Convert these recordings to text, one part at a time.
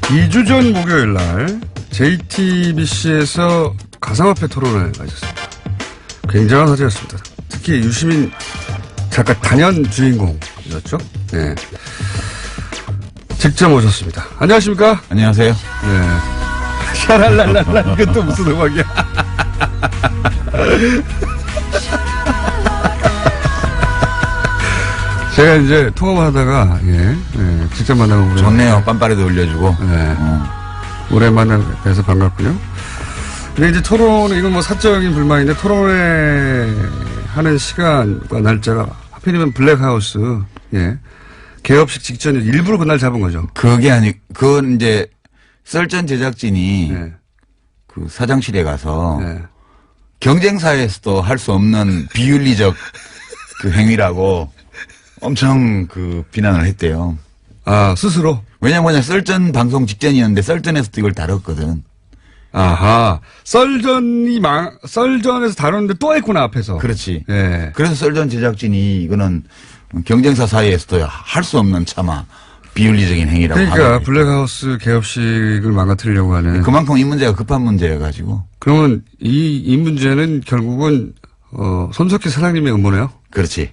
2주 전 목요일 날 JTBC에서 가상화폐 토론을 가졌습니다. 굉장한 화제였습니다. 특히 유시민 작가 단연 주인공이었죠. 네. 직접 오셨습니다. 안녕하십니까? 안녕하세요. 네. 샤랄랄랄라 이건 또 무슨 음악이야? 제가 이제 통화를 하다가 직접 만나고 좋네요. 빰빠레도 올려주고. 네. 오랜만에 뵈서 반갑고요. 근데 이제 토론은 이건 뭐 사적인 불만인데 토론회 하는 시간과 날짜가 하필이면 블랙하우스 개업식 직전에 일부러 그날 잡은 거죠. 그건 이제 썰전 제작진이 그 사장실에 가서 경쟁사에서도 할 수 없는 비윤리적 그 행위라고 엄청 그 비난을 했대요. 아, 스스로? 왜냐면 썰전 방송 직전이었는데 썰전에서도 이걸 다뤘거든. 아하. 썰전에서 다뤘는데 또 했구나, 앞에서. 그렇지. 예. 그래서 썰전 제작진이 이거는 경쟁사 사이에서도 할 수 없는 차마 비윤리적인 행위라고 하는. 그러니까 블랙하우스 개업식을 망가뜨리려고 하는. 그만큼 이 문제가 급한 문제여가지고. 그러면 이 문제는 결국은 손석희 사장님의 음모네요? 그렇지.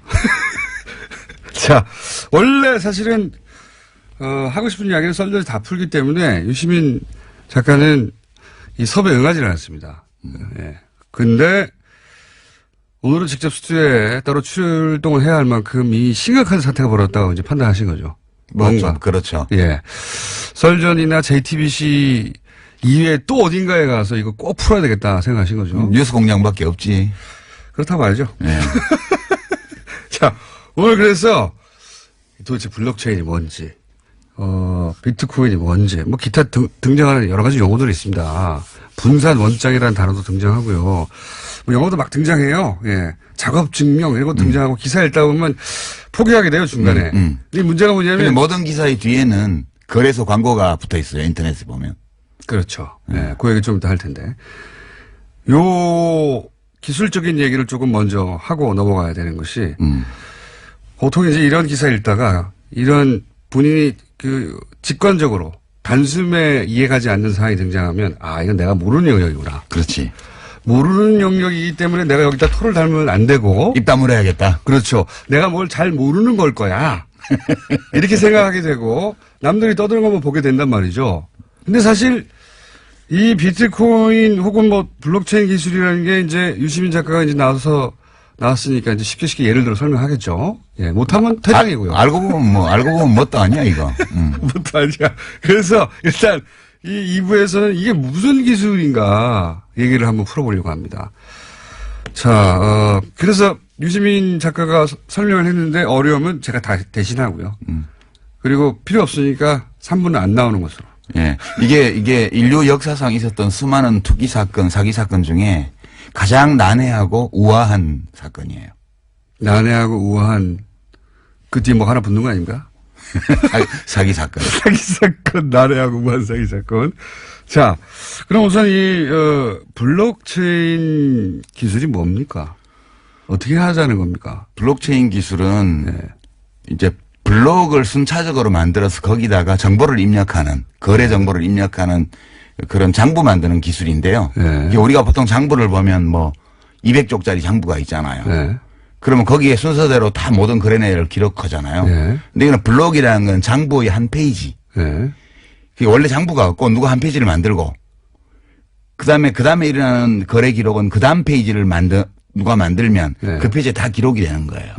자, 원래 사실은 하고 싶은 이야기는 썰전에서 다 풀기 때문에 유시민 작가는 이 섭외에 응하지는 않았습니다. 예. 근데 오늘은 직접 스튜디오에 따로 출동을 해야 할 만큼 이 심각한 사태가 벌어졌다고 이제 판단하신 거죠. 뭔가. 그렇죠. 예. 썰전이나 JTBC 이외에 또 어딘가에 가서 이거 꼭 풀어야 되겠다 생각하신 거죠. 뉴스 공장밖에 없지. 그렇다고 말이죠. 네. 자, 오늘 그래서 도대체 블록체인이 뭔지, 비트코인이 뭔지, 뭐 기타 등장하는 여러 가지 용어들이 있습니다. 분산 원장이라는 단어도 등장하고요. 뭐 영어도 막 등장해요. 예. 작업 증명 이런 거 등장하고 기사 읽다 보면 포기하게 돼요, 중간에. 이 문제가 뭐냐면 모든 기사의 뒤에는 거래소 광고가 붙어 있어요. 인터넷에 보면. 그렇죠. 예. 그 얘기 좀 이따 할 텐데. 요 기술적인 얘기를 조금 먼저 하고 넘어가야 되는 것이 보통 이제 이런 기사 읽다가 이런 본인이 그 직관적으로 단숨에 이해가지 않는 사항이 등장하면 이건 내가 모르는 영역이구나. 그렇지. 모르는 영역이기 때문에 내가 여기다 토를 달면 안 되고. 입 다물어야겠다. 그렇죠. 내가 뭘 잘 모르는 걸 거야. 이렇게 생각하게 되고 남들이 떠드는 것만 보게 된단 말이죠. 근데 사실 이 비트코인 혹은 뭐 블록체인 기술이라는 게 이제 유시민 작가가 이제 나왔으니까 이제 쉽게 예를 들어 설명하겠죠. 예, 못하면 퇴장이고요. 알고 보면 뭣도 아니야, 이거. 뭣도 아니야. 그래서 일단 이 2부에서는 이게 무슨 기술인가 얘기를 한번 풀어보려고 합니다. 자, 그래서 유시민 작가가 설명을 했는데 어려우면 제가 다 대신하고요. 그리고 필요 없으니까 3부는 안 나오는 것으로. 예. 이게 인류 역사상 있었던 수많은 투기 사건, 사기 사건 중에 가장 난해하고 우아한 사건이에요. 난해하고 우아한 그 뒤에 뭐 하나 붙는 거 아닙니까? 사기 사건. 사기 사건, 난해하고 우아한 사기 사건. 자, 그럼 우선 이 블록체인 기술이 뭡니까? 어떻게 하자는 겁니까? 블록체인 기술은 이제 블록을 순차적으로 만들어서 거기다가 정보를 입력하는, 거래 정보를 입력하는 그런 장부 만드는 기술인데요. 이게 우리가 보통 장부를 보면 뭐 200쪽짜리 장부가 있잖아요. 그러면 거기에 순서대로 다 모든 거래 내역을 기록하잖아요. 근데 이거는 블록이라는 건 장부의 한 페이지. 그게 원래 장부가 없고 누가 한 페이지를 만들고 그다음에 일어나는 거래 기록은 그 다음 페이지를 누가 만들면 그 페이지에 다 기록이 되는 거예요.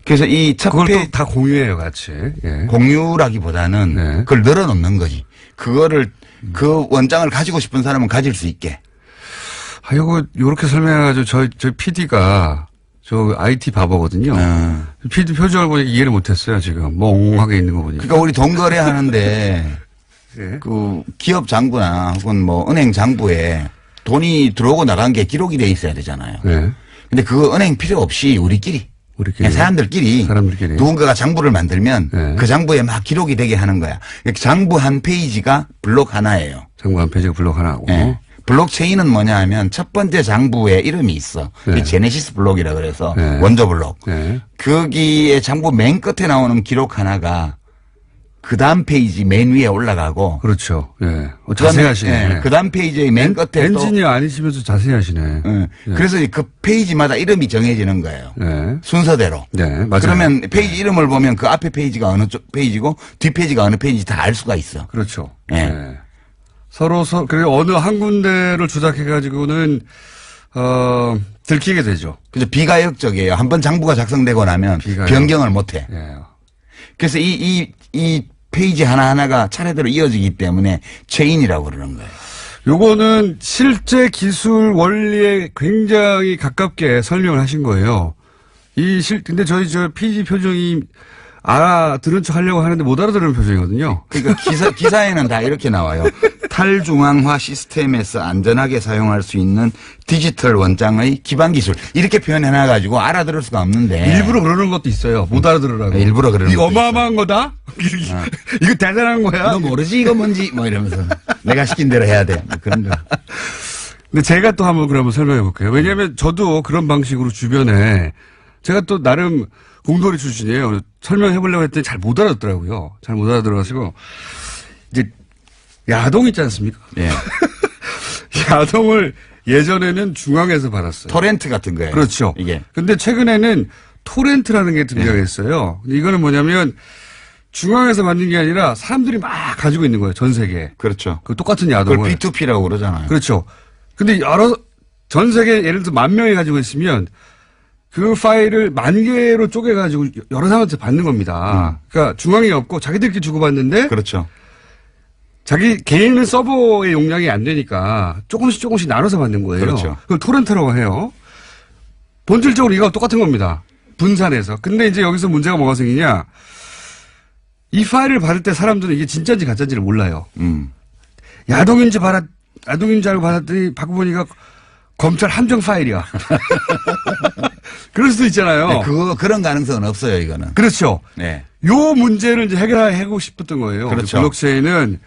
그래서 이 첫 그걸 또 다 공유해요, 같이. 공유라기보다는 그걸 늘어놓는 거지. 그거를 그 원장을 가지고 싶은 사람은 가질 수 있게. 이거 요렇게 설명해가지고 저희 PD가 저 IT 바보거든요. PD 표정을 보니까 이해를 못했어요, 지금. 멍하게 있는 거 보니까. 그러니까 우리 돈 거래하는데 그 기업 장부나 혹은 뭐 은행 장부에 돈이 들어오고 나간 게 기록이 돼 있어야 되잖아요. 근데 그거 은행 필요 없이 우리끼리 그냥 사람들끼리 누군가가 장부를 만들면 그 장부에 막 기록이 되게 하는 거야. 장부 한 페이지가 블록 하나예요. 장부 한 페이지가 블록 하나고. 블록체인은 뭐냐 하면 첫 번째 장부에 이름이 있어. 제네시스 블록이라 그래서 원조 블록. 거기에 장부 맨 끝에 나오는 기록 하나가 그 다음 페이지 맨 위에 올라가고. 그렇죠. 예. 자세히 하시네. 예, 그 다음 페이지의 맨 끝에 엔지니어 아니시면서 자세히 하시네. 예. 그래서 그 페이지마다 이름이 정해지는 거예요. 네. 순서대로. 네, 맞아요. 그러면 페이지 이름을 보면 그 앞에 페이지가 어느 쪽 페이지고 뒷 페이지가 어느 페이지 다 알 수가 있어. 그렇죠. 예. 네. 그리고 어느 한 군데를 조작해가지고는, 들키게 되죠. 그래서 비가역적이에요. 한번 장부가 작성되고 나면 변경을 못 해. 예. 그래서 이 페이지 하나하나가 차례대로 이어지기 때문에 체인이라고 그러는 거예요. 요거는 실제 기술 원리에 굉장히 가깝게 설명을 하신 거예요. 근데 저희 PD 표정이 알아들은 척 하려고 하는데 못 알아들은 표정이거든요. 그러니까 기사에는 다 이렇게 나와요. 탈중앙화 시스템에서 안전하게 사용할 수 있는 디지털 원장의 기반 기술. 이렇게 표현해놔가지고 알아들을 수가 없는데. 일부러 그러는 것도 있어요. 못 알아들으라고. 네, 일부러 그러는 이거 것도 어마어마한 거다? 이거 대단한 거야? 너 모르지 이거 뭔지 뭐 이러면서 내가 시킨 대로 해야 돼. 뭐 그런 거. 근데 제가 또 한번 그러면 설명해 볼게요. 왜냐하면 저도 그런 방식으로 주변에 제가 또 나름 공돌이 출신이에요. 설명해 보려고 했더니 잘 못 알아듣더라고요. 잘 못 알아들어가지고 이제 야동 있지 않습니까? 예. 야동을 예전에는 중앙에서 받았어요. 토렌트 같은 거예요. 그렇죠. 이게. 근데 최근에는 토렌트라는 게 등장했어요. 근데 이거는 뭐냐면 중앙에서 받는 게 아니라 사람들이 막 가지고 있는 거예요. 전 세계에. 그렇죠. 그 똑같은 야동을. 그걸 P2P라고 그러잖아요. 그렇죠. 근데 전 세계 예를 들어 10,000명이 가지고 있으면 그 파일을 10,000개로 쪼개가지고 여러 사람한테 받는 겁니다. 그러니까 중앙이 없고 자기들끼리 주고받는데. 그렇죠. 자기 개인은 서버의 용량이 안 되니까 조금씩 나눠서 받는 거예요. 그렇죠. 그걸 토렌트라고 해요. 본질적으로 이거 똑같은 겁니다. 분산해서. 근데 이제 여기서 문제가 뭐가 생기냐. 이 파일을 받을 때 사람들은 이게 진짜인지 가짜인지를 몰라요. 야동인지 알고 받았더니 받고 보니까 검찰 함정 파일이야. 그럴 수도 있잖아요. 네, 그런 가능성은 없어요, 이거는. 그렇죠. 네. 요 문제를 이제 해결하고 싶었던 거예요. 그렇죠. 블록체인은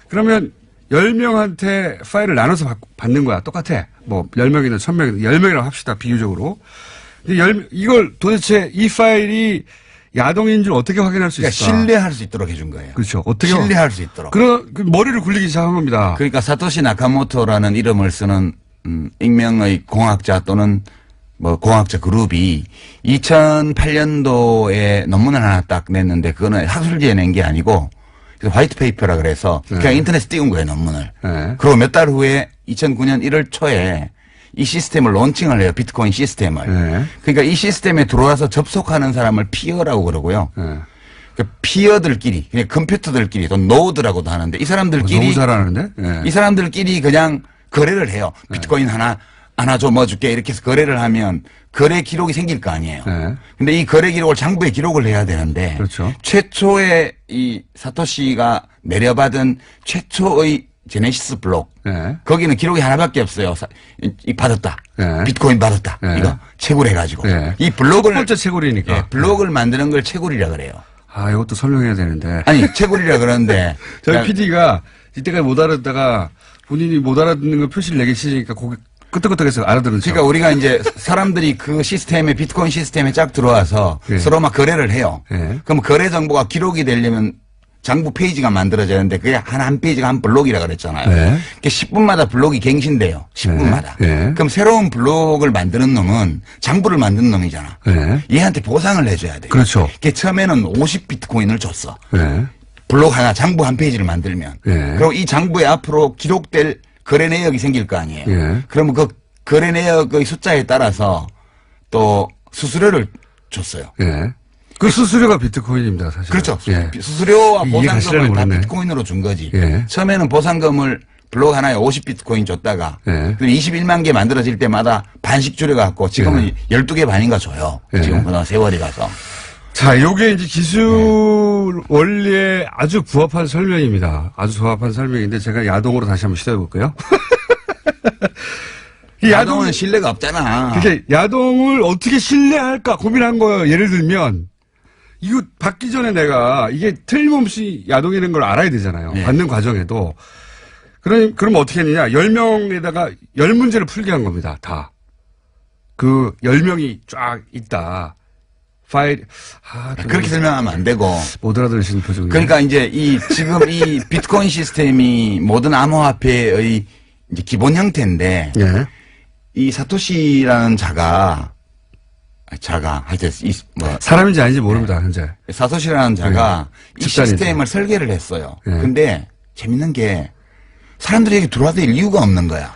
그러면 10명한테 파일을 나눠서 받는 거야. 똑같아. 뭐 10명이든 1,000명이든 10명이라고 합시다. 비유적으로. 이걸 도대체 이 파일이 야동인 줄 어떻게 확인할 수 있을까? 그러니까 신뢰할 수 있도록 해준 거예요. 그렇죠. 어떻게 신뢰할 수 있도록. 그 머리를 굴리기 시작한 겁니다. 그러니까 사토시 나카모토라는 이름을 쓰는 익명의 공학자 또는 뭐 공학자 그룹이 2008년도에 논문을 하나 딱 냈는데 그거는 학술지에 낸 게 아니고 화이트 페이퍼라 그래서 그냥 인터넷에 띄운 거예요, 논문을. 네. 그리고 몇 달 후에 2009년 1월 초에 이 시스템을 론칭을 해요. 비트코인 시스템을. 네. 그러니까 이 시스템에 들어와서 접속하는 사람을 피어라고 그러고요. 네. 그러니까 피어들끼리, 그냥 컴퓨터들끼리 또 노드라고도 하는데 이 사람들끼리 너무 잘하는데? 네. 이 사람들끼리 그냥 거래를 해요. 비트코인 하나 줘 뭐 줄게 이렇게 해서 거래를 하면 거래 기록이 생길 거 아니에요. 네. 근데 이 거래 기록을 장부에 기록을 해야 되는데 그렇죠. 최초의 이 사토시가 내려받은 최초의 제네시스 블록 네. 거기는 기록이 하나밖에 없어요. 받았다. 네. 비트코인 받았다. 네. 이거 채굴 해가지고 네. 이 블록을 첫 번째 채굴이니까. 예, 블록을 만드는 걸 채굴이라 그래요. 아, 이것도 설명해야 되는데. 아니 채굴이라 그러는데 저희 PD가 이때까지 못 알아듣다가 본인이 못 알아듣는 걸 표시를 내기 싫으니까 고개 끄떡끄떡해서 알아들은 척. 그러니까 우리가 이제 사람들이 그 시스템에 비트코인 시스템에 쫙 들어와서 예. 서로 막 거래를 해요. 예. 그럼 거래 정보가 기록이 되려면 장부 페이지가 만들어져야 되는데 그게 한 페이지가 한 블록이라 그랬잖아요. 예. 그게 10분마다 블록이 갱신돼요. 10분마다. 예. 그럼 새로운 블록을 만드는 놈은 장부를 만드는 놈이잖아. 예. 얘한테 보상을 해줘야 돼요. 그렇죠. 그게 처음에는 50 비트코인을 줬어. 예. 블록 하나, 장부 한 페이지를 만들면. 예. 그리고 이 장부에 앞으로 기록될 거래 내역이 생길 거 아니에요. 예. 그러면 그 거래 내역의 숫자에 따라서 또 수수료를 줬어요. 예. 그 수수료가 비트코인입니다, 사실. 그렇죠. 예. 수수료와 이해가 보상금을 다 모르네. 비트코인으로 준 거지. 예. 처음에는 보상금을 블록 하나에 50 비트코인 줬다가 예. 21만 개 만들어질 때마다 반씩 줄여갖고 지금은 12개 반인가 줘요. 예. 지금 그동안 세월이 가서. 자, 요게 이제 기술 원리에 아주 부합한 설명입니다. 아주 부합한 설명인데 제가 야동으로 다시 한번 시도해 볼게요. 이 야동은 신뢰가 없잖아. 그게 야동을 어떻게 신뢰할까 고민한 거예요. 예를 들면 이거 받기 전에 내가 이게 틀림없이 야동이라는 걸 알아야 되잖아요. 네. 받는 과정에도. 그럼 어떻게 했느냐. 10명에다가 10문제를 풀게 한 겁니다. 다. 그 10명이 쫙 있다. 파일, 그렇게 설명하면 안 되고. 못 알아들으시는 표정이에요. 그러니까 이제 지금 이 비트코인 시스템이 모든 암호화폐의 이제 기본 형태인데. 예. 이 사토시라는 하여튼 사람인지 아닌지 모릅니다, 현재. 사토시라는 자가 이 집단이죠. 시스템을 설계를 했어요. 네. 근데 재밌는 게 사람들이 여기 들어와도 될 이유가 없는 거야.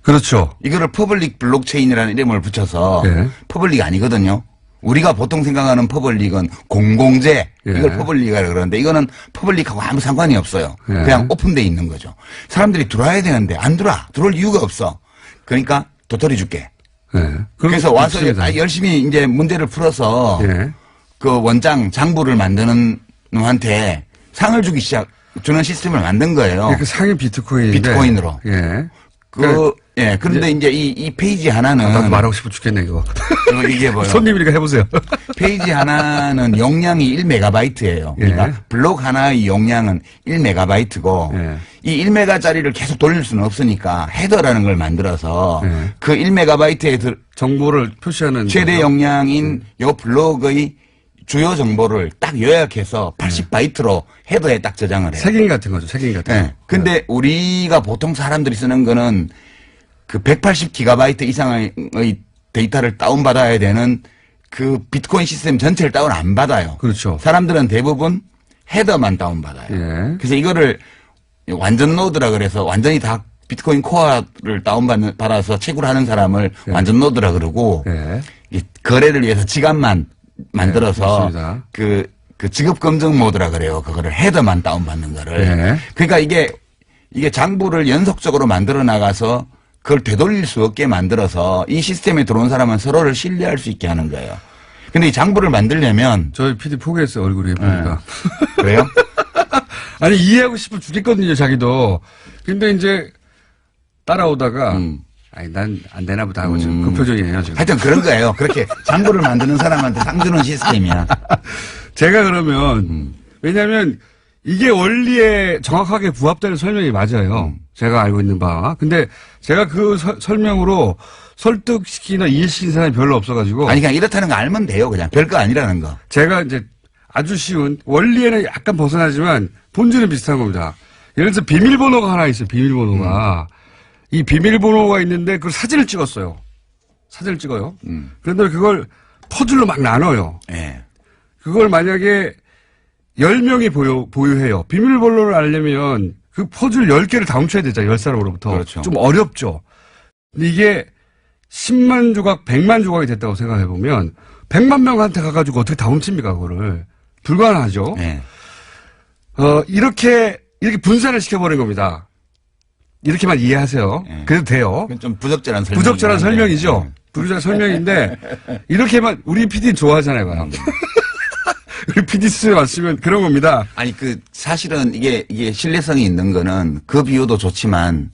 그렇죠. 이거를 퍼블릭 블록체인이라는 이름을 붙여서 네. 퍼블릭 아니거든요. 우리가 보통 생각하는 퍼블릭은 공공재 예. 이걸 퍼블릭이라고 그러는데 이거는 퍼블릭하고 아무 상관이 없어요. 예. 그냥 오픈돼 있는 거죠. 사람들이 들어와야 되는데 안 들어올 이유가 없어. 그러니까 도토리 줄게. 예. 그래서 와서 없습니다. 열심히 이제 문제를 풀어서 예. 그 원장 장부를 만드는 놈한테 상을 주는 시스템을 만든 거예요. 그 상위 비트코인인데. 비트코인으로. 예. 그런데 이제 이 페이지 하나는. 나도 말하고 싶어 죽겠네, 이거. 이게 뭐요? 손님이니까 해보세요. 페이지 하나는 용량이 1메가바이트예요. 그러니까 예. 블록 하나의 용량은 1메가바이트고 예. 이 1메가짜리를 계속 돌릴 수는 없으니까 헤더라는 걸 만들어서 예. 그 1메가바이트에 정보를 표시하는. 최대 거죠. 용량인 요 블록의 주요 정보를 딱 요약해서 80바이트로 헤더에 딱 저장을 해요. 색인 같은 거죠, 색인 같은 거. 네. 근데 우리가 보통 사람들이 쓰는 거는 그 180기가바이트 이상의 데이터를 다운받아야 되는 그 비트코인 시스템 전체를 다운 안 받아요. 그렇죠. 사람들은 대부분 헤더만 다운받아요. 예. 그래서 이거를 완전 노드라 그래서 완전히 다 비트코인 코어를 받아서 채굴 하는 사람을 예. 완전 노드라 그러고 예. 이 거래를 위해서 지갑만 만들어서 맞습니다. 그 지급 검증 모드라 그래요. 그거를 헤더만 다운받는 거를. 예. 그러니까 이게 장부를 연속적으로 만들어 나가서 그걸 되돌릴 수 없게 만들어서 이 시스템에 들어온 사람은 서로를 신뢰할 수 있게 하는 거예요. 근데 이 장부를 만들려면 저희 PD 포기했어요, 얼굴이 보니까. 그래요? 아니, 이해하고 싶어 죽겠거든요, 자기도. 근데 이제 따라오다가, 아니, 난 안 되나 보다 하고 지금 그 표정이에요, 지금. 하여튼 그런 거예요. 그렇게 장부를 만드는 사람한테 상 주는 시스템이야. 제가 그러면, 왜냐면 이게 원리에 정확하게 부합되는 설명이 맞아요. 제가 알고 있는 바. 근데 제가 그 설명으로 설득시키나 이해시킨 사람이 별로 없어가지고. 아니 그냥 이렇다는 거 알면 돼요. 그냥 별거 아니라는 거. 제가 이제 아주 쉬운, 원리에는 약간 벗어나지만 본질은 비슷한 겁니다. 예를 들어서 비밀번호가 하나 있어요, 비밀번호가. 이 비밀번호가 있는데 그걸 사진을 찍었어요. 사진을 찍어요. 그런데 그걸 퍼즐로 막 나눠요. 예. 그걸 만약에 10명이 보유해요. 비밀번호를 알려면 그 퍼즐 10개를 다 훔쳐야 되잖아요. 10사람으로부터. 그렇죠. 좀 어렵죠. 근데 이게 10만 조각, 100만 조각이 됐다고 생각해보면 100만 명한테 가가지고 어떻게 다 훔칩니까, 그거를. 불가능하죠. 예. 이렇게 분산을 시켜버린 겁니다. 이렇게만 이해하세요. 예. 그래도 돼요. 그건 좀 부적절한 설명. 부적절한 설명이죠. 부적절한 설명인데, 이렇게만, 우리 PD는 좋아하잖아요, 봐요. 우리 PD 수에 맞추면 그런 겁니다. 아니 사실은 이게 신뢰성이 있는 거는 그 비유도 좋지만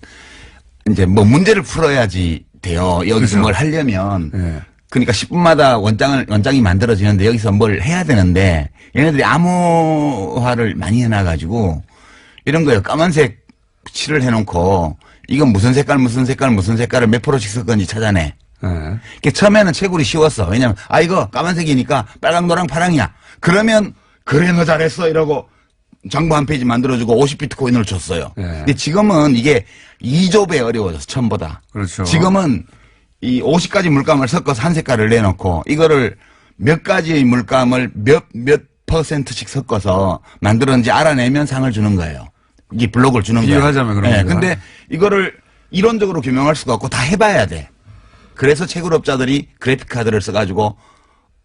이제 뭐 문제를 풀어야지 돼요. 여기서 그렇죠. 뭘 하려면. 예. 그러니까 10분마다 원장이 만들어지는데 여기서 뭘 해야 되는데 얘네들이 암호화를 많이 해놔가지고 이런 거예요. 까만색 칠을 해놓고 이건 무슨 색깔을 몇 프로씩 섞은지 찾아내. 예. 처음에는 채굴이 쉬웠어. 왜냐면 이거 까만색이니까 빨강, 노랑, 파랑이야. 그러면 그래 너 잘했어 이러고 장부 한 페이지 만들어주고 50비트코인을 줬어요. 예. 근데 지금은 이게 2조 배 어려워졌어. 처음보다. 그렇죠. 지금은 이 50가지 물감을 섞어서 한 색깔을 내놓고 이거를 몇 가지의 물감을 몇 %씩 섞어서 만들었는지 알아내면 상을 주는 거예요. 이 블록을 주는 거예요. 비유하자면 그런 네, 겁니다. 근데 이거를 이론적으로 규명할 수가 없고 다 해봐야 돼. 그래서 채굴업자들이 그래픽카드를 써가지고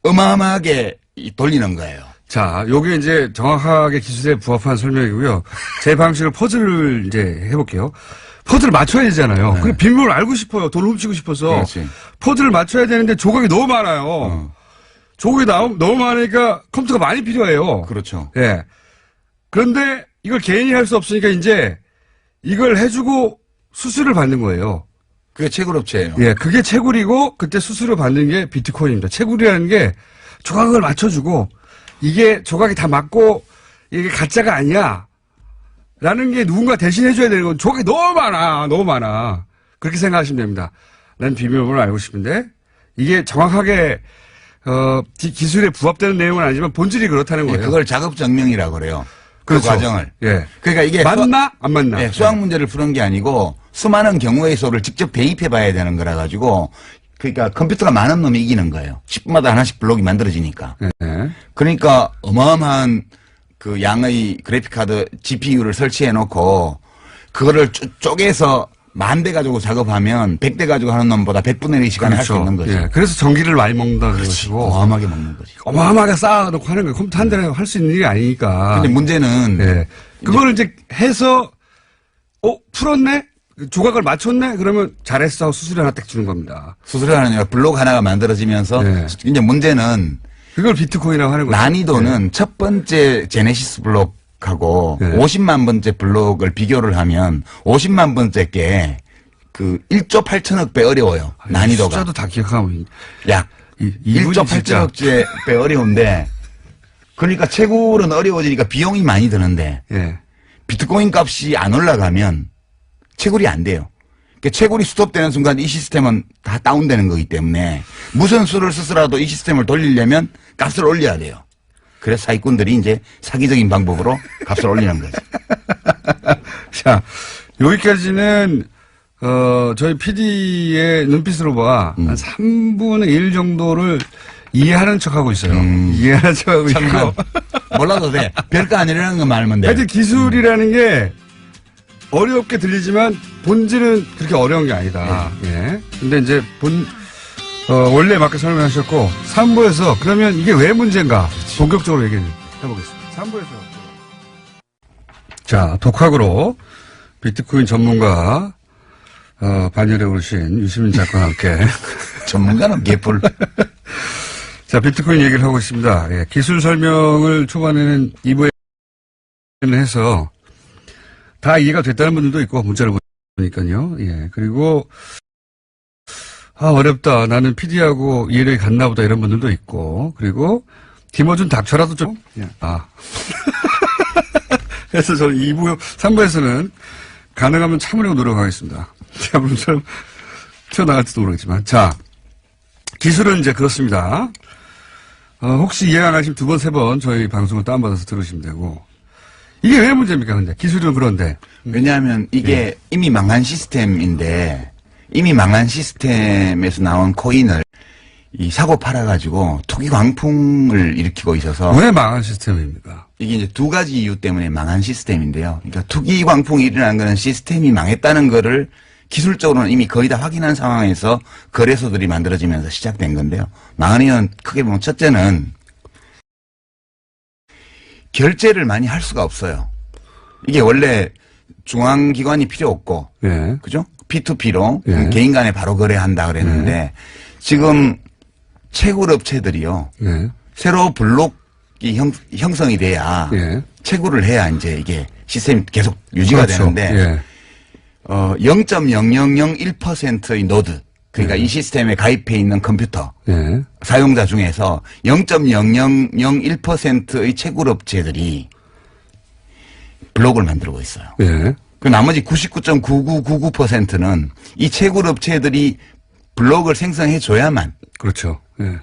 어마어마하게 돌리는 거예요. 자, 요게 이제 정확하게 기술에 부합한 설명이고요. 제 방식을 퍼즐을 이제 해볼게요. 퍼즐을 맞춰야 되잖아요. 그래, 비밀번호를 알고 싶어요. 돈을 훔치고 싶어서. 그렇지. 퍼즐을 맞춰야 되는데 조각이 너무 많아요. 조각이 너무 많으니까 컴퓨터가 많이 필요해요. 그렇죠. 예. 그런데 이걸 개인이 할 수 없으니까 이제 이걸 해주고 수수료를 받는 거예요. 그게 채굴업체예요. 예, 그게 채굴이고 그때 수수료 받는 게 비트코인입니다. 채굴이라는 게 조각을 맞춰주고 이게 조각이 다 맞고 이게 가짜가 아니야. 라는 게 누군가 대신 해줘야 되는 건 조각이 너무 많아. 그렇게 생각하시면 됩니다. 난 비밀번호를 알고 싶은데 이게 정확하게 기술에 부합되는 내용은 아니지만 본질이 그렇다는 거예요. 그걸 작업 증명이라고 그래요. 그렇죠. 그 과정을. 예. 그러니까 이게 맞나? 안 맞나? 예, 수학 문제를 푸는 게 아니고 수많은 경우의 수를 직접 대입해 봐야 되는 거라 가지고 그러니까 컴퓨터가 많은 놈이 이기는 거예요. 10분마다 하나씩 블록이 만들어지니까. 예. 그러니까 어마어마한 그 양의 그래픽카드 GPU를 설치해 놓고 그거를 쪼개서 10,000대 가지고 작업하면 100대 가지고 하는 놈보다 100분의 1의 시간에 할 수 있는 거죠. 예. 그래서 전기를 많이 먹는다는 것이고. 어마어마하게 먹는 거지. 어마어마하게 쌓아놓고 하는 거예요. 컴퓨터 한 대에 할 수 있는 일이 아니니까. 근데 문제는 예. 그거를 이제 해서 풀었네? 조각을 맞췄네? 그러면 잘했어 하고 수수료 하나 딱 주는 겁니다. 수수료 하나 블록 하나가 만들어지면서 네. 이제 문제는 그걸 비트코인이라고 하는 거죠. 난이도는 첫 번째 제네시스 블록하고 네. 50만 번째 블록을 비교를 하면 50만 번째 게 그 1조 8천억 배 어려워요. 난이도가. 숫자도 다 기억하면. 약 이분이 1조 진짜. 8천억 배 어려운데 그러니까 채굴은 어려워지니까 비용이 많이 드는데 예. 비트코인 값이 안 올라가면 채굴이 안 돼요. 그러니까 채굴이 스톱되는 순간 이 시스템은 다 다운되는 거기 때문에 무슨 수를 쓰더라도 이 시스템을 돌리려면 값을 올려야 돼요. 그래서 사기꾼들이 이제 사기적인 방법으로 값을 올리는 거죠. 자, 여기까지는, 저희 PD의 눈빛으로 봐. 한 3분의 1 정도를 이해하는 척 하고 있어요. 이해하는 척 하고 참만 있고. 몰라도 돼. 별거 아니라는 거 말면 돼. 하여튼 기술이라는 게 어렵게 들리지만 본질은 그렇게 어려운 게 아니다. 예. 근데 이제 원래 맞게 설명하셨고, 3부에서 그러면 이게 왜 문제인가 본격적으로 얘기해 보겠습니다. 3부에서. 자, 독학으로 비트코인 전문가, 반열에 오르신 유시민 작가와 함께. 전문가는 개뿔. 자, 비트코인 얘기를 하고 있습니다. 예, 기술 설명을 초반에는 2부에는 해서 다 이해가 됐다는 분들도 있고, 문자를 보니까요. 예, 그리고, 어렵다. 나는 PD하고 이해력이 같나 보다. 이런 분들도 있고, 그리고, 김어준 닥쳐라도 좀, 그래서 저는 2부, 3부에서는 가능하면 참으려고 노력하겠습니다. 제가 물론 튀어나갈지도 모르겠지만. 자, 기술은 이제 그렇습니다. 혹시 이해가 안 가시면 2번, 3번 저희 방송을 다운받아서 들으시면 되고. 이게 왜 문제입니까, 근데? 기술은 그런데. 왜냐하면 이게 이미 망한 시스템인데 이미 망한 시스템에서 나온 코인을 이 사고 팔아가지고 투기 광풍을 일으키고 있어서 왜 망한 시스템입니까? 이게 이제 두 가지 이유 때문에 망한 시스템인데요. 그러니까 투기 광풍이 일어난 거는 시스템이 망했다는 거를 기술적으로는 이미 거의 다 확인한 상황에서 거래소들이 만들어지면서 시작된 건데요. 망한 이유는 크게 보면 첫째는 결제를 많이 할 수가 없어요. 이게 원래 중앙기관이 필요 없고, 예. 그죠? P2P로 예. 개인 간에 바로 거래한다 그랬는데 지금 채굴업체들이요. 예. 새로 블록이 형성이 돼야 예. 채굴을 해야 이제 이게 시스템이 계속 유지가 그렇죠. 되는데 예. 0.0001%의 노드 그러니까 이 시스템에 가입해 있는 컴퓨터 예. 사용자 중에서 0.0001%의 채굴업체들이 블록을 만들고 있어요. 예. 그 나머지 99.9999%는 이 채굴업체들이 블록을 생성해 줘야만 그렇죠. 예.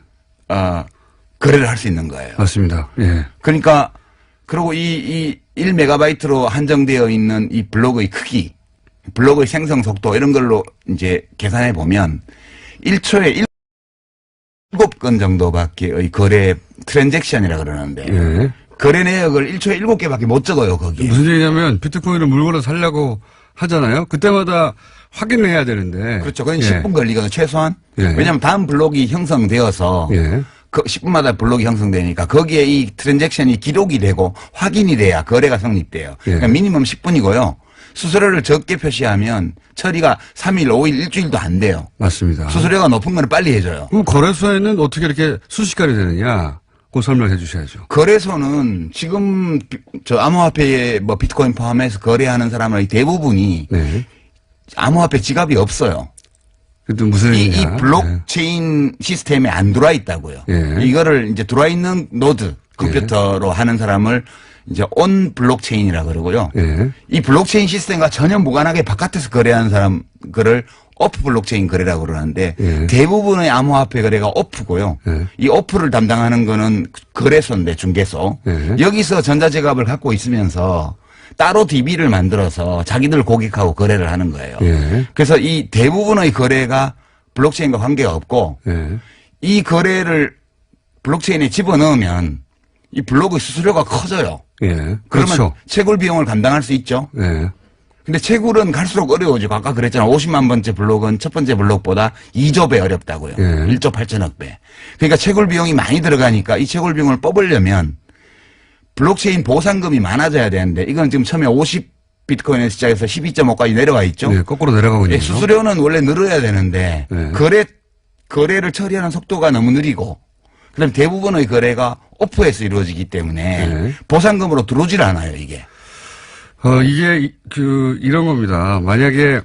거래를 할 수 있는 거예요. 맞습니다. 예. 그러니까 그리고 이 1메가바이트로 한정되어 있는 이 블록의 크기, 블록의 생성 속도 이런 걸로 이제 계산해 보면 1초에 7건 정도밖에의 거래 트랜잭션이라 그러는데 예. 거래 내역을 1초에 7개밖에 못 적어요, 거기에. 무슨 얘기냐면 비트코인을 물건을 살려고 하잖아요. 그때마다 확인을 해야 되는데. 그렇죠. 그건 예. 10분 걸리거든요, 최소한. 예. 왜냐하면 다음 블록이 형성되어서 예. 그 10분마다 블록이 형성되니까 거기에 이 트랜잭션이 기록이 되고 확인이 돼야 거래가 성립돼요. 예. 그러니까 미니멈 10분이고요. 수수료를 적게 표시하면 처리가 3일, 5일, 일주일도 안 돼요. 맞습니다. 수수료가 높은 거는 빨리 해줘요. 그럼 거래소에는 어떻게 이렇게 순식간에 되느냐? 그거 설명해 주셔야죠. 거래소는 지금 저 암호화폐에 뭐 비트코인 포함해서 거래하는 사람의 대부분이 네. 암호화폐 지갑이 없어요. 그래도 무슨 이 얘기냐? 블록체인 시스템에 안 들어와 있다고요. 예. 이거를 이제 들어와 있는 노드 컴퓨터로 하는 사람을 이제 온 블록체인이라 그러고요. 예. 이 블록체인 시스템과 전혀 무관하게 바깥에서 거래하는 사람 그를 오프 블록체인 거래라고 그러는데 예. 대부분의 암호화폐 거래가 오프고요. 예. 이 오프를 담당하는 거는 거래소인데 중개소. 예. 여기서 전자지갑을 갖고 있으면서 따로 DB를 만들어서 자기들 고객하고 거래를 하는 거예요. 예. 그래서 이 대부분의 거래가 블록체인과 관계가 없고 예. 이 거래를 블록체인에 집어넣으면 이 블록의 수수료가 커져요. 예. 그러면 그렇죠. 채굴 비용을 감당할 수 있죠. 예. 근데 채굴은 갈수록 어려워지고 아까 그랬잖아. 50만 번째 블록은 첫 번째 블록보다 2조 배 어렵다고요. 예. 1조 8천억 배. 그러니까 채굴 비용이 많이 들어가니까 이 채굴 비용을 뽑으려면 블록체인 보상금이 많아져야 되는데 이건 지금 처음에 50 비트코인에서 시작해서 12.5까지 내려와 있죠. 예. 거꾸로 내려가고 있는 예, 거죠. 수수료는 원래 늘어야 되는데 예. 거래를 처리하는 속도가 너무 느리고 그다음에 대부분의 거래가 오프에서 이루어지기 때문에 예. 보상금으로 들어오질 않아요, 이게. 이게 이런 겁니다. 만약에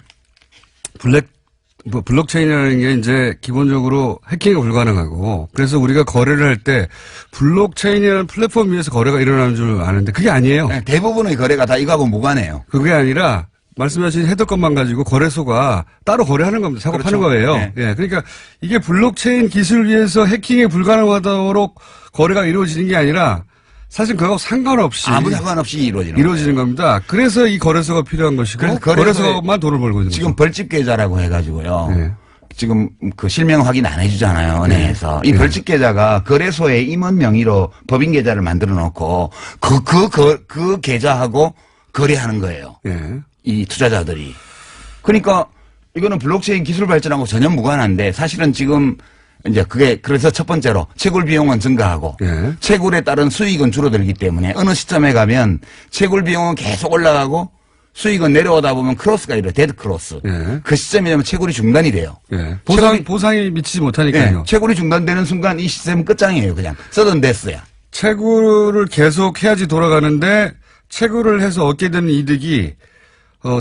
블록체인이라는 게 이제 기본적으로 해킹이 불가능하고 그래서 우리가 거래를 할 때 블록체인이라는 플랫폼 위에서 거래가 일어나는 줄 아는데 그게 아니에요. 네, 대부분의 거래가 다 이거하고 무관해요. 그게 아니라 말씀하신 헤더건만 가지고 거래소가 따로 거래하는 겁니다. 사고 그렇죠. 파는 거예요. 네. 예. 그러니까 이게 블록체인 기술 위에서 해킹이 불가능하도록 거래가 이루어지는 게 아니라 사실 그거하고 상관없이 아무 상관없이 이루어지는 겁니다. 그래서 이 거래소가 필요한 것이고 그래서 거래소만 돈을 벌고 있는 지금 거죠. 벌집 계좌라고 해가지고요. 네. 지금 그 실명 확인 안 해주잖아요, 은행에서. 이 벌집 계좌가 거래소에 임원 명의로 법인 계좌를 만들어 놓고 그 계좌하고 거래하는 거예요. 예. 이 투자자들이. 그러니까 이거는 블록체인 기술 발전하고 전혀 무관한데 사실은 지금 이제 그게 그래서 첫 번째로 채굴 비용은 증가하고 예. 채굴에 따른 수익은 줄어들기 때문에 어느 시점에 가면 채굴 비용은 계속 올라가고 수익은 내려오다 보면 크로스가 이래 데드 크로스. 예. 그 시점이 되면 채굴이 중단이 돼요. 예. 채굴이- 보상이 미치지 못하니까요. 네, 채굴이 중단되는 순간 이 시스템은 끝장이에요. 그냥 서든 데스야. 채굴을 계속 해야지 돌아가는데 채굴을 해서 얻게 되는 이득이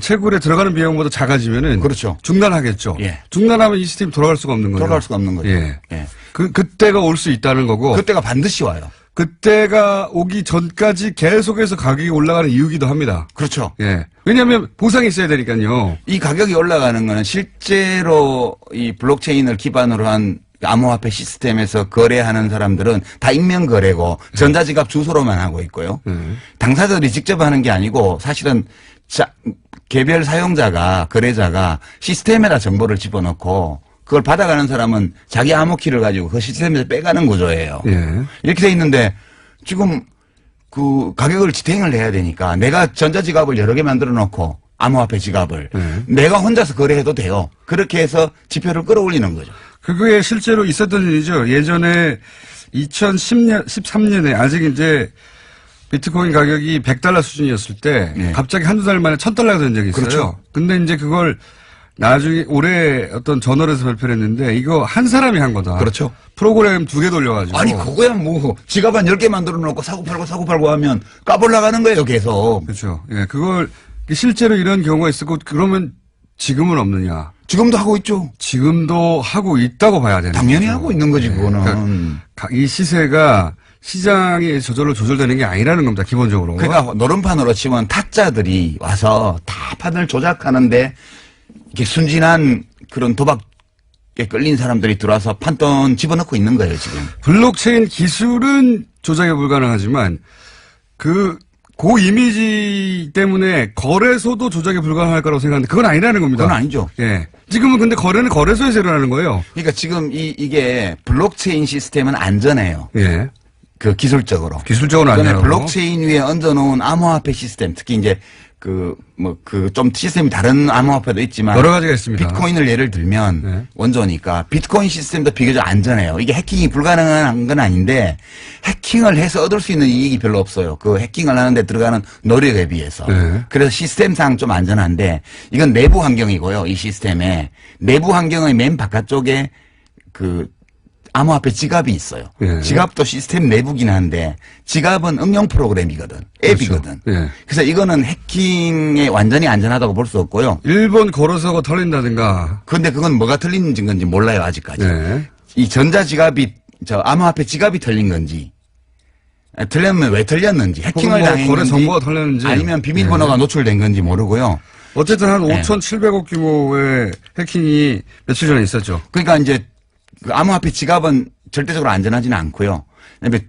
채굴에 들어가는 비용보다 작아지면은 그렇죠. 중단하겠죠. 예. 중단하면 이 시스템이 돌아갈 수가 없는 거죠. 돌아갈 수가 없는 거죠. 예. 예. 그때가 올 수 있다는 거고 그때가 반드시 와요. 그때가 오기 전까지 계속해서 가격이 올라가는 이유기도 합니다. 그렇죠. 예. 왜냐하면 보상이 있어야 되니까요. 이 가격이 올라가는 거는 실제로 이 블록체인을 기반으로 한 암호화폐 시스템에서 거래하는 사람들은 다 익명 거래고 전자지갑 주소로만 하고 있고요. 당사자들이 직접 하는 게 아니고 사실은 개별 사용자가 거래자가 시스템에다 정보를 집어넣고 그걸 받아가는 사람은 자기 암호키를 가지고 그 시스템에서 빼가는 구조예요. 예. 이렇게 돼 있는데 지금 그 가격을 지탱을 해야 되니까 내가 전자지갑을 여러 개 만들어 놓고 암호화폐 지갑을 내가 혼자서 거래해도 돼요. 그렇게 해서 지표를 끌어올리는 거죠. 그게 실제로 있었던 일이죠. 예전에 2010년, 13년에 아직 이제 비트코인 가격이 $100 수준이었을 때 네. 갑자기 한두 달 만에 $1,000가 된 적이 있어요. 그렇죠. 근데 이제 그걸 나중에 올해 어떤 저널에서 발표를 했는데 이거 한 사람이 한 거다. 그렇죠. 프로그램 2개 돌려가지고. 아니 그거야 뭐 지갑 한 10개 만들어 놓고 사고 팔고 하면 까불나가는 거예요 계속. 그렇죠. 예, 그걸 실제로 이런 경우가 있었고 그러면 지금은 없느냐. 지금도 하고 있죠. 지금도 하고 있다고 봐야 되는 당연히 거죠. 하고 있는 거지 예, 그거는. 그러니까 이 시세가 시장이 저절로 조절되는 게 아니라는 겁니다. 기본적으로. 그러니까 노름판으로 치면 타짜들이 와서 다 판을 조작하는데 이렇게 순진한 그런 도박에 끌린 사람들이 들어와서 판돈 집어넣고 있는 거예요 지금. 블록체인 기술은 조작이 불가능하지만 그 이미지 때문에 거래소도 조작이 불가능할 거라고 생각하는데 그건 아니라는 겁니다. 그건 아니죠. 예. 지금은 근데 거래는 거래소에서 일어나는 거예요. 그러니까 지금 이게 블록체인 시스템은 안전해요. 예. 그 기술적으로. 기술적으로 그다음에 안전하고. 블록체인 위에 얹어놓은 암호화폐 시스템, 특히 이제 좀 시스템이 다른 암호화폐도 있지만 여러 가지가 있습니다. 비트코인을 예를 들면 네. 원조니까 비트코인 시스템도 비교적 안전해요. 이게 해킹이 불가능한 건 아닌데 해킹을 해서 얻을 수 있는 이익이 별로 없어요. 그 해킹을 하는데 들어가는 노력에 비해서. 네. 그래서 시스템상 좀 안전한데 이건 내부 환경이고요. 이 시스템에 내부 환경의 맨 바깥쪽에 그 암호화폐 지갑이 있어요. 예. 지갑도 시스템 내부긴 한데 지갑은 응용 프로그램이거든. 앱이거든. 그렇죠. 예. 그래서 이거는 해킹에 완전히 안전하다고 볼 수 없고요. 일본 거래소가 털린다든가. 그런데 그건 뭐가 틀린 건지 몰라요 아직까지. 네. 이 전자지갑이 암호화폐 지갑이 털린 건지 틀렸으면 왜 틀렸는지, 해킹을 혹은 뭐 당했는지, 거래 정보가 털렸는지. 아니면 비밀번호가 노출된 건지 모르고요. 어쨌든 한 네. 5,700억 규모의 해킹이 며칠 전에 있었죠. 그러니까 이제 그 암호화폐 지갑은 절대적으로 안전하지는 않고요. 그다음에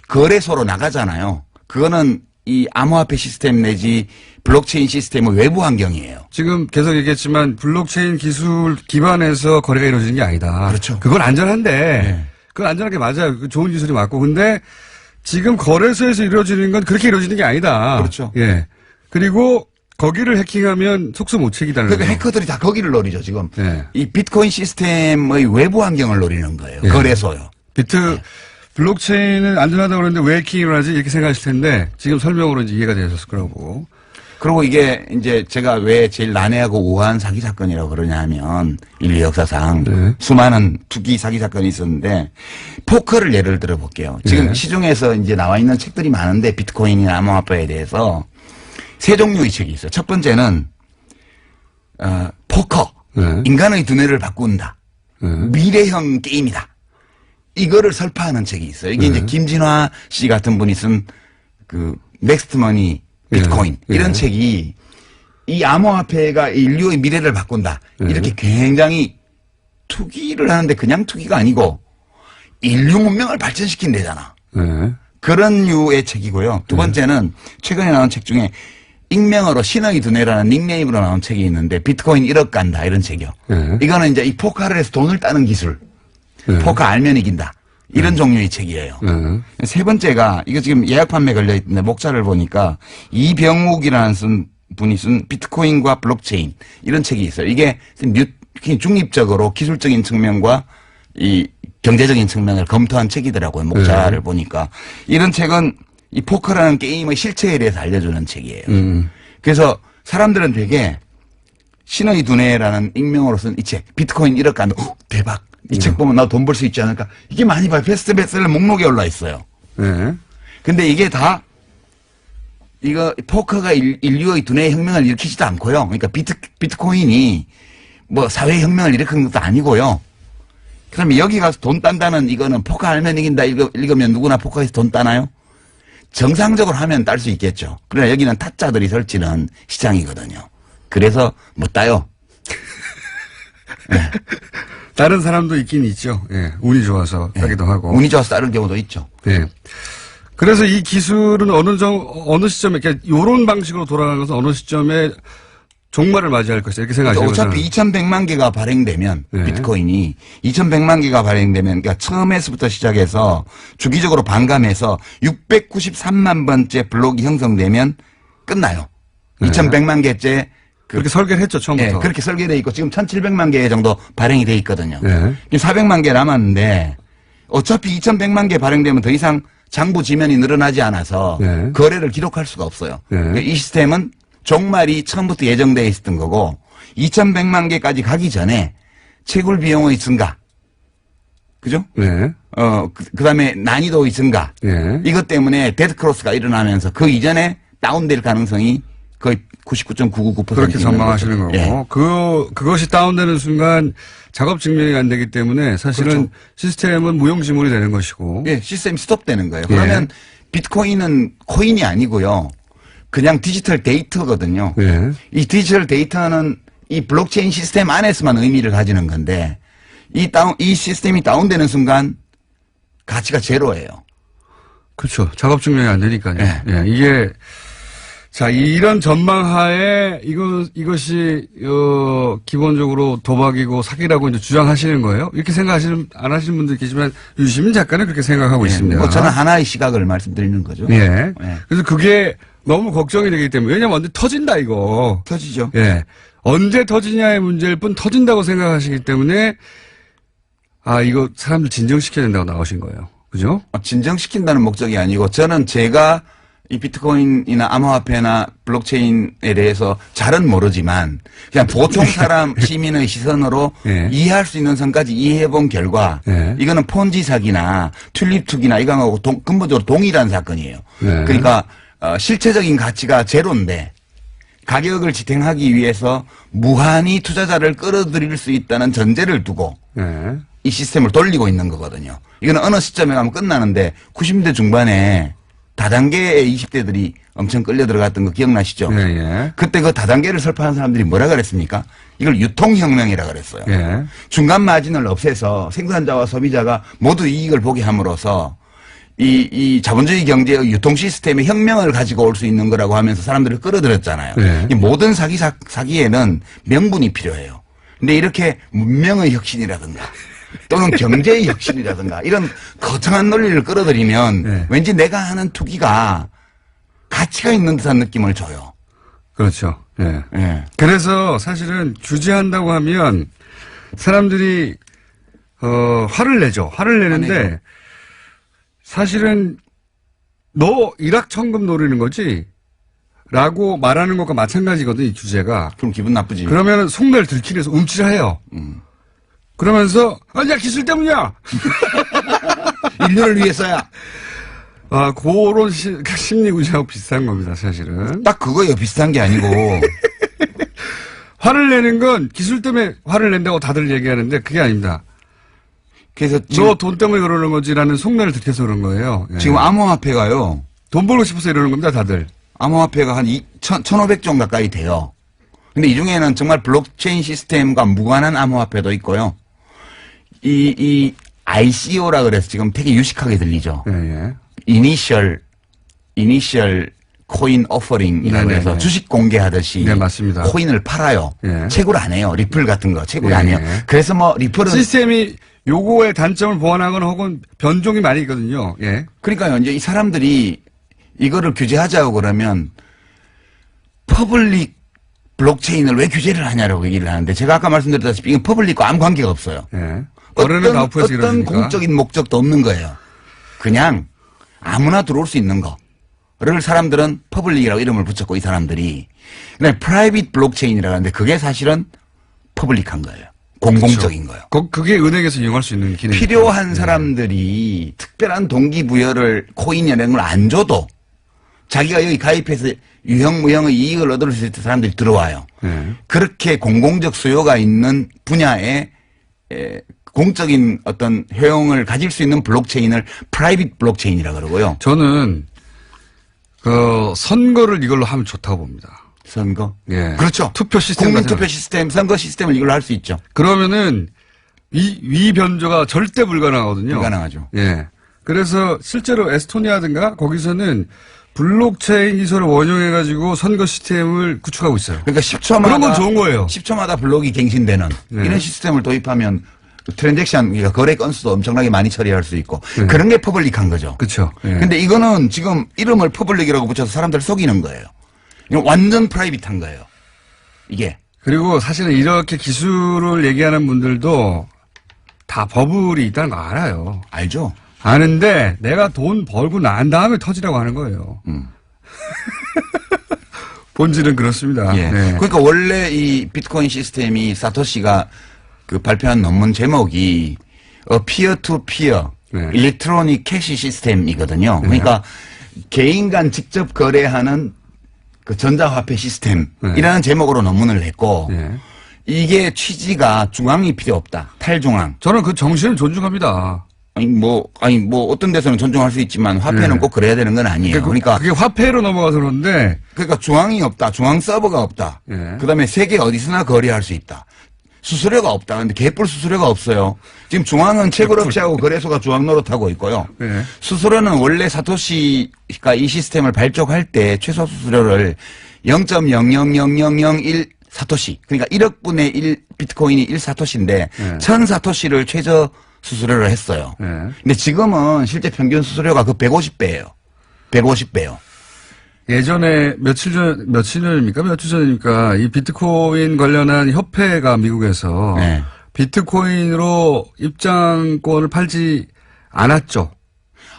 거래소로 나가잖아요. 그거는 이 암호화폐 시스템 내지 블록체인 시스템의 외부 환경이에요. 지금 계속 얘기했지만 블록체인 기술 기반에서 거래가 이루어지는 게 아니다. 그렇죠. 그건 안전한데 네. 그건 안전한 게 맞아요. 그 좋은 기술이 맞고. 근데 지금 거래소에서 이루어지는 건 그렇게 이루어지는 게 아니다. 그렇죠. 예. 그리고 거기를 해킹하면 속수무책이다는 그러니까 거죠. 해커들이 다 거기를 노리죠, 지금. 네. 이 비트코인 시스템의 외부 환경을 노리는 거예요. 네. 거래소요. 블록체인은 안전하다고 그러는데 왜 해킹을 하지? 이렇게 생각하실 텐데 지금 설명으로 이제 이해가 되셨을 거라고. 그리고 이게 이제 제가 왜 제일 난해하고 우아한 사기 사건이라고 그러냐 하면 인류 역사상 네. 수많은 투기 사기 사건이 있었는데 포커를 예를 들어 볼게요. 지금 네. 시중에서 이제 나와 있는 책들이 많은데 비트코인이나 암호화폐에 대해서 세 종류의 책이 있어요. 첫 번째는 포커. 네. 인간의 두뇌를 바꾼다. 네. 미래형 게임이다. 이거를 설파하는 책이 있어요. 이게 이제 김진화 씨 같은 분이 쓴 그 넥스트머니 비트코인 이런 책이 이 암호화폐가 인류의 미래를 바꾼다. 이렇게 굉장히 투기를 하는데 그냥 투기가 아니고 인류 문명을 발전시킨대잖아. 네. 그런 류의 책이고요. 두 번째는 최근에 나온 책 중에 익명으로 신의 두뇌라는 닉네임으로 나온 책이 있는데 비트코인 1억 간다 이런 책이요. 네. 이거는 이제 이 포커를 해서 돈을 따는 기술. 네. 포커 알면 이긴다. 이런 종류의 책이에요. 네. 세 번째가 이거 지금 예약 판매 걸려 있는데 목차를 보니까 이병욱이라는 분이 쓴 비트코인과 블록체인 이런 책이 있어요. 이게 중립적으로 기술적인 측면과 이 경제적인 측면을 검토한 책이더라고요. 목차를 보니까 이런 책은 이 포커라는 게임의 실체에 대해서 알려주는 책이에요. 그래서 사람들은 되게 신의 두뇌라는 익명으로 쓴 이 책 비트코인 1억 간다. 대박. 이 책 보면 나 돈 벌 수 있지 않을까? 이게 많이 봐요. 베스트셀러 목록에 올라 있어요. 네. 근데 이게 다 이거 포커가 인류의 두뇌 혁명을 일으키지도 않고요. 그러니까 비트코인이 뭐 사회 혁명을 일으킨 것도 아니고요. 그러면 여기 가서 돈 딴다는 이거는 포커 알면 이긴다 읽으면 누구나 포커에서 돈 따나요? 정상적으로 하면 딸 수 있겠죠. 그러나 여기는 타짜들이 설치는 시장이거든요. 그래서 못 따요. 네. 다른 사람도 있긴 있죠. 예. 운이 좋아서 따기도 하고. 운이 좋아서 따를 경우도 있죠. 예. 그래서 이 기술은 어느 시점에, 그러니까 요런 방식으로 돌아가는 것은 어느 시점에 종말을 맞이할 것이다. 이렇게 생각하시는 거죠. 어차피 2100만 개가 발행되면 네. 비트코인이 2100만 개가 발행되면 그러니까 처음에서부터 시작해서 주기적으로 반감해서 693만 번째 블록이 형성되면 끝나요. 네. 2100만 개째 그렇게 설계를 했죠, 처음부터. 네, 그렇게 설계되어 있고 지금 1700만 개 정도 발행이 돼 있거든요. 네. 지금 400만 개 남았는데 어차피 2100만 개 발행되면 더 이상 장부 지면이 늘어나지 않아서 네. 거래를 기록할 수가 없어요. 네. 그러니까 이 시스템은 종말이 처음부터 예정되어 있었던 거고 2100만 개까지 가기 전에 채굴 비용의 증가. 그죠? 네. 그다음에 난이도의 증가. 네. 이것 때문에 데드크로스가 일어나면서 그 이전에 다운될 가능성이 거의 99.999% 그렇게 전망하시는 거고. 예. 그것이 다운되는 순간 작업 증명이 안 되기 때문에 사실은 그렇죠. 시스템은 무용지물이 되는 것이고. 예, 시스템이 스톱되는 거예요. 그러면 비트코인은 코인이 아니고요. 그냥 디지털 데이터거든요. 예. 이 디지털 데이터는 이 블록체인 시스템 안에서만 의미를 가지는 건데 이 시스템이 다운되는 순간 가치가 제로예요. 그렇죠. 작업 증명이 안 되니까요. 예. 예. 이게 자, 이런 전망하에 이것이 기본적으로 도박이고 사기라고 이제 주장하시는 거예요? 이렇게 안 하시는 분들 계시지만 유시민 작가는 그렇게 생각하고 예. 있습니다. 뭐 저는 하나의 시각을 말씀드리는 거죠. 예. 예. 그래서 그게 너무 걱정이 되기 때문에 왜냐면 언제 터진다 이거. 터지죠. 예. 언제 터지냐의 문제일 뿐 터진다고 생각하시기 때문에 이거 사람들 진정시켜야 된다고 나오신 거예요. 그죠? 진정시킨다는 목적이 아니고 저는 제가 이 비트코인이나 암호화폐나 블록체인에 대해서 잘은 모르지만 그냥 보통 사람 시민의 시선으로 예. 이해할 수 있는 선까지 이해해 본 결과 예. 이거는 폰지 사기나 튤립 투기나 이거하고 근본적으로 동일한 사건이에요. 예. 그러니까 실체적인 가치가 제로인데 가격을 지탱하기 위해서 무한히 투자자를 끌어들일 수 있다는 전제를 두고 예. 이 시스템을 돌리고 있는 거거든요. 이거는 어느 시점에 가면 끝나는데 90년대 중반에 다단계의 20대들이 엄청 끌려 들어갔던 거 기억나시죠? 예, 예. 그때 그 다단계를 설파한 사람들이 뭐라 그랬습니까? 이걸 유통혁명이라 그랬어요. 예. 중간 마진을 없애서 생산자와 소비자가 모두 이익을 보게 함으로써 이 자본주의 경제의 유통 시스템의 혁명을 가지고 올 수 있는 거라고 하면서 사람들을 끌어들였잖아요. 네. 이 모든 사기에는 명분이 필요해요. 근데 이렇게 문명의 혁신이라든가 또는 경제의 혁신이라든가 이런 거창한 논리를 끌어들이면 네. 왠지 내가 하는 투기가 가치가 있는 듯한 느낌을 줘요. 그렇죠. 예. 예. 그래서 사실은 규제한다고 하면 사람들이 화를 내죠. 화를 내는데 사실은 너 일확천금 노리는 거지? 라고 말하는 것과 마찬가지거든, 이 규제가. 그럼 기분 나쁘지. 그러면 속내를 들키기 위해서 움찔해요. 그러면서 야 기술 때문이야. 인류를 위해서야. 아, 그런 심리 구조하고 비슷한 겁니다, 사실은. 딱 그거예요. 비슷한 게 아니고. 화를 내는 건 기술 때문에 화를 낸다고 다들 얘기하는데 그게 아닙니다. 그래서 너 돈 때문에 그러는 거지라는 속내를 들켜서 그런 거예요. 예. 지금 암호화폐가요. 돈 벌고 싶어서 이러는 겁니다, 다들. 암호화폐가 한 1,500종 가까이 돼요. 근데 이 중에는 정말 블록체인 시스템과 무관한 암호화폐도 있고요. 이 ICO라 그래서 지금 되게 유식하게 들리죠. 예, 예. 이니셜 코인 오퍼링이라고 네네네. 해서 주식 공개하듯이 네, 맞습니다. 코인을 팔아요. 예. 채굴 안 해요. 리플 같은 거 채굴 예, 안 해요. 예. 그래서 뭐 리플은 시스템이 요거의 단점을 보완하거나 혹은 변종이 많이 있거든요. 예. 그러니까요. 이제 이 사람들이 이거를 규제하자고 그러면 퍼블릭 블록체인을 왜 규제를 하냐라고 얘기를 하는데 제가 아까 말씀드렸다시피 이건 퍼블릭과 아무 관계가 없어요. 예. 어른은 나우프에서 어떤 이러니까. 공적인 목적도 없는 거예요. 그냥 아무나 들어올 수 있는 거를 사람들은 퍼블릭이라고 이름을 붙였고 이 사람들이 그다음에 프라이빗 블록체인이라고 하는데 그게 사실은 퍼블릭한 거예요. 공공적인 거예요. 그게 은행에서 이용할 수 있는 기능이 필요한 사람들이 특별한 동기부여를 코인 이런 걸 안 줘도 자기가 여기 가입해서 유형무형의 이익을 얻을 수 있는 사람들이 들어와요. 네. 그렇게 공공적 수요가 있는 분야에 공적인 어떤 효용을 가질 수 있는 블록체인을 프라이빗 블록체인이라 그러고요. 저는 선거를 이걸로 하면 좋다고 봅니다. 선거? 예. 그렇죠. 투표 시스템 국민투표 같은 시스템, 선거 시스템을 이걸로 할 수 있죠. 그러면은 위 변조가 절대 불가능하거든요. 불가능하죠. 예. 그래서 실제로 에스토니아든가 거기서는 블록체인 기술을 원용해가지고 선거 시스템을 구축하고 있어요. 그러니까 10초마다 그런 건 좋은 거예요. 10초마다 블록이 갱신되는 네. 이런 시스템을 도입하면 트랜잭션, 그러니까 거래 건수도 엄청나게 많이 처리할 수 있고 네. 그런 게 퍼블릭한 거죠. 그렇죠. 예. 근데 이거는 지금 이름을 퍼블릭이라고 붙여서 사람들을 속이는 거예요. 이건 완전 프라이빗한 거예요. 이게. 그리고 사실은 이렇게 기술을 얘기하는 분들도 다 버블이 있다는 거 알아요. 알죠? 아는데 내가 돈 벌고 난 다음에 터지라고 하는 거예요. 본질은 그렇습니다. 예. 네. 그러니까 원래 이 비트코인 시스템이 사토시가 그 발표한 논문 제목이 피어 투 피어 네. 일렉트로닉 캐시 시스템이거든요. 그러니까 개인 간 직접 거래하는 그 전자화폐 시스템이라는 제목으로 논문을 냈고 네. 이게 취지가 중앙이 필요 없다. 탈중앙. 저는 그 정신을 존중합니다. 아니 뭐 어떤 데서는 존중할 수 있지만 화폐는 네. 꼭 그래야 되는 건 아니에요. 그러니까 그게 화폐로 넘어가서 그런데 중앙이 없다. 중앙 서버가 없다. 네. 그다음에 세계 어디서나 거래할 수 있다. 수수료가 없다. 근데 개뿔 수수료가 없어요. 지금 중앙은 채굴업체하고 거래소가 중앙 노릇하고 있고요. 네. 수수료는 원래 사토시가 이 시스템을 발족할 때 최소 수수료를 0.00001 사토시. 그러니까 1억 분의 1 비트코인이 1 사토시인데 1000 사토시를 최저 수수료를 했어요. 네. 근데 지금은 실제 평균 수수료가 그 150배예요. 150배요. 예전에 며칠 전입니까? 며칠 전입니까? 이 비트코인 관련한 협회가 미국에서 네. 비트코인으로 입장권을 팔지 않았죠.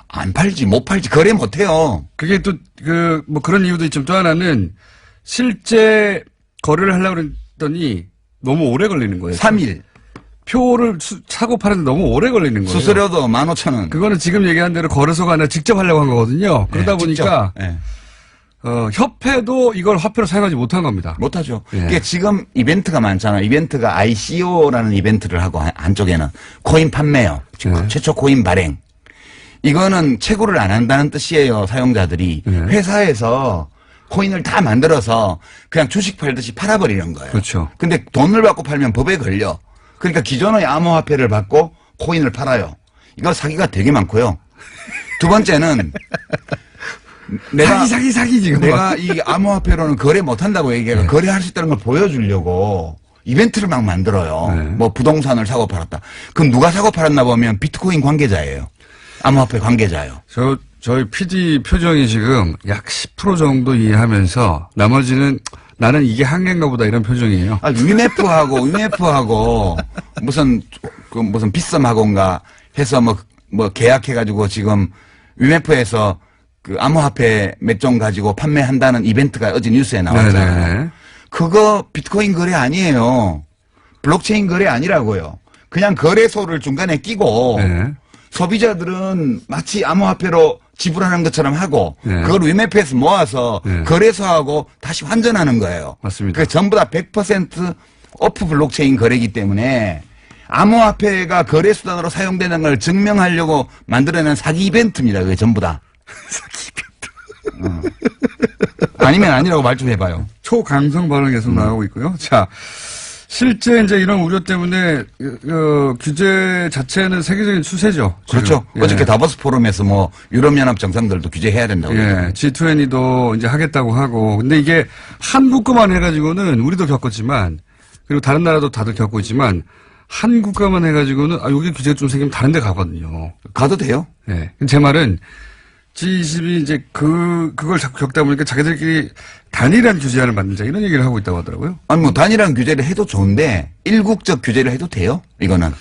안 팔지, 못 팔지, 거래 못 해요. 그게 또 뭐 그런 이유도 있지만 또 하나는 실제 거래를 하려고 그랬더니 너무 오래 걸리는 거예요. 3일. 표를 사고 파는데 너무 오래 걸리는 거예요. 수수료도 15,000원. 그거는 지금 얘기한 대로 거래소가 아니라 직접 하려고 한 거거든요. 그러다 보니까 네. 협회도 이걸 화폐로 사용하지 못한 겁니다. 못하죠. 예. 이게 지금 이벤트가 많잖아요. 이벤트가 ICO라는 이벤트를 하고 한쪽에는 코인 판매요. 예. 최초 코인 발행. 이거는 채굴을 안 한다는 뜻이에요. 사용자들이. 네. 회사에서 코인을 다 만들어서 그냥 주식 팔듯이 팔아버리는 거예요. 그렇죠. 근데 돈을 받고 팔면 법에 걸려. 그러니까 기존의 암호화폐를 받고 코인을 팔아요. 이거 사기가 되게 많고요. 두 번째는 사기 지금. 내가 이 암호화폐로는 거래 못한다고 얘기해요. 네. 거래할 수 있다는 걸 보여주려고 이벤트를 막 만들어요. 네. 뭐 부동산을 사고 팔았다. 그럼 누가 사고 팔았나 보면 비트코인 관계자예요. 암호화폐 관계자예요. 저희 PD 표정이 지금 약 10% 정도 이해하면서 나머지는 나는 이게 한계인가 보다 이런 표정이에요. 아, 위메프하고 무슨 빗썸하고인가 해서 뭐 계약해가지고 지금 위메프에서 그 암호화폐 몇 종 가지고 판매한다는 이벤트가 어제 뉴스에 나왔잖아요. 네네. 그거 비트코인 거래 아니에요. 블록체인 거래 아니라고요. 그냥 거래소를 중간에 끼고 네. 소비자들은 마치 암호화폐로 지불하는 것처럼 하고 네. 그걸 위메프에서 모아서 네. 거래소하고 다시 환전하는 거예요. 맞습니다. 그 전부 다 100% 오프 블록체인 거래이기 때문에 암호화폐가 거래 수단으로 사용되는 걸 증명하려고 만들어낸 사기 이벤트입니다. 그게 전부 다. 사기 이벤트. 아니면 아니라고 말 좀 해봐요. 초강성 발언 계속 나오고 있고요. 자, 실제 이제 이런 우려 때문에 규제 자체는 세계적인 추세죠. 지금. 그렇죠. 예. 어저께 다보스 포럼에서 뭐 유럽연합 정상들도 규제해야 된다고. 예, G20도 이제 하겠다고 하고. 근데 이게 한 국가만 해가지고는 우리도 겪었지만, 그리고 다른 나라도 다들 겪고 있지만, 한 국가만 해가지고는, 여기 규제가 좀 생기면 다른 데 가거든요. 가도 돼요? 예. 제 말은, G20이 이제 그걸 자꾸 겪다 보니까 자기들끼리 단일한 규제안을 만들자 이런 얘기를 하고 있다고 하더라고요. 아니 뭐 단일한 규제를 해도 좋은데 일국적 규제를 해도 돼요? 이거는.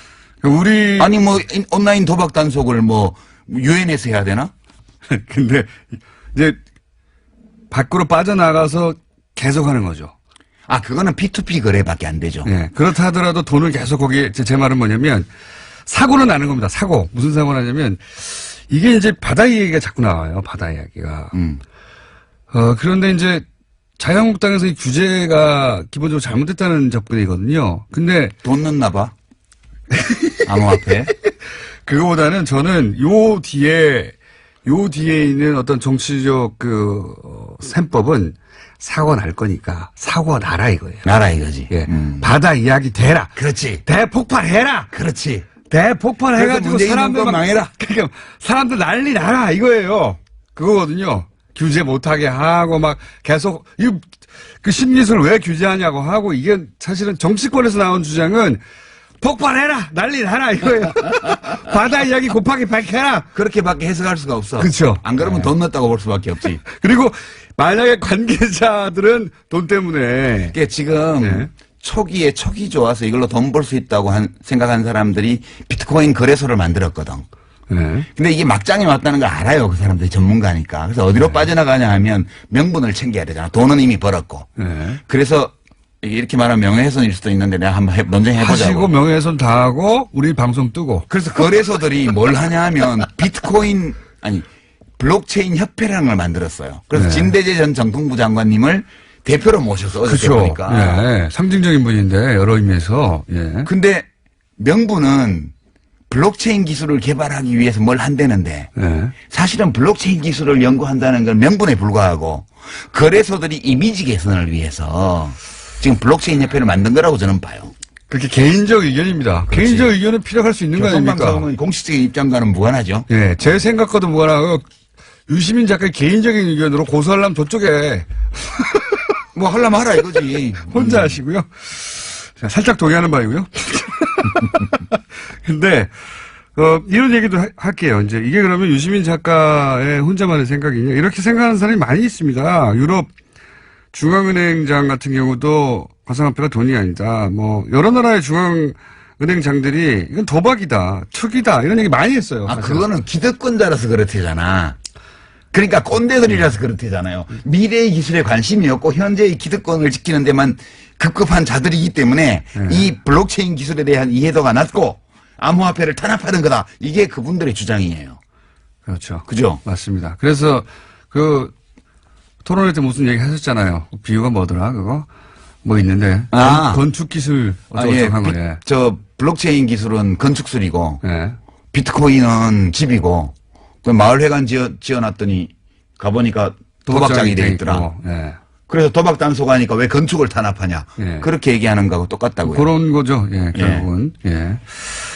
우리. 아니 뭐 온라인 도박 단속을 뭐 유엔에서 해야 되나? 근데 이제 밖으로 빠져나가서 계속 하는 거죠. 아 그거는 P2P 거래밖에 안 되죠. 예. 그렇다 하더라도 돈을 계속 거기에 제 말은 뭐냐면 사고는 나는 겁니다. 사고. 무슨 사고가 나냐면 이게 이제 바다 이야기가 자꾸 나와요. 바다 이야기가. 그런데 이제 자유한국당에서 이 규제가 기본적으로 잘못됐다는 접근이거든요. 근데 돈 넣나 봐. 암호화폐. 그거보다는 저는 요 뒤에 있는 어떤 정치적 셈법은 사고 날 거니까 사고가 나라 이거예요. 나라 이거지. 예. 바다 이야기 대라. 그렇지. 대폭발해라. 그렇지. 대폭발해가지고 사람들 막 망해라. 그러니까 사람들 난리 나라 이거예요. 그거거든요. 규제 못하게 하고 막 계속 그 신기술 왜 규제하냐고 하고 이게 사실은 정치권에서 나온 주장은 폭발해라 난리 나라 이거예요. 바다 이야기 곱하기 100해라. 그렇게밖에 해석할 수가 없어. 그렇죠. 안 그러면 돈 넣었다고 볼 수밖에 없지. 그리고 만약에 관계자들은 돈 때문에 그게 지금 네. 초기 좋아서 이걸로 돈 벌 수 있다고 생각한 사람들이 비트코인 거래소를 만들었거든. 네. 근데 이게 막장에 왔다는 걸 알아요. 그 사람들이 전문가니까. 그래서 어디로 빠져나가냐 하면 명분을 챙겨야 되잖아. 돈은 이미 벌었고. 네. 그래서 이렇게 말하면 명예훼손일 수도 있는데 내가 한번 논쟁해보자고. 하시고 명예훼손 다 하고 우리 방송 뜨고. 그래서 거래소들이 뭘 하냐 하면 블록체인 협회라는 걸 만들었어요. 그래서 네. 진대재 전 정통부 장관님을 대표로 모셔서 어저께 그렇죠. 보니까. 예. 상징적인 분인데 여러 의미에서. 예. 근데 명분은 블록체인 기술을 개발하기 위해서 뭘 한다는데 예. 사실은 블록체인 기술을 연구한다는 건 명분에 불과하고 거래소들이 이미지 개선을 위해서 지금 블록체인 협회를 만든 거라고 저는 봐요. 그렇게 개인적 의견입니다. 그렇지. 개인적 의견은 필요할 수 있는 거 아닙니까? 교통방송은 공식적인 입장과는 무관하죠. 예. 제 생각과도 무관하고 유시민 작가의 개인적인 의견으로 고소하려면 저쪽에 뭐 하려면 하라 이거지. 혼자 하시고요. 자, 살짝 동의하는 바이고요. 근데 이런 얘기도 할게요. 이제 이게 그러면 유시민 작가의 혼자만의 생각이냐 이렇게 생각하는 사람이 많이 있습니다. 유럽 중앙은행장 같은 경우도 가상화폐가 돈이 아니다. 뭐 여러 나라의 중앙은행장들이 이건 도박이다, 투기다 이런 얘기 많이 했어요. 아 사실. 그거는 기득권자라서 그렇대잖아. 그러니까 꼰대들이라서 그렇대잖아요. 미래의 기술에 관심이 없고 현재의 기득권을 지키는 데만 급급한 자들이기 때문에 이 블록체인 기술에 대한 이해도가 낮고 암호화폐를 탄압하는 거다. 이게 그분들의 주장이에요. 그렇죠. 그죠? 맞습니다. 그래서 토론회 때 무슨 얘기 하셨잖아요. 비유가 뭐더라 그거? 뭐 있는데 건축 기술 어쩌고저쩌고 한 거예요. 저 블록체인 기술은 건축술이고 예. 비트코인은 집이고 그 마을회관 지어놨더니 가보니까 도박장이 돼 있더라. 예. 그래서 도박 단속 하니까 왜 건축을 탄압하냐. 예. 그렇게 얘기하는 거하고 똑같다고요. 그런 거죠. 예, 결국은. 예.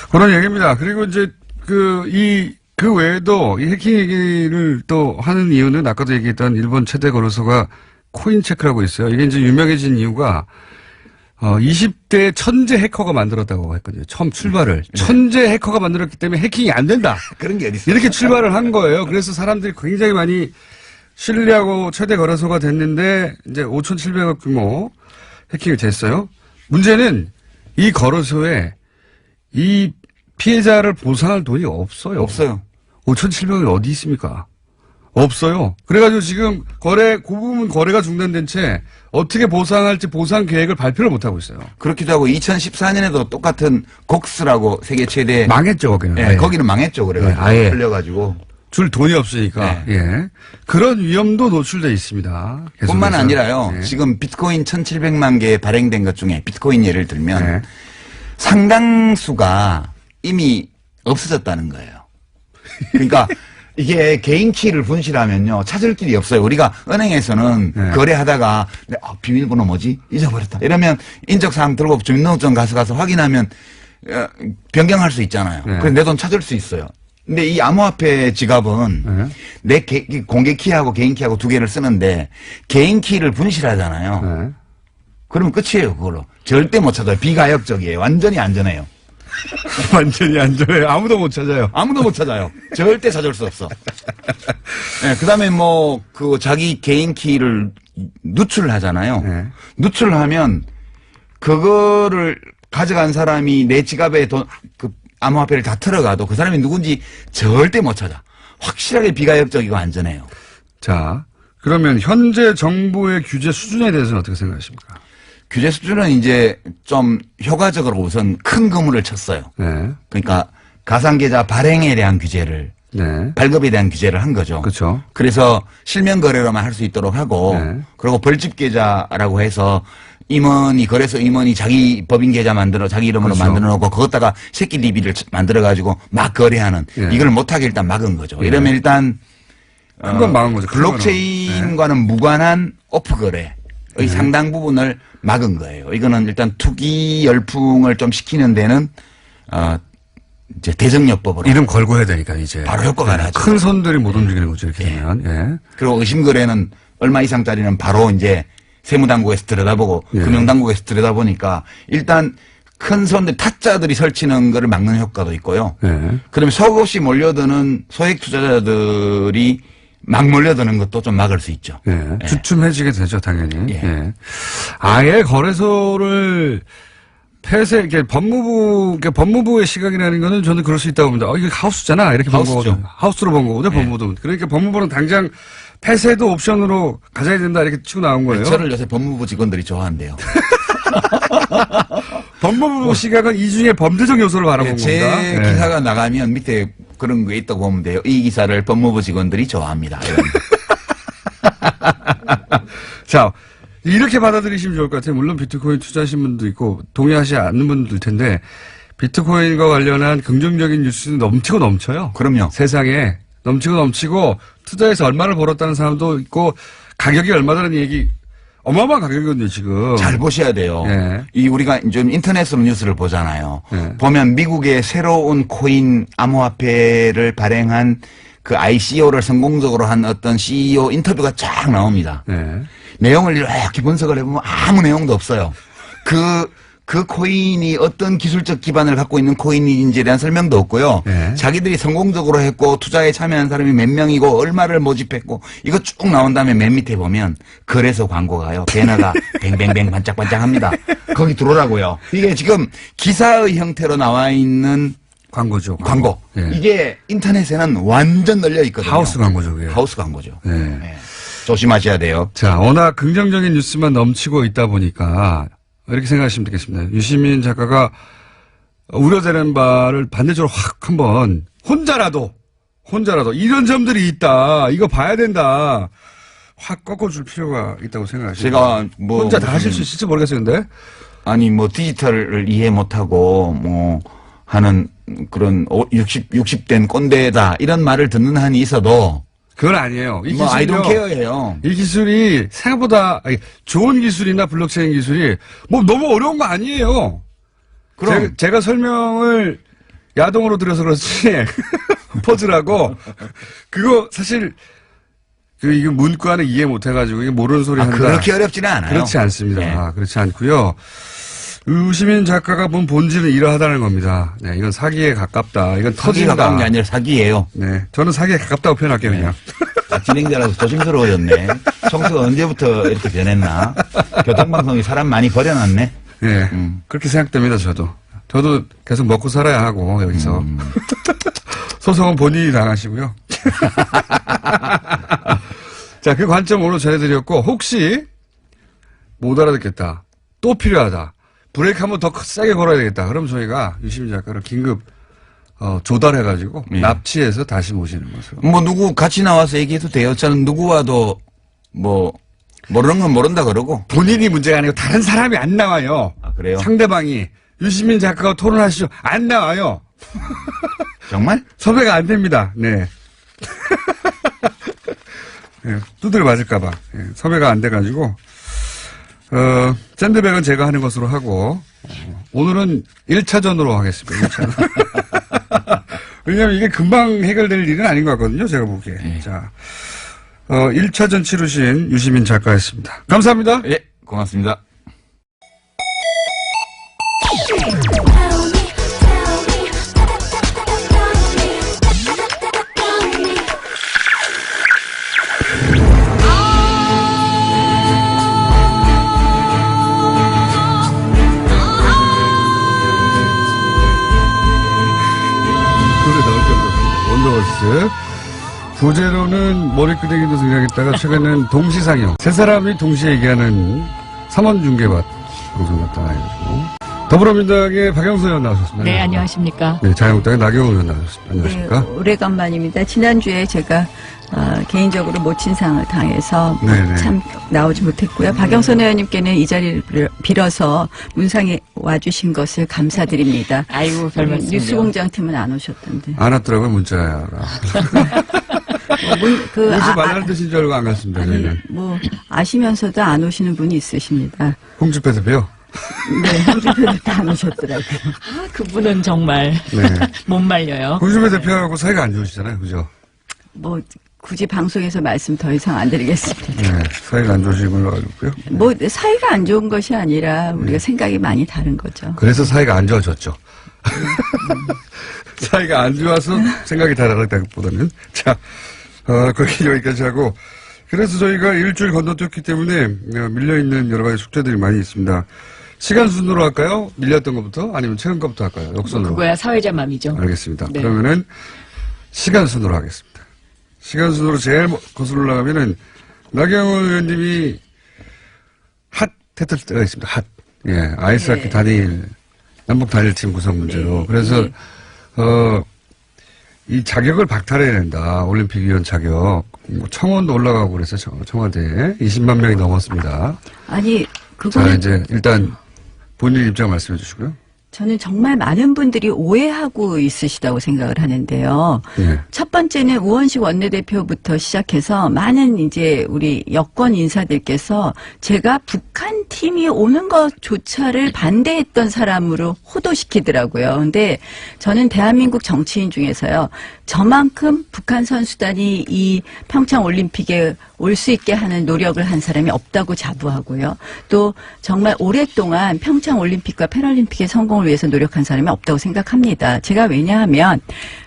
그런 얘기입니다. 그리고 이제 그 외에도 이 해킹 얘기를 또 하는 이유는 아까도 얘기했던 일본 최대 거래소가 코인체크라고 있어요. 이게 이제 유명해진 이유가 20대 천재 해커가 만들었다고 했거든요. 처음 출발을. 천재 해커가 만들었기 때문에 해킹이 안 된다. 그런 게 어딨어요. 이렇게 출발을 한 거예요. 그래서 사람들이 굉장히 많이 신뢰하고 최대 거래소가 됐는데 이제 5,700억 규모 해킹이 됐어요. 문제는 이 거래소에 이 피해자를 보상할 돈이 없어요. 없어요. 5,700억이 어디 있습니까? 없어요. 그래가지고 지금 그 부분 거래가 중단된 채 어떻게 보상할지 보상 계획을 발표를 못하고 있어요. 그렇기도 하고 2014년에도 똑같은 곡스라고 세계 최대. 망했죠, 거기는. 예, 거기는 망했죠. 그래가지고. 아예. 풀려가지고. 줄 돈이 없으니까. 네. 예. 그런 위험도 노출돼 있습니다. 계속해서. 뿐만 아니라요. 예. 지금 비트코인 1,700만 개 발행된 것 중에 비트코인 예를 들면 네. 상당수가 이미 없어졌다는 거예요. 그러니까 이게 개인 키를 분실하면요. 찾을 길이 없어요. 우리가 은행에서는 네. 거래하다가 비밀번호 뭐지? 잊어버렸다. 이러면 인적사항 들고 주민등록증 가서 확인하면 변경할 수 있잖아요. 네. 그래서 내 돈 찾을 수 있어요. 근데 이 암호화폐 지갑은 내 공개 키하고 개인 키하고 두 개를 쓰는데 개인 키를 분실하잖아요. 네. 그러면 끝이에요. 그걸로. 절대 못 찾아요. 비가역적이에요. 완전히 안전해요. 완전히 안전해요. 아무도 못 찾아요. 아무도 못 찾아요. 절대 찾을 수 없어. 네, 그 다음에 자기 개인 키를 누출하잖아요. 네. 누출하면 그거를 가져간 사람이 내 지갑에 암호화폐를 다 털어가도 그 사람이 누군지 절대 못 찾아. 확실하게 비가역적이고 안전해요. 자, 그러면 현재 정부의 규제 수준에 대해서는 어떻게 생각하십니까? 규제 수준은 이제 좀 효과적으로 우선 큰 그물을 쳤어요. 네. 그러니까 가상계좌 발행에 대한 규제를 네. 발급에 대한 규제를 한 거죠. 그렇죠. 그래서 실명 거래로만 할 수 있도록 하고 네. 그리고 벌집 계좌라고 해서 거래소 임원이 자기 법인 계좌 자기 이름으로 그렇죠. 만들어 놓고 그것다가 새끼 DB를 만들어 가지고 막 거래하는 네. 이걸 못하게 일단 막은 거죠. 네. 이러면 일단 그건 막은 거죠. 블록체인과는 무관한 오프 거래의 상당 부분을 막은 거예요. 이거는 일단 투기 열풍을 좀 식히는 데는 이제 대정요법으로 이름 걸고 해야 되니까 이제 바로 효과가 나죠. 큰 손들이 못 움직이는 거죠. 이렇게 되면. 예. 그리고 의심 거래는 얼마 이상짜리는 바로 이제 세무당국에서 들여다보고 예. 금융당국에서 들여다보니까 일단 큰 손들 타짜들이 설치는 거를 막는 효과도 있고요. 예. 그러면 속없이 몰려드는 소액 투자자들이 막 몰려드는 것도 좀 막을 수 있죠. 예. 예. 주춤해지게 되죠, 당연히. 예. 예. 아예 거래소를 이게 법무부의 시각이라는 거는 저는 그럴 수 있다고 봅니다. 이게 하우스잖아. 이렇게 본 하우스죠. 거거든요. 하우스로 본 거거든요, 법무부도. 그러니까 법무부는 당장 폐쇄도 옵션으로 가져야 된다. 이렇게 치고 나온 거예요. 저를 요새 법무부 직원들이 좋아한대요. 법무부 시각은 이 중에 범죄적 요소를 바라본 제 겁니다. 예. 기사가 나가면 밑에 그런 게 있다고 보면 돼요. 이 기사를 법무부 직원들이 좋아합니다. 자, 이렇게 받아들이시면 좋을 것 같아요. 물론 비트코인 투자하신 분도 있고 동의하지 않는 분도 있을 텐데 비트코인과 관련한 긍정적인 뉴스는 넘치고 넘쳐요. 그럼요. 세상에 넘치고 넘치고 투자해서 얼마를 벌었다는 사람도 있고 가격이 얼마다는 얘기 어마어마한 가격이거든요, 지금. 잘 보셔야 돼요. 예. 우리가 좀 인터넷으로 뉴스를 보잖아요. 예. 보면 미국의 새로운 코인 암호화폐를 발행한 그 ICO를 성공적으로 한 어떤 CEO 인터뷰가 쫙 나옵니다. 네. 내용을 이렇게 분석을 해보면 아무 내용도 없어요. 그 코인이 어떤 기술적 기반을 갖고 있는 코인인지에 대한 설명도 없고요. 네. 자기들이 성공적으로 했고 투자에 참여한 사람이 몇 명이고 얼마를 모집했고 이거 쭉 나온 다음에 맨 밑에 보면 거래소 광고가요. 배너가 뱅뱅뱅 반짝반짝합니다. 거기 들어오라고요. 이게 지금 기사의 형태로 나와 있는 광고죠. 광고. 예. 이게 인터넷에는 완전 널려 있거든요. 하우스 광고죠, 그게. 하우스 광고죠. 네. 네. 조심하셔야 돼요. 자, 워낙 긍정적인 뉴스만 넘치고 있다 보니까 이렇게 생각하시면 되겠습니다. 유시민 작가가 우려되는 바를 반대적으로 확 한번 혼자라도 이런 점들이 있다. 이거 봐야 된다. 확 꺾어줄 필요가 있다고 생각하시죠. 제가 혼자 다 하실 수 있을지 모르겠어요, 근데. 디지털을 이해 못하고 하는 그런 60된 꼰대다 이런 말을 듣는 한이 있어도 그건 아니에요. 이 뭐 기술이요. I don't care예요. 이 기술이 생각보다 좋은 기술이나 블록체인 기술이 뭐 너무 어려운 거 아니에요. 그럼 제가 설명을 야동으로 들어서 그렇지 퍼즐하고 그거 사실 이게 문과는 이해 못 해가지고 이게 모르는 소리 한다. 그렇게 어렵지는 않아요. 그렇지 않습니다. 네. 그렇지 않고요. 유시민 작가가 본 본질은 이러하다는 겁니다. 네, 이건 사기에 가깝다. 이건 사기에 터진다. 가까운 게 아니라 사기예요. 네, 저는 사기에 가깝다고 표현할게요, 그냥. 진행자라서 조심스러워졌네. 청수가 언제부터 이렇게 변했나. 교통방송이 사람 많이 버려놨네. 네, 그렇게 생각됩니다, 저도. 저도 계속 먹고 살아야 하고, 여기서. 소송은 본인이 당하시고요. 자, 그 관점 오늘 전해드렸고, 혹시 못 알아듣겠다. 또 필요하다. 브레이크 한번 더 세게 걸어야 되겠다. 그럼 저희가 유시민 작가를 긴급 조달해가지고 예. 납치해서 다시 모시는 것으로. 뭐 누구 같이 나와서 얘기해도 돼요. 저는 누구와도 뭐 모르는 건 모른다 그러고. 본인이 문제가 아니고 다른 사람이 안 나와요. 아, 그래요? 상대방이 유시민 작가가 토론하시죠. 안 나와요. 정말? 섭외가 안 됩니다. 네. 네, 두들 맞을까봐. 네, 섭외가 안 돼가지고. 샌드백은 제가 하는 것으로 하고, 오늘은 1차전으로 하겠습니다. 1차전. 왜냐면 이게 금방 해결될 일은 아닌 것 같거든요. 제가 보기에. 네. 자, 1차전 치르신 유시민 작가였습니다. 감사합니다. 예, 고맙습니다. 노래 나올 정도입니다. 원더걸스. 부제로는 머리끄댕이도 등장했다가 최근에는 동시상영. 세 사람이 동시에 얘기하는 삼원중계밭 방송 같다 해가지고. 더불어민주당의 박영선 의원 나오셨습니다. 네, 안녕하십니까. 네, 자유한국당의 나경원 의원 나오셨습니다. 안녕하십니까? 네, 오래간만입니다. 지난주에 제가 개인적으로 모친상을 당해서 네네. 참 나오지 못했고요. 박영선 의원님께는 이 자리를 빌어서 문상에 와주신 것을 감사드립니다. 아이고, 별 말씀을요. 뉴스공장팀은 안 오셨던데. 안 왔더라고요, 문자가. 오지 말라는 뜻인 줄 알고 안 갔습니다, 아니, 저희는. 뭐 아시면서도 안 오시는 분이 있으십니다. 홍준표 대표? 네, 홍준표도 안 오셨더라고요. 아, 그분은 정말 네. 못 말려요. 홍준표 대표하고 사이가 안 좋으시잖아요, 그죠? 뭐 굳이 방송에서 말씀 더 이상 안 드리겠습니다. 네, 사이가 안 좋으신 걸로 알고 있고요. 뭐 사이가 안 좋은 것이 아니라 우리가 생각이 많이 다른 거죠. 그래서 사이가 안 좋아졌죠. 사이가 안 좋아서 생각이 다르다기보다는. 자, 그렇게 여기까지 하고. 그래서 저희가 일주일 건너뛰었기 때문에 밀려있는 여러 가지 숙제들이 많이 있습니다. 시간 순으로 할까요? 밀렸던 것부터? 아니면 최근 것부터 할까요? 역순으로. 그거야 사회자 맘이죠. 알겠습니다. 네. 그러면은 시간 순으로 하겠습니다. 시간 순으로 제일 거슬러 올라가면은 나경원 의원님이 핫했을 때가 있습니다. 핫. 예, 아이스하키 네. 단일, 남북 단일팀 구성 문제로. 네. 그래서, 네. 이 자격을 박탈해야 된다. 올림픽위원 자격. 뭐 청원도 올라가고 그래서 청와대에 20만 명이 넘었습니다. 아니 자, 그거는 이제 일단 본인 입장 말씀해 주시고요. 저는 정말 많은 분들이 오해하고 있으시다고 생각을 하는데요. 예. 첫 번째는 우원식 원내대표부터 시작해서 많은 이제 우리 여권 인사들께서 제가 북한 팀이 오는 것조차를 반대했던 사람으로 호도시키더라고요. 근데 저는 대한민국 정치인 중에서요. 저만큼 북한 선수단이 이 평창 올림픽에 올 수 있게 하는 노력을 한 사람이 없다고 자부하고요. 또 정말 오랫동안 평창 올림픽과 패럴림픽의 성공을 위해서 노력한 사람이 없다고 생각합니다. 제가 왜냐하면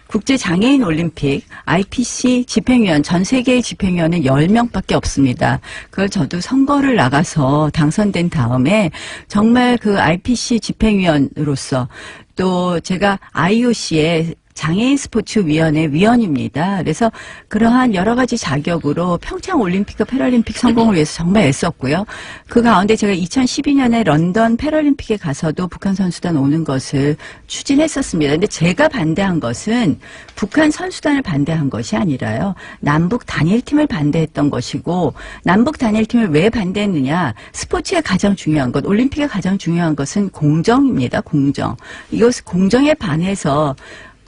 국제장애인 올림픽 IPC 집행위원 전 세계의 집행위원은 10명밖에 없습니다. 그걸 저도 선거를 나가서 당선된 다음에 정말 그 IPC 집행위원으로서 또 제가 IOC에 장애인 스포츠위원회 위원입니다. 그래서 그러한 여러 가지 자격으로 평창 올림픽과 패럴림픽 성공을 위해서 정말 애썼고요. 그 가운데 제가 2012년에 런던 패럴림픽에 가서도 북한 선수단 오는 것을 추진했었습니다. 근데 제가 반대한 것은 북한 선수단을 반대한 것이 아니라요. 남북 단일팀을 반대했던 것이고, 남북 단일팀을 왜 반대했느냐. 스포츠의 가장 중요한 것, 올림픽의 가장 중요한 것은 공정입니다. 공정. 이것을 공정에 반해서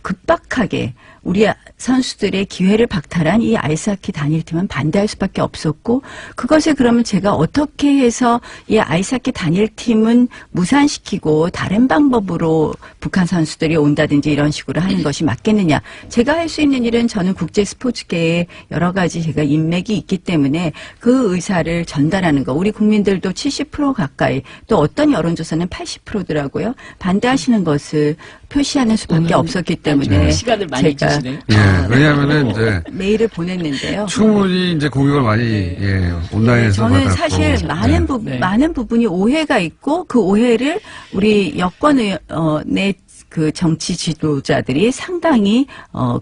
급박하게 우리 선수들의 기회를 박탈한 이 아이스하키 단일팀은 반대할 수밖에 없었고, 그것을 그러면 제가 어떻게 해서 이 아이스하키 단일팀은 무산시키고 다른 방법으로 북한 선수들이 온다든지 이런 식으로 하는 것이 맞겠느냐. 제가 할 수 있는 일은 저는 국제 스포츠계에 여러 가지 제가 인맥이 있기 때문에 그 의사를 전달하는 거. 우리 국민들도 70% 가까이, 또 어떤 여론조사는 80%더라고요. 반대하시는 것을 표시하는 수밖에 없었기 때문에 시간을 많이 제가 주시네요. 예, 왜냐하면은 이제 메일을 보냈는데요. 충분히 이제 공격을 많이 예, 온라인에서 저는 받았고. 사실 네. 많은 부분이 오해가 있고, 그 오해를 우리 여권의 그 정치 지도자들이 상당히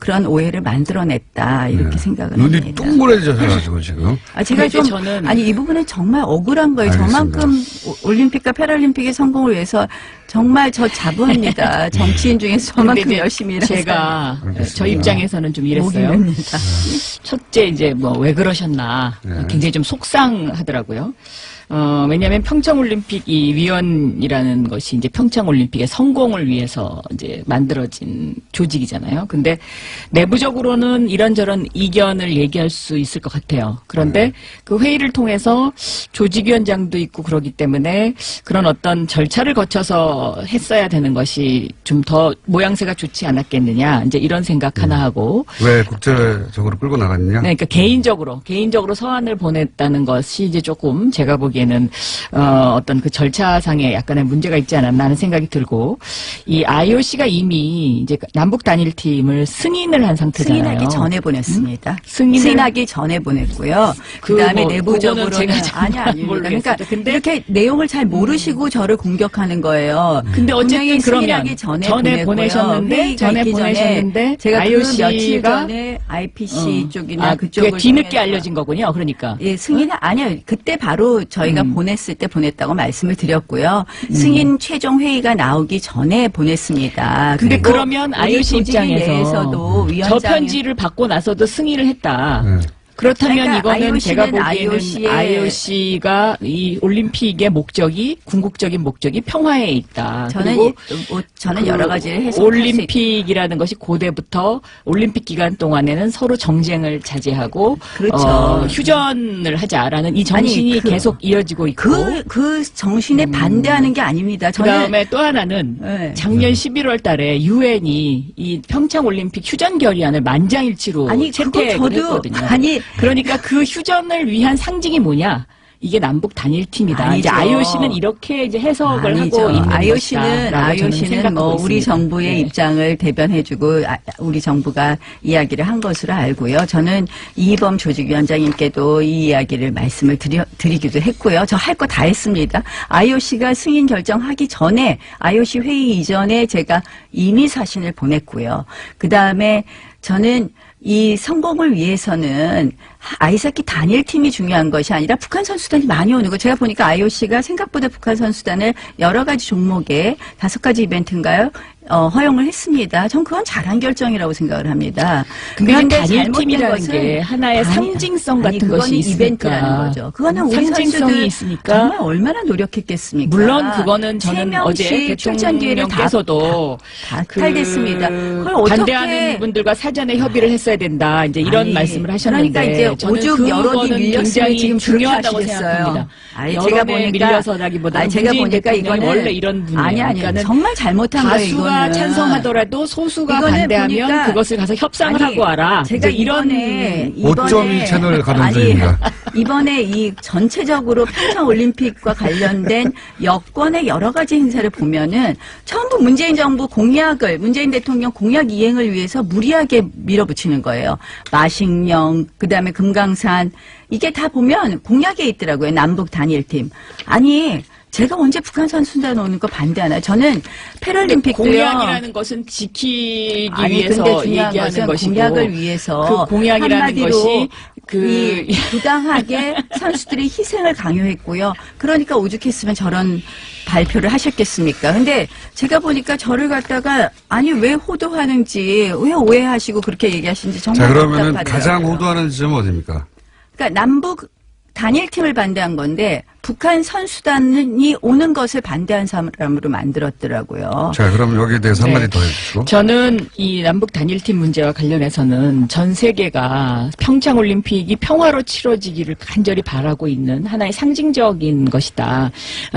그런 오해를 만들어냈다 이렇게 생각을 눈이 합니다. 둥그레져가지고 지금. 제가 근데 좀 저는- 아니 이 부분은 정말 억울한 거예요. 알겠습니다. 저만큼 올림픽과 패럴림픽의 성공을 위해서 정말 저 자부합니다. 정치인 중에서 근데 저만큼 이제 열심히 일해서 제가 알겠습니다. 저 입장에서는 좀 목이 이랬어요. 맵니다. 첫째 이제 뭐 왜 그러셨나 굉장히 좀 속상하더라고요. 왜냐하면 평창올림픽 이 위원이라는 것이 이제 평창올림픽의 성공을 위해서 이제 만들어진 조직이잖아요. 근데 내부적으로는 이런저런 이견을 얘기할 수 있을 것 같아요. 그런데 그 회의를 통해서 조직위원장도 있고 그러기 때문에 그런 어떤 절차를 거쳐서 했어야 되는 것이 좀 더 모양새가 좋지 않았겠느냐. 이제 이런 생각 하나 하고. 왜 국제적으로 끌고 나갔느냐? 네, 그러니까 개인적으로 서한을 보냈다는 것이 이제 조금 제가 보기에는 어떤 그 절차상에 약간의 문제가 있지 않았나 하는 생각이 들고, 이 IOC가 이미 이제 남북 단일팀을 승인을 한 상태잖아요. 승인하기 전에 보냈습니다. 승인을- 승인하기 전에 보냈고요. 그다음에 뭐, 내부적으로는 그거는 제가 잘 아닙니다. 모르겠어요. 그러니까 근데- 이렇게 내용을 잘 모르시고 저를 공격하는 거예요. 근데 어쨌든 분명히 그러면 승인하기 전에 보내셨는데 회의가 있기 보내셨는데 제가 그 며칠 IOC가 전에 IPC 쪽이나 그게 그쪽을 뒤늦게 통해서 알려진 거군요. 그러니까. 예, 승인은 아니요. 그때 바로 저희가 보냈을 때 보냈다고 말씀을 드렸고요. 승인 최종 회의가 나오기 전에 보냈습니다. 근데 그리고 그러면 우리 IOC 조직위 입장에서 내에서도 저 위원장 편지를 받고 나서도 승인을 했다. 네. 그렇다면 그러니까 이거는 제가 IOC는 보기에는 IOC의 IOC가 이 올림픽의 목적이 궁극적인 목적이 평화에 있다. 저는 그리고 저는 그 여러 가지를 해석할 수 있 올림픽이라는 것이 고대부터 올림픽 기간 동안에는 서로 정쟁을 자제하고 그렇죠. 휴전을 하자라는 이 정신이 아니, 계속 이어지고 있고 그 정신에 반대하는 게 아닙니다. 저는 그다음에 또 하나는 네. 작년 11월 달에 유엔이 이 평창 올림픽 휴전 결의안을 만장일치로 아니 그거 채택을 저도 했거든요. 아니 그러니까 그 휴전을 위한 상징이 뭐냐? 이게 남북 단일팀이다. 이제 아니죠. IOC는 이렇게 이제 해석을 아니죠. 하고 있는 IOC는 것이다라고 저는 생각하고 뭐 우리 있습니다. 정부의 네. 입장을 대변해주고 우리 정부가 이야기를 한 것으로 알고요. 저는 이희범 조직위원장님께도 이 이야기를 말씀을 드리기도 했고요. 저 할 거 다 했습니다. IOC가 승인 결정하기 전에 IOC 회의 이전에 제가 이미 사신을 보냈고요. 그 다음에 저는 이 성공을 위해서는 아이스하키 단일팀이 중요한 것이 아니라 북한 선수단이 많이 오는 거. 제가 보니까 IOC가 생각보다 북한 선수단을 여러 가지 종목에 5가지 이벤트인가요? 허용을 했습니다. 전 그건 잘한 결정이라고 생각을 합니다. 근데 그런데 단일팀이라는 잘못된 게 것은 하나의 상징성 같은 그거는 것이 있으니까. 이벤트라는 거죠. 그거는 우리 상징성이 선수들 있으니까. 정말 얼마나 노력했겠습니까? 물론 그거는 세 저는 명씩 어제 출전 기회를 대통령께서도 다 탈됐습니다. 그걸 어떻게 반대하는 분들과 사전에 협의를 했어야 된다. 이제 이런 아니, 말씀을 하셨는데 그러니까 이제 저는 오죽 여론이 그거는 밀렸으면 굉장히 지금 그렇게 중요하다고 하시겠어요. 생각합니다. 아니, 제가 여론에 보니까 밀려서라기보다는 제가 문재인 보니까 대통령이 이거는 원래 이런 분이에요. 아니 그러니까는 정말 잘못한 거예요. 다수가 이거는. 찬성하더라도 소수가 이거는 반대하면 보니까 그것을 가서 협상을 아니, 하고 와라. 제가 이제 이런 5.1 채널 가동 아니, 중입니다. 이번에 이 전체적으로 평창 올림픽과 관련된 여권의 여러 가지 행사를 보면은 전부 문재인 정부 공약을 문재인 대통령 공약 이행을 위해서 무리하게 밀어붙이는 거예요. 마식령, 그다음에 금강산 이게 다 보면 공약에 있더라고요. 남북 단일팀. 아니 제가 언제 북한 선수단 오는 거 반대하나요? 저는 패럴림픽도요. 공약이라는 것은 지키기 아니, 위해서 근데 중요한 얘기하는 것은 것이고 공약을 위해서 그 공약이라는 한마디로 것이 이 부당하게 선수들의 희생을 강요했고요. 그러니까 오죽했으면 저런 발표를 하셨겠습니까? 근데 제가 보니까 저를 갖다가 아니 왜 호도하는지 왜 오해하시고 그렇게 얘기하시는지 정말 자, 그러면은 답답하더라고요. 가장 호도하는 지점은 어디입니까? 그러니까 남북 단일팀을 반대한 건데 북한 선수단이 오는 것을 반대한 사람으로 만들었더라고요. 자, 그럼 여기에 대해서 네. 한마디 더 해주시고. 저는 이 남북 단일팀 문제와 관련해서는 전 세계가 평창 올림픽이 평화로 치러지기를 간절히 바라고 있는 하나의 상징적인 것이다.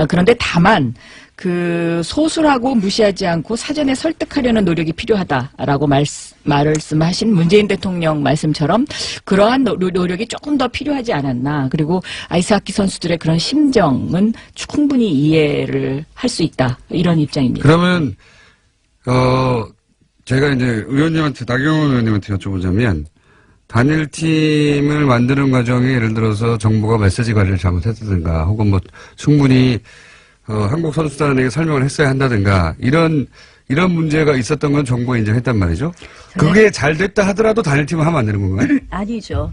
그런데 다만 그 소술하고 무시하지 않고 사전에 설득하려는 노력이 필요하다라고 말씀하신 문재인 대통령 말씀처럼 그러한 노력이 조금 더 필요하지 않았나. 그리고 아이스하키 선수들의 그런 심정은 충분히 이해를 할 수 있다. 이런 입장입니다. 그러면 제가 이제 의원님한테 나경원 의원님한테 여쭤보자면 단일팀을 만드는 과정에 예를 들어서 정부가 메시지 관리를 잘못했다든가 혹은 뭐 충분히 한국 선수단에게 설명을 했어야 한다든가 이런 문제가 있었던 건 정부가 인정했단 말이죠. 그게 잘 됐다 하더라도 단일팀을 하면 안 되는 건가요? 아니죠.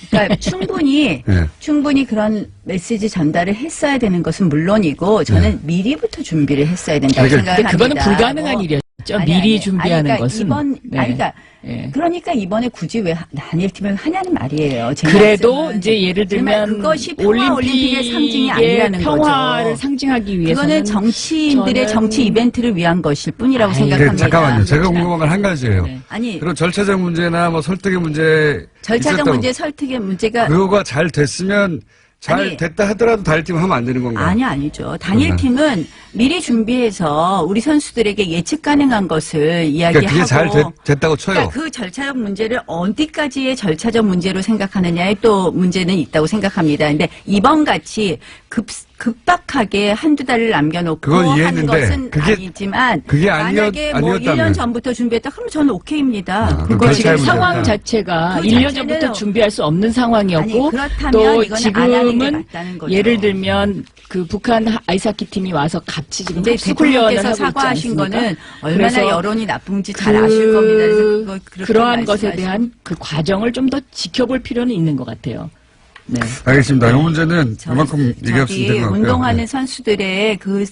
그러니까 충분히 네. 충분히 그런 메시지 전달을 했어야 되는 것은 물론이고 저는 네. 미리부터 준비를 했어야 된다고 그러니까 생각합니다. 근데 그거는 불가능한 뭐, 일이었죠. 아니, 미리 아니, 준비하는 그러니까 것은. 이번 네. 그러니까 예. 그러니까 이번에 굳이 왜 단일팀을 하냐는 말이에요. 제 그래도 말씀은. 이제 예를 제 말, 들면 그것이 평화 올림픽의 상징이 아니라는 평화를 거죠. 상징하기 위해서는 그거는 정치인들의 저는- 정치 이벤트를 위한 것일 뿐이라고 아이, 생각합니다. 잠깐만요. 제가 궁금한 건 한 가지예요. 네. 아니 그런 절차적 문제나 뭐 설득의 문제 절차적 있었다고. 문제, 설득의 문제가 그거가 잘 됐으면 잘 아니, 됐다 하더라도 단일팀 하면 안 되는 건가요? 아니죠. 단일팀은 미리 준비해서 우리 선수들에게 예측 가능한 것을 이야기하고 그러니까 그게 잘 됐다고 쳐요. 그러니까 그 절차적 문제를 어디까지의 절차적 문제로 생각하느냐에 또 문제는 있다고 생각합니다. 근데 이번 같이 급박하게 한두 달을 남겨놓고 그건 하는 이해했는데 것은 그게- 아니지만 그게 만약에 뭐 아니었다면. 1년 전부터 준비했다 그러면 저는 오케이입니다. 그럼 그거 절차의 지금 문제다. 상황 자체가 그 1년 자체는- 전부터 준비할 수 없는 아니, 상황이었고 그렇다면 또 이거는 안 하는 게 지금은 맞다는 거죠. 예를 들면 그 북한 아이스하키 팀이 와서 같이 지금 근데 합숙 훈련을 대통령께서 하고 있지 사과하신 않습니까? 거는 얼마나 그래서 여론이 나쁜지 잘 아실 겁니다. 그래서 그렇게 그러한 것에 말씀하시고. 대한 그 과정을 좀 더 지켜볼 필요는 있는 것 같아요. 네. 알겠습니다. 이 문제는 이만큼 얘기할 수 저기 있는 것 같고요. 운동하는 네. 선수들의 그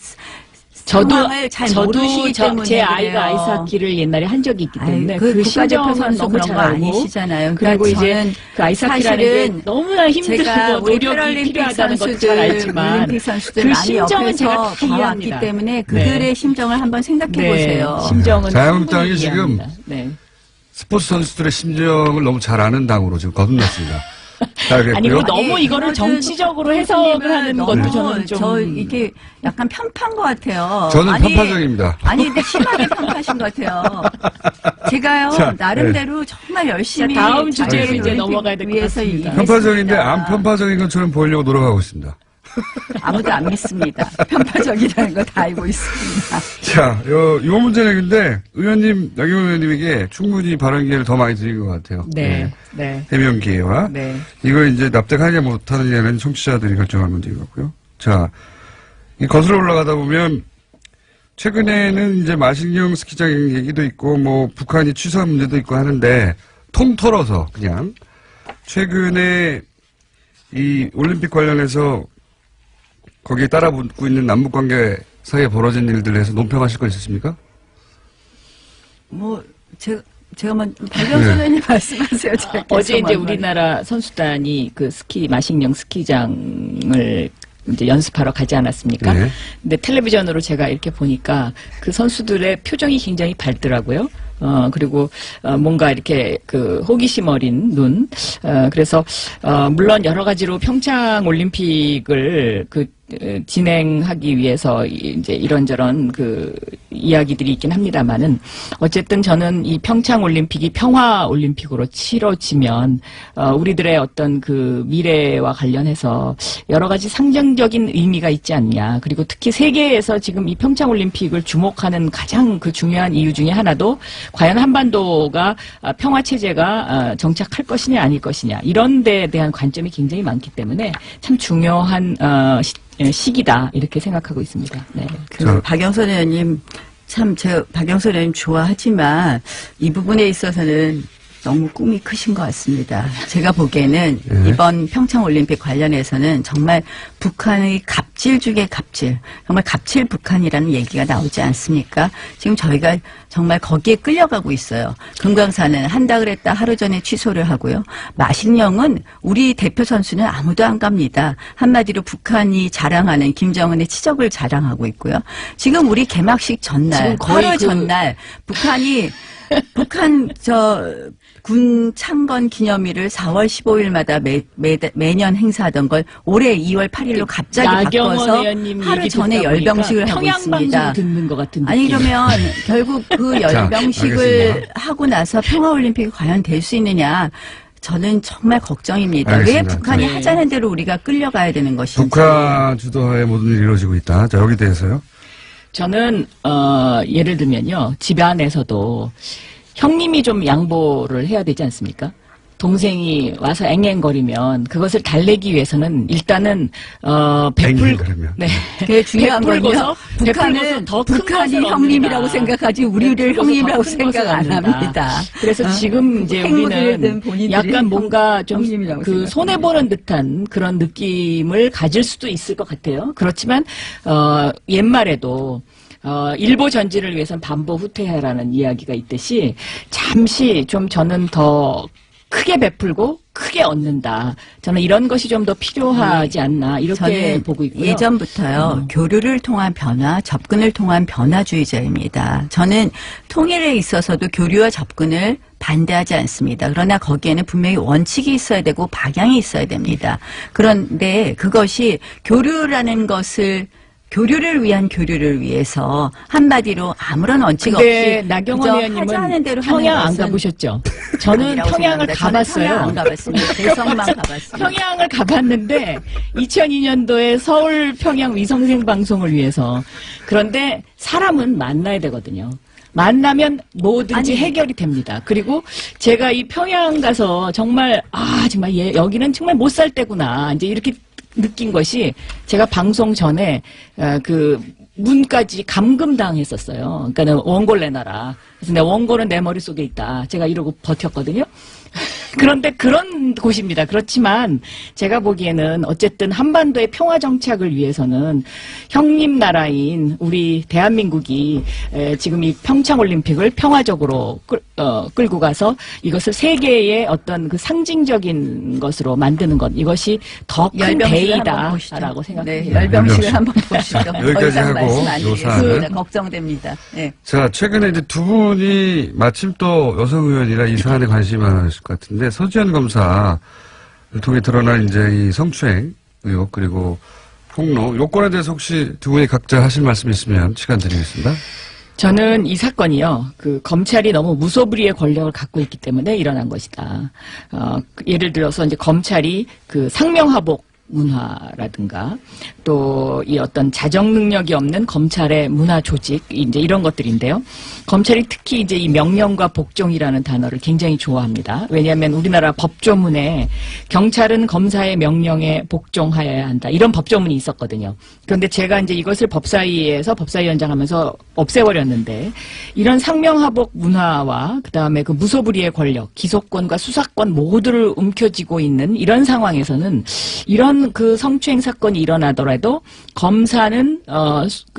저도 상황을 잘 모르시기 때문에 제 그래요. 아이가 아이스하키를 옛날에 한 적이 있기 때문에 아이, 그 국가대표 심정은 선수 너무 그런 잘 거 알고 아니시잖아요. 그리고 그러니까 이제 저는 그 아이스하키라는 게 사실은 너무나 힘들고 제가 우리 노력이 패럴림픽 필요하다는 것을 선수들, 잘 알지만 올림픽 선수들 그 많이 심정은 제가 옆에서 다 봐왔기 이해합니다. 때문에 그들의 심정을 한번 생각해 보세요. 네, 심정은 자유한국당이 충분히 지금 이해합니다. 네. 스포츠 선수들의 심정을 너무 잘 아는 당으로 지금 거듭났습니다. 잘 아니 알겠고요. 그리고 너무 이거를 정치적으로 해석을 하는 것도 저는 좀 저 이게 약간 편파인 것 같아요. 저는 아니, 편파적입니다. 아니 근데 심하게 편파신 것 같아요. 제가요 자, 나름대로 정말 열심히 자, 다음 주제로 자유를 이제 올림픽 넘어가야 될것 위해서 같습니다. 편파적인데 일했습니다. 안 편파적인 것처럼 보이려고 노력하고 있습니다. 아무도 안 믿습니다. 편파적이라는 거 다 알고 있습니다. 자, 이 문제는 근데 나경원 의원님에게 충분히 발언 기회를 더 많이 드린 것 같아요. 네, 네, 해명 기회와. 네. 이걸 이제 납득하냐 못하느냐는 청취자들이 결정할 문제인 것 같고요. 자, 이 거슬러 올라가다 보면 최근에는 이제 마식령 스키장 얘기도 있고 뭐 북한이 취소한 문제도 있고 하는데 통털어서 그냥 최근에 이 올림픽 관련해서 거기에 따라붙고 있는 남북관계 사이에 벌어진 일들에 대해서 논평하실 거 있으십니까? 뭐 제가 박영선 의원님 말씀하세요. 제가 어제 계속 이제 말- 우리나라 선수단이 그 마식령 스키장을 이제 연습하러 가지 않았습니까? 네. 근데 텔레비전으로 제가 이렇게 보니까 그 선수들의 표정이 굉장히 밝더라고요. 그리고, 뭔가 이렇게 그 호기심 어린 눈. 그래서, 물론 여러 가지로 평창 올림픽을 진행하기 위해서 이제 이런저런 그 이야기들이 있긴 합니다만은 어쨌든 저는 이 평창 올림픽이 평화 올림픽으로 치러지면 우리들의 어떤 그 미래와 관련해서 여러 가지 상징적인 의미가 있지 않냐. 그리고 특히 세계에서 지금 이 평창 올림픽을 주목하는 가장 그 중요한 이유 중에 하나도 과연 한반도가 평화 체제가 정착할 것이냐 아닐 것이냐 이런 데에 대한 관점이 굉장히 많기 때문에 참 중요한 시기다 이렇게 생각하고 있습니다. 네. 박영선 의원님 참 제가 박영선 의원님 좋아하지만 이 부분에 있어서는 너무 꿈이 크신 것 같습니다. 제가 보기에는 이번 평창올림픽 관련해서는 정말 북한의 갑질 중에 갑질, 정말 갑질 북한이라는 얘기가 나오지 않습니까? 지금 저희가 정말 거기에 끌려가고 있어요. 금강산은 한다 그랬다 하루 전에 취소를 하고요. 마신령은 우리 대표 선수는 아무도 안 갑니다. 한마디로 북한이 자랑하는 김정은의 치적을 자랑하고 있고요. 지금 우리 개막식 전날, 8월 전날 북한이 북한 군 창건 기념일을 4월 15일마다 매년 행사하던 걸 올해 2월 8일로 갑자기 바꿔서 하루 전에 열병식을 하고 있습니다. 듣는 것 같은 아니 느낌. 그러면 결국 그 열병식을 하고 나서 평화올림픽이 과연 될 수 있느냐. 저는 정말 걱정입니다. 알겠습니다. 왜 북한이 하자는 대로 우리가 끌려가야 되는 것인지. 북한 주도하에 모든 일이 이루어지고 있다. 자, 여기 대해서요. 저는 예를 들면요. 집안에서도 형님이 좀 양보를 해야 되지 않습니까? 동생이 와서 앵앵거리면 그것을 달래기 위해서는 일단은 앵앵거리면. 네. 그게 중요한 건요. 북한은 북한이 형님이라고 생각하지 우리를 형님이라고 생각 안 합니다. 그래서 지금 이제 우리는 약간 뭔가 좀 그 손해 보는 듯한 그런 느낌을 가질 수도 있을 것 같아요. 그렇지만 옛말에도 일보 전진을 위해서는 반보 후퇴해라는 이야기가 있듯이 잠시 좀 저는 더 크게 베풀고 크게 얻는다. 저는 이런 것이 좀 더 필요하지 않나 이렇게 보고 있고요. 예전부터요. 교류를 통한 변화, 접근을 통한 변화주의자입니다. 저는 통일에 있어서도 교류와 접근을 반대하지 않습니다. 그러나 거기에는 분명히 원칙이 있어야 되고 방향이 있어야 됩니다. 그런데 그것이 교류라는 것을 교류를 위한 교류를 위해서 한마디로 아무런 원칙 없이 나경원 의원님은 하자는 대로 평양 하는 안 것은 가보셨죠? 저는 평양을 가봤어요. 평양 안 가봤습니다. 대성만 가봤습니다. 평양을 가봤는데 2002년도에 서울 평양 위성생 방송을 위해서 그런데 사람은 만나야 되거든요. 만나면 뭐든지 해결이 됩니다. 그리고 제가 이 평양 가서 정말 정말 여기는 정말 못 살 때구나 이제 이렇게 느낀 것이 제가 방송 전에 그 문까지 감금당했었어요. 그러니까 원고를 내놔라. 그래서 내 원고는 내 머릿속에 있다. 제가 이러고 버텼거든요. 그런데 그런 곳입니다. 그렇지만 제가 보기에는 어쨌든 한반도의 평화 정착을 위해서는 형님 나라인 우리 대한민국이 지금 이 평창올림픽을 평화적으로 끌고 가서 이것을 세계의 어떤 그 상징적인 것으로 만드는 것 이것이 더 큰 대의다라고 생각합니다. 네, 열병식을 한번 보시죠. 여기까지 하고 말씀 안 요 드리겠습니다. 사안은. 걱정됩니다. 네. 자, 최근에 이제 두 분이 마침 또 여성 의원이라 이 사안에 관심이 많으실 것 같은데 서지현 검사를 통해 드러난 이제 이 성추행 의혹 그리고 폭로 요건에 대해서 혹시 두 분이 각자 하실 말씀 있으면 시간 드리겠습니다. 저는 이 사건이요, 검찰이 너무 무소불위의 권력을 갖고 있기 때문에 일어난 것이다. 예를 들어서 이제 검찰이 그 상명하복 문화라든가 또 이 어떤 자정 능력이 없는 검찰의 문화 조직 이제 이런 것들인데요. 검찰이 특히 이제 이 명령과 복종이라는 단어를 굉장히 좋아합니다. 왜냐하면 우리나라 법조문에 경찰은 검사의 명령에 복종하여야 한다. 이런 법조문이 있었거든요. 그런데 제가 이제 이것을 법사위에서 법사위원장 하면서 없애버렸는데 이런 상명하복 문화와 그다음에 그 무소불위의 권력, 기소권과 수사권 모두를 움켜쥐고 있는 이런 상황에서는 이런 그 성추행 사건이 일어나더라도 검사는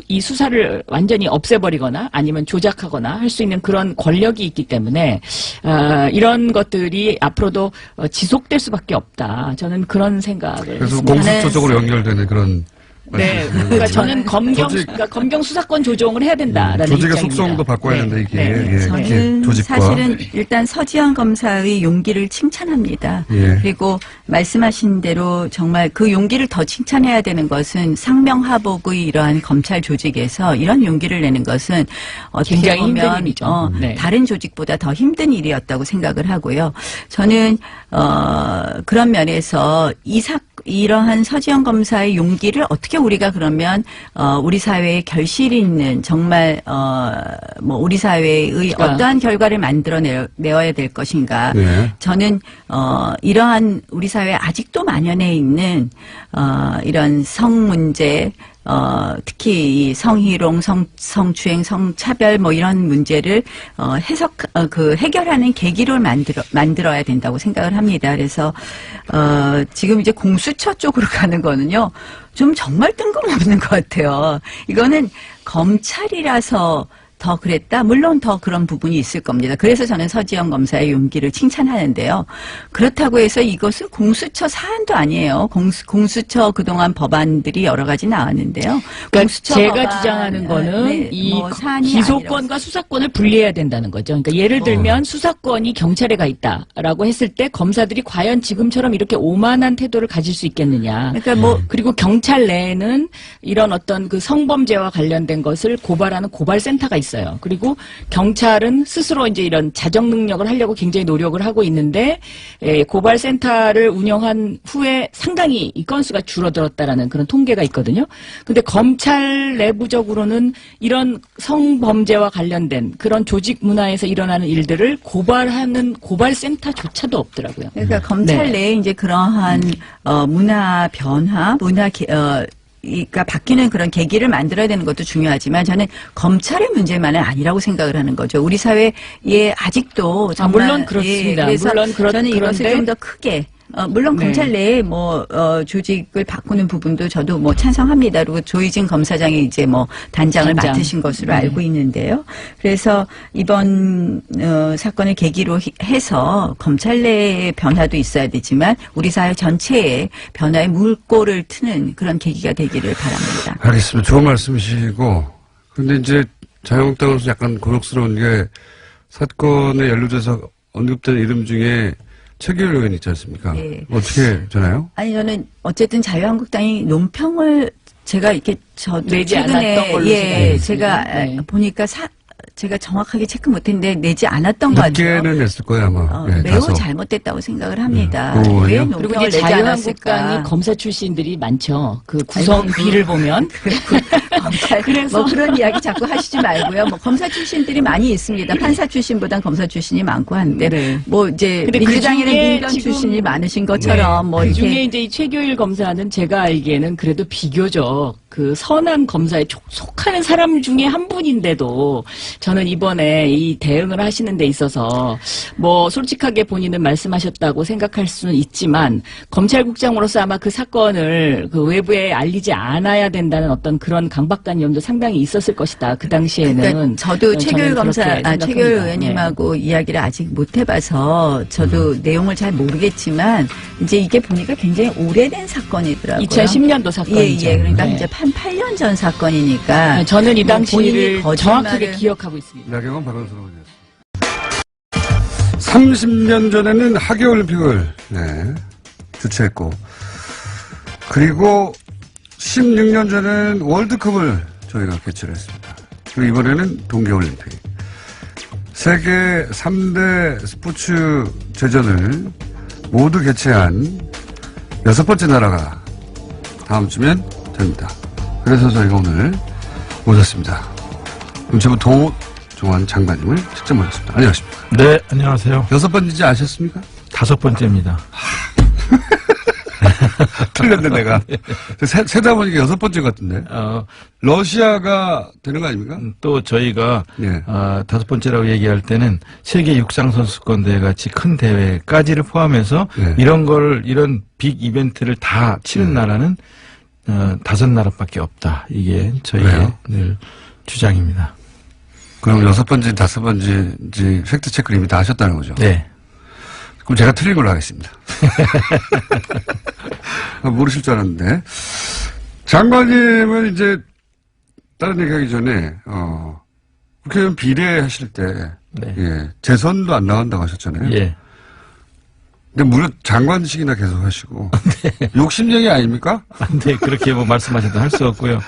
이 수사를 완전히 없애버리거나 아니면 조작하거나 할 수 있는 그런 권력이 있기 때문에 이런 것들이 앞으로도 지속될 수밖에 없다. 저는 그런 생각을 그래서 했습니다. 공수처적으로 연결되는 그런 네, 그러니까 저는 검경 수사권 조정을 해야 된다라는 조직의 입장입니다. 속성도 바꿔야 된다 이게. 네. 예, 저는 조직과. 사실은 일단 서지현 검사의 용기를 칭찬합니다. 예. 그리고 말씀하신 대로 정말 그 용기를 더 칭찬해야 되는 것은 상명하복의 이러한 검찰 조직에서 이런 용기를 내는 것은 어떻게 굉장히 힘든 보면 일이죠. 네. 다른 조직보다 더 힘든 일이었다고 생각을 하고요. 저는 그런 면에서 이 사건 이러한 서지영 검사의 용기를 어떻게 우리가 그러면 우리 사회에 결실 있는 정말 뭐 우리 사회의 그러니까. 어떠한 결과를 만들어내어야 될 것인가. 네. 저는 이러한 우리 사회에 아직도 만연해 있는 이런 성 문제, 특히 이 성희롱, 성추행, 성차별 뭐 이런 문제를 해결하는 계기를 만들어야 된다고 생각을 합니다. 그래서 지금 이제 공수처 쪽으로 가는 거는요, 좀 정말 뜬금없는 것 같아요. 이거는 검찰이라서 더 그랬다? 물론 더 그런 부분이 있을 겁니다. 그래서 저는 서지영 검사의 용기를 칭찬하는데요. 그렇다고 해서 이것은 공수처 사안도 아니에요. 공수처 그동안 법안들이 여러 가지 나왔는데요. 그러니까 공수처 제가 법안, 주장하는 거는 네, 이 뭐 사안이 기소권과 아니라고. 수사권을 분리해야 된다는 거죠. 그러니까 예를 들면 수사권이 경찰에 가 있다라고 했을 때 검사들이 과연 지금처럼 이렇게 오만한 태도를 가질 수 있겠느냐. 그러니까 뭐 그리고 경찰 내에는 이런 어떤 그 성범죄와 관련된 것을 고발하는 고발센터가 있어요. 그리고 경찰은 스스로 이제 이런 자정 능력을 하려고 굉장히 노력을 하고 있는데 고발센터를 운영한 후에 상당히 이 건수가 줄어들었다라는 그런 통계가 있거든요. 근데 검찰 내부적으로는 이런 성범죄와 관련된 그런 조직 문화에서 일어나는 일들을 고발하는 고발센터조차도 없더라고요. 그러니까 검찰 네. 내에 이제 그러한 문화 변화, 그러니까 바뀌는 그런 계기를 만들어야 되는 것도 중요하지만 저는 검찰의 문제만은 아니라고 생각을 하는 거죠. 우리 사회에 아직도 정말 물론 그렇습니다. 그래서 물론 저는 이것을 그런데 좀 더 크게 물론 네. 검찰 내에 조직을 바꾸는 부분도 저도 찬성합니다. 그리고 조희진 검사장이 이제 단장을 단장. 맡으신 것으로 네. 알고 있는데요. 그래서 이번 사건을 계기로 해서 검찰 내의 변화도 있어야 되지만 우리 사회 전체의 변화에 물꼬를 트는 그런 계기가 되기를 바랍니다. 알겠습니다. 좋은 말씀이시고. 근데 이제 자유한국당으로서 약간 곤혹스러운 게 사건에 연루돼서 언급된 이름 중에 최규일 의원 있지 않습니까? 네. 어떻게 되나요? 아니 저는 어쨌든 자유한국당이 논평을 제가 이렇게 저도 내지 최근에 않았던 걸로 제가 네. 보니까 제가 정확하게 체크 못했는데 내지 않았던 것 같아요. 늦게는 냈을 거예요 아마. 네, 매우 다소. 잘못됐다고 생각을 합니다. 네. 왜 그리고 그리고 논평을 이제 내지 자유한국당이 않았을까? 검사 출신들이 많죠. 그 구성비를 보면. 검찰 그래서- 그런 이야기 자꾸 하시지 말고요. 검사 출신들이 많이 있습니다. 판사 출신보단 검사 출신이 많고 한데 네. 이제 근데 민주당에는 그중에 민변 지금- 출신이 많으신 것처럼 그 중에 이렇게 이제 이 최교일 검사는 제가 알기에는 그래도 비교적 그 선한 검사에 속하는 사람 중에 한 분인데도 저는 이번에 이 대응을 하시는 데 있어서 솔직하게 본인은 말씀하셨다고 생각할 수는 있지만 검찰국장으로서 아마 그 사건을 그 외부에 알리지 않아야 된다는 어떤 그런 강박관념도 상당히 있었을 것이다. 그 당시에는. 그러니까 저도 저는 최규일 그렇게 최규일 생각합니다. 의원님하고 이야기를 아직 못 해봐서 저도 내용을 잘 모르겠지만 이제 이게 보니까 굉장히 오래된 사건이더라고요. 2010년도 사건이죠. 예. 그러니까 네. 이제 한 8년 전 사건이니까. 저는 이 본인이 당시를 정확하게 거짓말을- 기억하고 있습니다. 나경원 박원순 30년 전에는 하계올림픽을 주최했고 그리고 16년 전에는 월드컵을 저희가 개최를 했습니다. 그리고 이번에는 동계올림픽. 세계 3대 스포츠 제전을 모두 개최한 6번째 나라가 다음 주면 됩니다. 그래서 저희가 오늘 모셨습니다. 문체부 도종환 장관님을 직접 모셨습니다. 안녕하십니까? 네, 안녕하세요. 6번인지 아셨습니까? 5번째입니다. 틀렸네, 내가. 세다 보니까 6번째 같은데. 러시아가 되는 거 아닙니까? 또 저희가 예. 5번째라고 얘기할 때는 세계 육상선수권 대회 같이 큰 대회까지를 포함해서 예. 이런 빅 이벤트를 다 치른 나라는 5나라밖에 없다. 이게 저희의 그래요? 늘 주장입니다. 그럼 6번째, 5번째인지 팩트체크를 이미 다 하셨다는 거죠? 네. 그럼 제가 틀린 걸로 하겠습니다. 모르실 줄 알았는데. 장관님은 이제, 다른 얘기 하기 전에, 국회의원 비례하실 때, 네. 예, 재선도 안 나간다고 하셨잖아요. 예. 근데 무려 장관식이나 계속 하시고. 욕심쟁이 아닙니까? 네, 그렇게 말씀하셔도 할 수 없고요.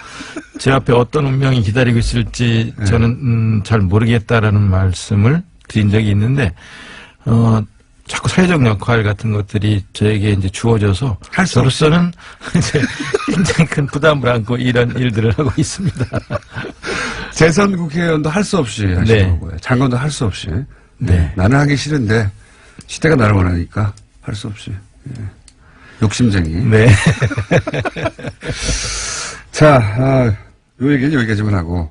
제 앞에 어떤 운명이 기다리고 있을지 저는 잘 모르겠다라는 말씀을 드린 적이 있는데, 자꾸 사회적 역할 같은 것들이 저에게 이제 주어져서 할수 저로서는 이제 굉장히 큰 부담을 안고 이런 일들을 하고 있습니다. 재선 국회의원도 할 수 없이 하시는 네. 거고요. 장관도 할 수 없이. 네. 나는 하기 싫은데 시대가 나를 원하니까 할 수 없이. 예. 욕심쟁이. 네. 자, 요 얘기는 여기까지만 하고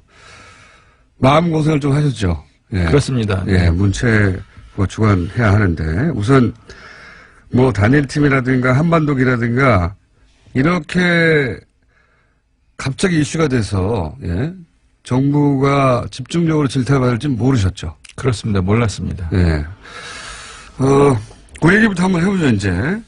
마음고생을 좀 하셨죠. 예. 그렇습니다. 예, 문체 주관해야 하는데 우선 뭐 단일팀이라든가 한반도기라든가 이렇게 갑자기 이슈가 돼서 예, 정부가 집중적으로 질타를 받을지 모르셨죠. 그렇습니다. 몰랐습니다. 예. 그 얘기부터 한번 해보죠, 이제.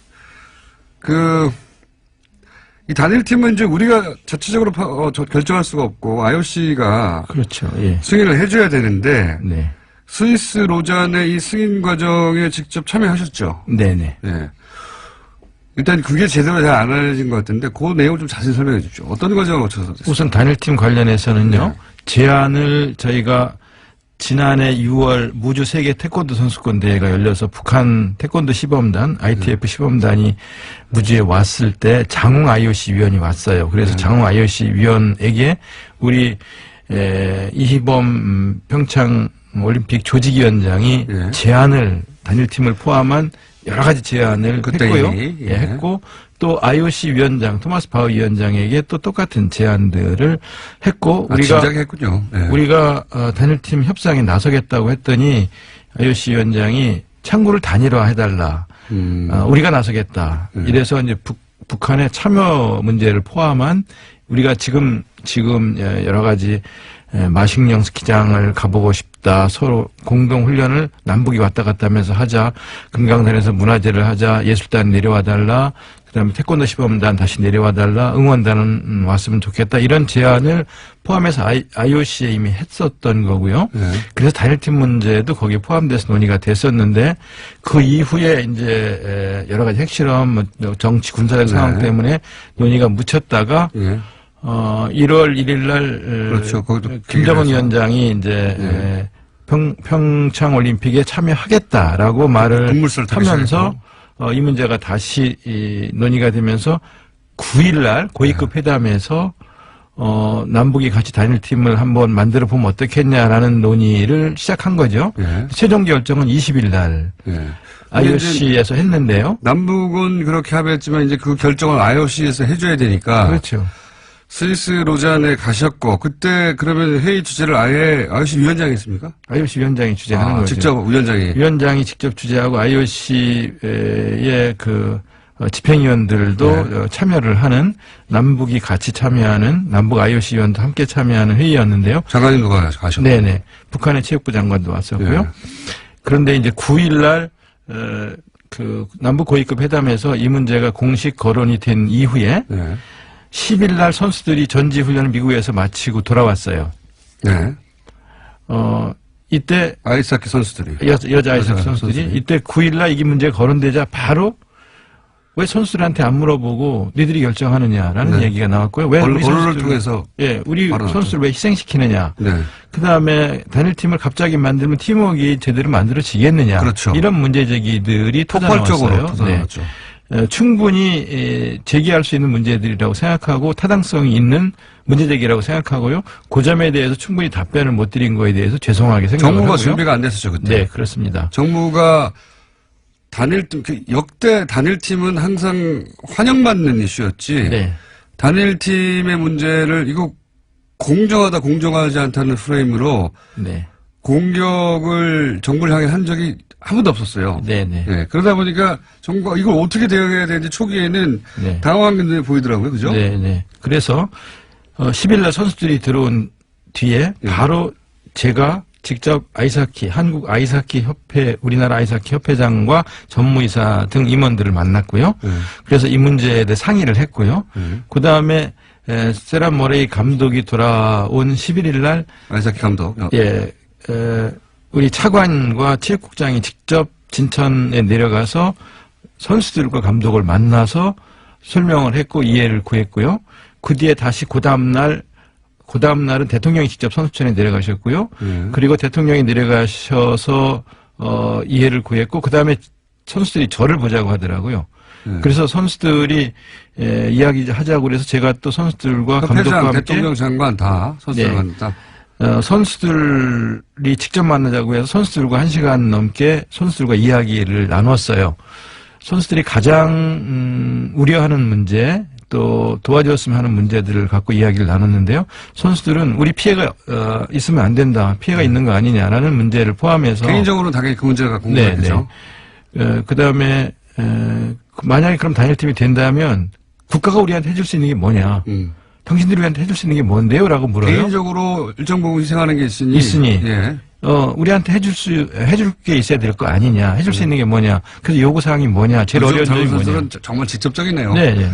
이 단일팀은 이제 우리가 자체적으로 결정할 수가 없고, IOC가 그렇죠. 예. 승인을 해줘야 되는데, 네. 스위스 로잔의 이 승인 과정에 직접 참여하셨죠? 네네. 예. 일단 그게 제대로 잘 안 알려진 것 같은데, 그 내용을 좀 자세히 설명해 주십시오. 어떤 과정을 거쳐서 됐어요? 우선 단일팀 관련해서는요. 네. 제안을 저희가 지난해 6월 무주 세계 태권도 선수권 대회가 열려서 북한 태권도 시범단, ITF 시범단이 무주에 왔을 때 장웅 IOC 위원이 왔어요. 그래서 장웅 IOC 위원에게 우리 이희범 평창 올림픽 조직위원장이 예. 제안을 단일팀을 포함한 여러 가지 제안을 그때 했고요. 이미, 예. 예, 했고 또 IOC 위원장 토마스 바흐 위원장에게 또 똑같은 제안들을 했고 우리가 진작에 했군요. 예. 우리가 단일팀 협상에 나서겠다고 했더니 IOC 위원장이 창구를 단일화해달라. 우리가 나서겠다. 이래서 이제 북한의 참여 문제를 포함한 우리가 지금 여러 가지 마식령 스키장을 가보고 싶다. 서로 공동 훈련을 남북이 왔다 갔다 하면서 하자. 금강산에서 문화제를 하자. 예술단 내려와 달라. 그다음에 태권도 시범단 다시 내려와 달라. 응원단은 왔으면 좋겠다. 이런 제안을 포함해서 IOC에 이미 했었던 거고요. 네. 그래서 단일팀 문제도 거기에 포함돼서 논의가 됐었는데 그 이후에 이제 여러 가지 핵실험, 정치 군사적 상황 네. 때문에 논의가 묻혔다가 예. 1월 1일 날 그렇죠. 거기도 김정은 기획해서. 위원장이 이제 평창 올림픽에 참여하겠다라고 말을 눈물을 하면서 이 문제가 다시 논의가 되면서 9일 날 고위급 회담에서 남북이 같이 단일팀을 한번 만들어 보면 어떻겠냐라는 논의를 시작한 거죠. 예. 최종 결정은 20일 날 예. IOC에서 했는데요. 남북은 그렇게 합의했지만 이제 그 결정을 IOC에서 해줘야 되니까. 그렇죠. 스위스 로잔에 가셨고 그때 그러면 회의 주제를 아예 IOC 위원장이 했습니까? IOC 위원장이 주재하는 거죠. 직접 위원장이. 위원장이 직접 주재하고 IOC의 그 집행위원들도 참여를 하는 남북이 같이 참여하는 남북 IOC 위원도 함께 참여하는 회의였는데요. 장관님도 가셨고. 네네. 북한의 체육부 장관도 왔었고요. 네. 그런데 이제 9일날 그 남북 고위급 회담에서 이 문제가 공식 거론이 된 이후에 네. 10일날 선수들이 전지 훈련을 미국에서 마치고 돌아왔어요. 네. 이때 아이스하키 선수들이. 여자 아이스하키 선수들이 이때 9일날 이 문제가 거론되자 바로 왜 선수들한테 안 물어보고 니들이 결정하느냐라는 네. 얘기가 나왔고요. 왜 우리 언론을 선수들- 통해서 예, 우리 바로 선수를 왜 희생시키느냐. 네. 그 다음에 단일팀을 갑자기 만들면 팀워크가 제대로 만들어지겠느냐. 그렇죠. 이런 문제 제기들이 폭발적으로 터져나왔어요. 터져나왔죠. 충분히 제기할 수 있는 문제들이라고 생각하고 타당성이 있는 문제 제기라고 생각하고요. 그 점에 대해서 충분히 답변을 못 드린 거에 대해서 죄송하게 생각을 정부가 하고요. 준비가 안 됐었죠 그때. 네, 그렇습니다. 정부가 단일팀 역대 단일팀은 항상 환영받는 이슈였지. 네. 단일팀의 문제를 이거 공정하다 공정하지 않다는 프레임으로 네. 공격을 정부를 향해 한 적이 한 번도 없었어요. 네네. 네, 그러다 보니까 정부가 이걸 어떻게 대응해야 되는지 초기에는 네. 당황한 게 보이더라고요. 그죠? 네네. 그래서 10일날 선수들이 들어온 뒤에 예. 바로 제가 직접 한국 아이스하키 협회, 우리나라 아이스하키 협회장과 전무이사 등 임원들을 만났고요. 그래서 이 문제에 대해 상의를 했고요. 그 다음에 세란 모레이 감독이 돌아온 11일 날 아이스하키 감독. 우리 차관과 체육국장이 직접 진천에 내려가서 선수들과 감독을 만나서 설명을 했고 이해를 구했고요. 그 뒤에 다시 그 다음날은 대통령이 직접 선수촌에 내려가셨고요. 그리고 대통령이 내려가셔서 이해를 구했고 그 다음에 선수들이 저를 보자고 하더라고요. 그래서 선수들이 이야기하자고 그래서 제가 또 선수들과 감독과 협회장, 함께 대통령 장관 다 선수들과 다. 선수들이 직접 만나자고 해서 선수들과 1시간 넘게 선수들과 이야기를 나눴어요. 선수들이 가장 우려하는 문제 또 도와줬으면 하는 문제들을 갖고 이야기를 나눴는데요. 선수들은 우리 피해가 있으면 안 된다. 피해가 있는 거 아니냐라는 문제를 포함해서 개인적으로는 당연히 그 문제를 갖고 공부하죠. 그다음에 만약에 그럼 단일팀이 된다면 국가가 우리한테 해줄 수 있는 게 뭐냐. 당신들이 우리한테 해줄 수 있는 게 뭔데요? 라고 물어요. 개인적으로 일정 부분 희생하는 게 있으니. 예. 우리한테 해줄 게 있어야 될 거 아니냐. 해줄 수 있는 게 뭐냐. 그래서 요구사항이 뭐냐. 제일 어려운 점이 뭐냐. 선수들은 정말 직접적이네요. 네.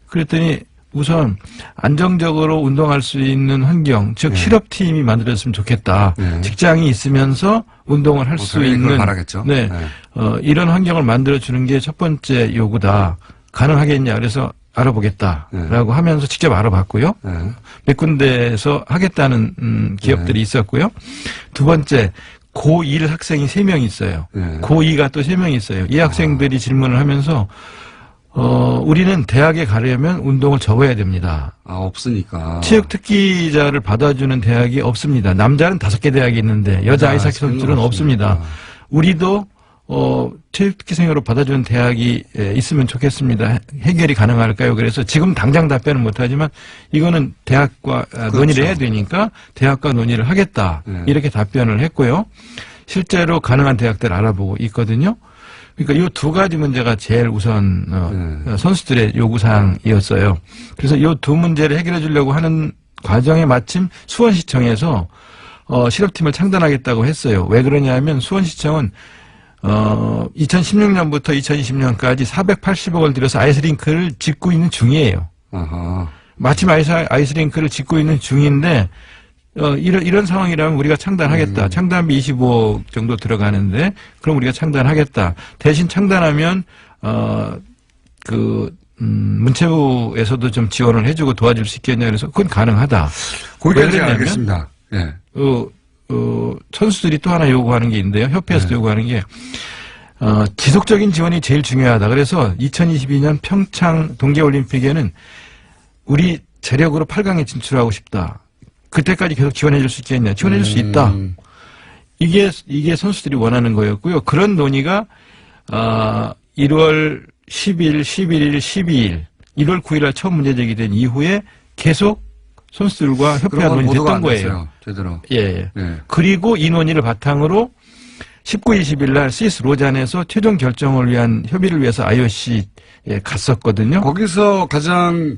그랬더니 우선 안정적으로 운동할 수 있는 환경, 즉 실업팀이 만들어졌으면 좋겠다. 직장이 있으면서 운동을 할 수 있는. 바라겠죠. 네. 이런 환경을 만들어주는 게 첫 번째 요구다. 가능하겠냐. 그래서 알아보겠다라고 하면서 직접 알아봤고요. 몇 군데에서 하겠다는 기업들이 있었고요. 두 번째, 고1 학생이 3명 있어요. 고2가 또 3명 있어요. 이 학생들이 질문을 하면서 우리는 대학에 가려면 운동을 접어야 됩니다. 없으니까. 체육 특기자를 받아주는 대학이 없습니다. 남자는 5개 대학이 있는데 여자 아이스하키 선수들은 없습니다. 우리도 체육특기생으로 받아주는 대학이 있으면 좋겠습니다. 해결이 가능할까요? 그래서 지금 당장 답변은 못하지만 이거는 대학과 논의를 해야 되니까 대학과 논의를 하겠다. 이렇게 답변을 했고요. 실제로 가능한 대학들 알아보고 있거든요. 그러니까 이 두 가지 문제가 제일 우선 선수들의 요구사항이었어요. 그래서 이 두 문제를 해결해 주려고 하는 과정에 마침 수원시청에서 실업팀을 창단하겠다고 했어요. 왜 그러냐면 수원시청은 2016년부터 2020년까지 480억을 들여서 아이스링크를 짓고 있는 중이에요. 마침 아이스링크를 짓고 있는 중인데 이런 상황이라면 우리가 창단하겠다. 창단비 25억 정도 들어가는데 그럼 우리가 창단하겠다. 대신 창단하면 문체부에서도 좀 지원을 해주고 도와줄 수 있겠냐. 그래서 그건 가능하다. 거기까지 알겠습니다. 예. 선수들이 또 하나 요구하는 게 있는데요. 협회에서도 요구하는 게 지속적인 지원이 제일 중요하다. 그래서 2022년 평창 동계올림픽에는 우리 재력으로 8강에 진출하고 싶다. 그때까지 계속 지원해 줄 수 있겠냐. 지원해 줄 수 있다. 이게 선수들이 원하는 거였고요. 그런 논의가 1월 10일, 11일, 12일, 1월 9일 처음 문제 제기된 이후에 계속 선수들과 협회가 논의됐던 거예요. 제대로. 예. 그리고 이 논의를 바탕으로 19, 20일 날 스위스 로잔에서 최종 결정을 위한 협의를 위해서 IOC에 갔었거든요. 거기서 가장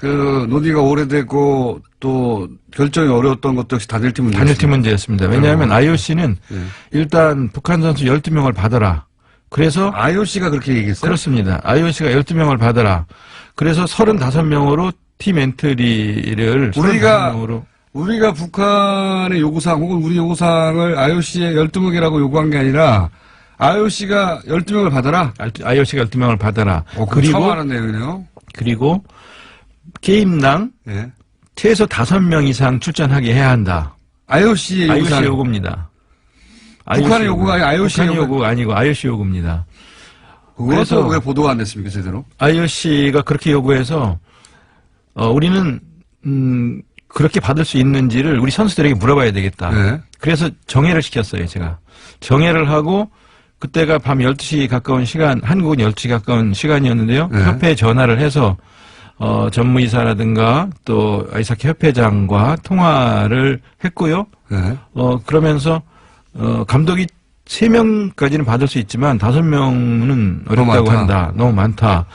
논의가 오래되고 또 결정이 어려웠던 것도 역시 단일팀 문제였습니다. 단일팀 문제였습니다. 왜냐하면 IOC는 일단 북한 선수 12명을 받아라. 그래서 IOC가 그렇게 얘기했어요? 그렇습니다. IOC가 12명을 받아라. 그래서 35명으로 팀 엔트리를 우리가 북한의 요구사항 혹은 우리 요구사항을 IOC에 12명이라고 요구한 게 아니라 IOC가 12명을 받아라? IOC가 12명을 받아라. 그리고 처음 하는 내용이네요. 그리고 게임당 최소 5명 이상 출전하게 해야 한다. IOC 요구입니다. 북한의 요구가 아니고 북한의 요구가 아니고 IOC 요구입니다. 그래서 왜 보도가 안 됐습니까, 제대로? IOC가 그렇게 요구해서 우리는 그렇게 받을 수 있는지를 우리 선수들에게 물어봐야 되겠다. 그래서 정회를 시켰어요, 제가. 정회를 하고 그때가 밤 12시 가까운 시간, 한국은 12시 가까운 시간이었는데요. 협회에 전화를 해서 전무이사라든가 또 아이스하키 협회장과 통화를 했고요. 그러면서 감독이 3명까지는 받을 수 있지만 5명은 어렵다고 한다. 너무 많다.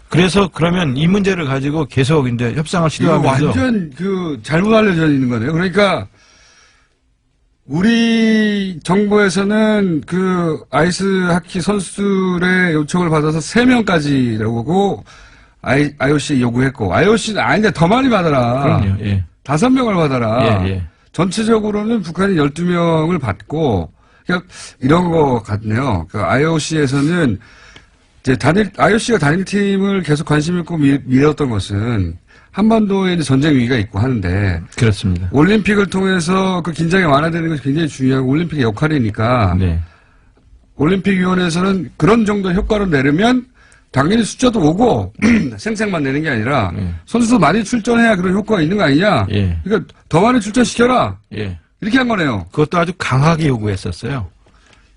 그래서 그러면 이 문제를 가지고 계속 이제 협상을 시도하면서 이거 완전 잘못 알려져 있는 거네요. 그러니까 우리 정부에서는 아이스하키 선수들의 요청을 받아서 3명까지라고 IOC 요구했고 IOC는 아닌데 더 많이 받아라. 그럼요. 예. 5명을 받아라. 예. 전체적으로는 북한이 12명을 받고 그러니까 이런 거 같네요. IOC에서는 이제 IOC가 단일팀을 계속 관심 있고 밀었던 것은 한반도에 전쟁 위기가 있고 하는데 그렇습니다. 올림픽을 통해서 그 긴장이 완화되는 것이 굉장히 중요하고 올림픽의 역할이니까 올림픽위원회에서는 그런 정도 효과를 내려면 당연히 숫자도 오고 생색만 내는 게 아니라 선수도 많이 출전해야 그런 효과가 있는 거 아니냐. 예. 그러니까 더 많이 출전시켜라. 예. 이렇게 한 거네요. 그것도 아주 강하게 요구했었어요.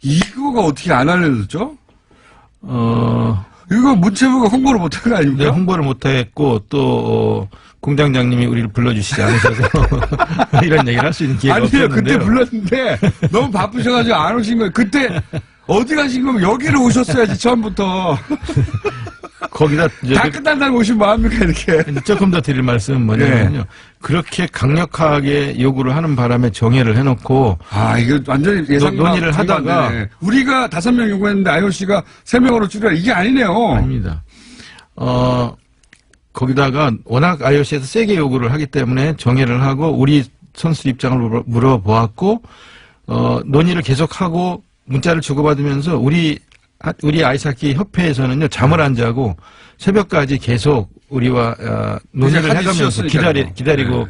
이거가 어떻게 안 알려졌죠? 이거 문체부가 홍보를 못한 거 아닙니까? 네, 홍보를 못했고 또 공장장님이 우리를 불러주시지 않으셔서 이런 얘기를 할 수 있는 기회가 아니에요. 없었는데요. 그때 불렀는데 너무 바쁘셔가지고 안 오신 거예요. 그때 어디 가신 거면 여기를 오셨어야지 처음부터. 거기다 이제 다 끝난다고 오시면 뭐합니까 이렇게. 조금 더 드릴 말씀은 뭐냐면요. 그렇게 강력하게 요구를 하는 바람에 정회를 해놓고 아 이거 완전히 예상 논의를 하다가 우리가 5명 요구했는데 IOC가 3명으로 줄여라 이게 아니네요. 아닙니다. 거기다가 워낙 IOC에서 세게 요구를 하기 때문에 정회를 하고 우리 선수 입장을 물어보았고 논의를 계속하고 문자를 주고받으면서 우리 아이스하키 협회에서는요 잠을 안 자고 새벽까지 계속 우리와 논의를 해가면서 기다리고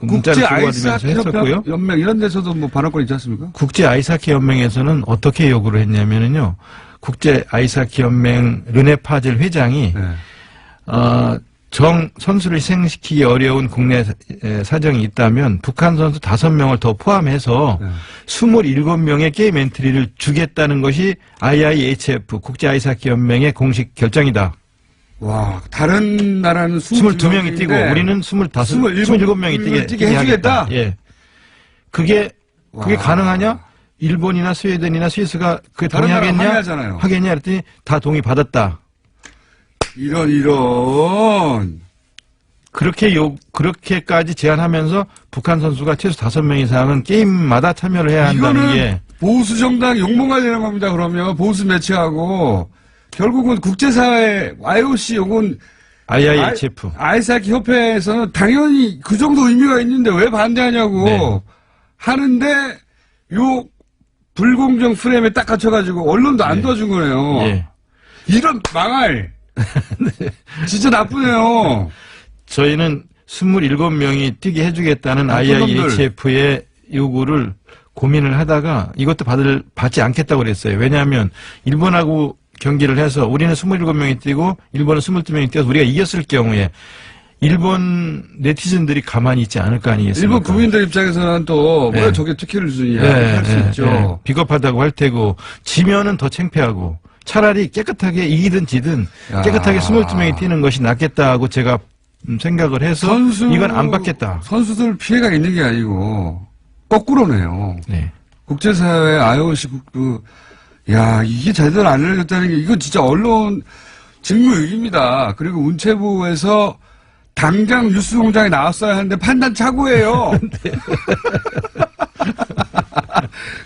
문자를 주고받으면서 했었고요. 연맹 이런 데서도 뭐 발언권 있지 않습니까? 국제 아이스하키 연맹에서는 어떻게 요구를 했냐면은요. 국제 아이스하키 연맹 르네 파젤 회장이 선수를 희생시키기 어려운 국내 사정이 있다면 북한 선수 5명을 더 포함해서 27명의 게임 엔트리를 주겠다는 것이 IIHF 국제 아이스하키 연맹의 공식 결정이다. 와, 다른 나라는 22명이 뛰고 우리는 27명이 뛰게 해주겠다. 예. 그게 가능하냐? 일본이나 스웨덴이나 스위스가 그게 동의하겠냐? 하겠냐? 그랬더니 다 동의 받았다. 이런. 그렇게까지 제안하면서 북한 선수가 최소 5명 이상은 게임마다 참여를 해야 한다는 게. 보수 정당 용모가 되는 겁니다, 그러면. 보수 매치하고. 결국은 국제사회, IOC, 혹은 IIHF. 아이스하키 협회에서는 당연히 그 정도 의미가 있는데 왜 반대하냐고. 네. 하는데, 요 불공정 프레임에 딱 갇혀가지고 언론도 안 도와준 거네요. 예. 이런 망할. 네. 진짜 나쁘네요. 저희는 27명이 뛰게 해주겠다는 IIHF의 요구를 고민을 하다가 이것도 받지 않겠다고 그랬어요. 왜냐하면 일본하고 경기를 해서 우리는 27명이 뛰고 일본은 22명이 뛰어서 우리가 이겼을 경우에 일본 네티즌들이 가만히 있지 않을 거 아니겠습니까? 일본 국민들 입장에서는 또 왜 저게 특혜를 주느냐 할 수 있죠. 비겁하다고 할 테고 지면은 더 창피하고 차라리 깨끗하게 이기든 지든 깨끗하게 22명이 뛰는 것이 낫겠다고 제가 생각을 해서 이건 안 받겠다. 선수들 피해가 있는 게 아니고 거꾸로네요. 네. 국제사회 IOC 이게 제대로 안 알려졌다는 게 이건 진짜 언론 직무유기입니다. 그리고 문체부에서 당장 뉴스공장에 나왔어야 하는데 판단 착오예요. 네.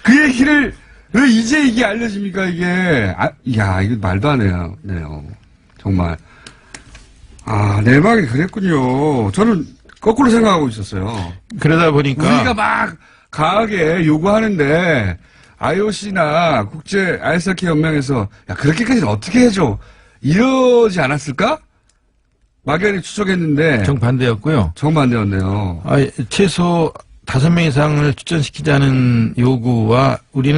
그 얘기를 왜 이제 이게 알려집니까 이게. 이거 말도 안 해요. 정말. 내막이 그랬군요. 저는 거꾸로 생각하고 있었어요. 그러다 보니까 우리가 막 강하게 요구하는데 IOC나 국제 아이스하키 연맹에서 그렇게까지는 어떻게 해줘 이러지 않았을까? 막연히 추측했는데 정반대였고요. 정반대였네요. 최소 5명 이상을 출전시키자는 요구와 우리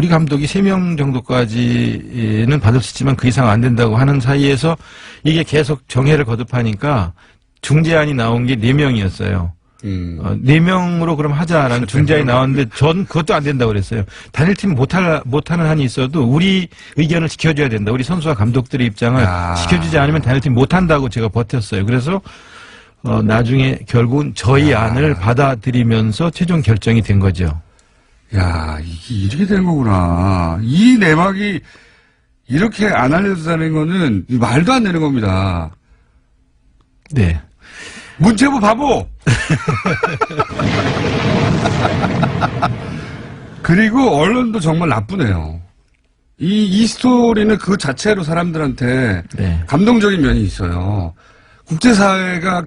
감독이 3명 정도까지는 받을 수 있지만 그 이상 안 된다고 하는 사이에서 이게 계속 정해를 거듭하니까 중재안이 나온 게 4명이었어요. 4명으로 그럼 하자라는 중재안이 나왔는데 전 그것도 안 된다고 그랬어요. 단일팀 못하는 한이 있어도 우리 의견을 지켜줘야 된다. 우리 선수와 감독들의 입장을 지켜주지 않으면 단일팀 못한다고 제가 버텼어요. 그래서 나중에 결국은 저희 안을 받아들이면서 최종 결정이 된 거죠. 이게 이렇게 된 거구나. 이 내막이 이렇게 안 알려졌다는 거는 말도 안 되는 겁니다. 네. 문체부 바보! 그리고 언론도 정말 나쁘네요. 이 스토리는 그 자체로 사람들한테 감동적인 면이 있어요. 국제사회가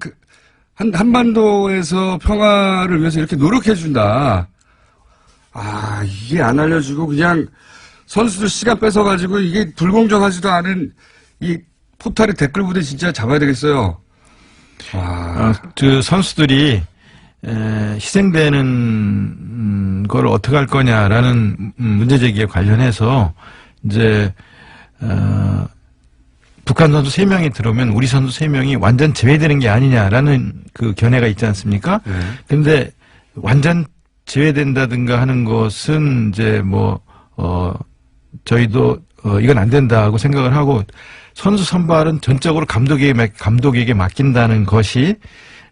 한반도에서 평화를 위해서 이렇게 노력해준다. 이게 안 알려주고 그냥 선수들 시간 뺏어가지고 이게 불공정하지도 않은 이 포탈의 댓글 부대 진짜 잡아야 되겠어요. 선수들이 희생되는 걸 어떻게 할 거냐라는 문제 제기에 관련해서 이제 북한 선수 3명이 들어오면 우리 선수 3명이 완전 제외되는 게 아니냐라는 그 견해가 있지 않습니까? 근데 완전 제외된다든가 하는 것은 이제 저희도 이건 안 된다고 생각을 하고 선수 선발은 전적으로 감독에게 맡긴다는 것이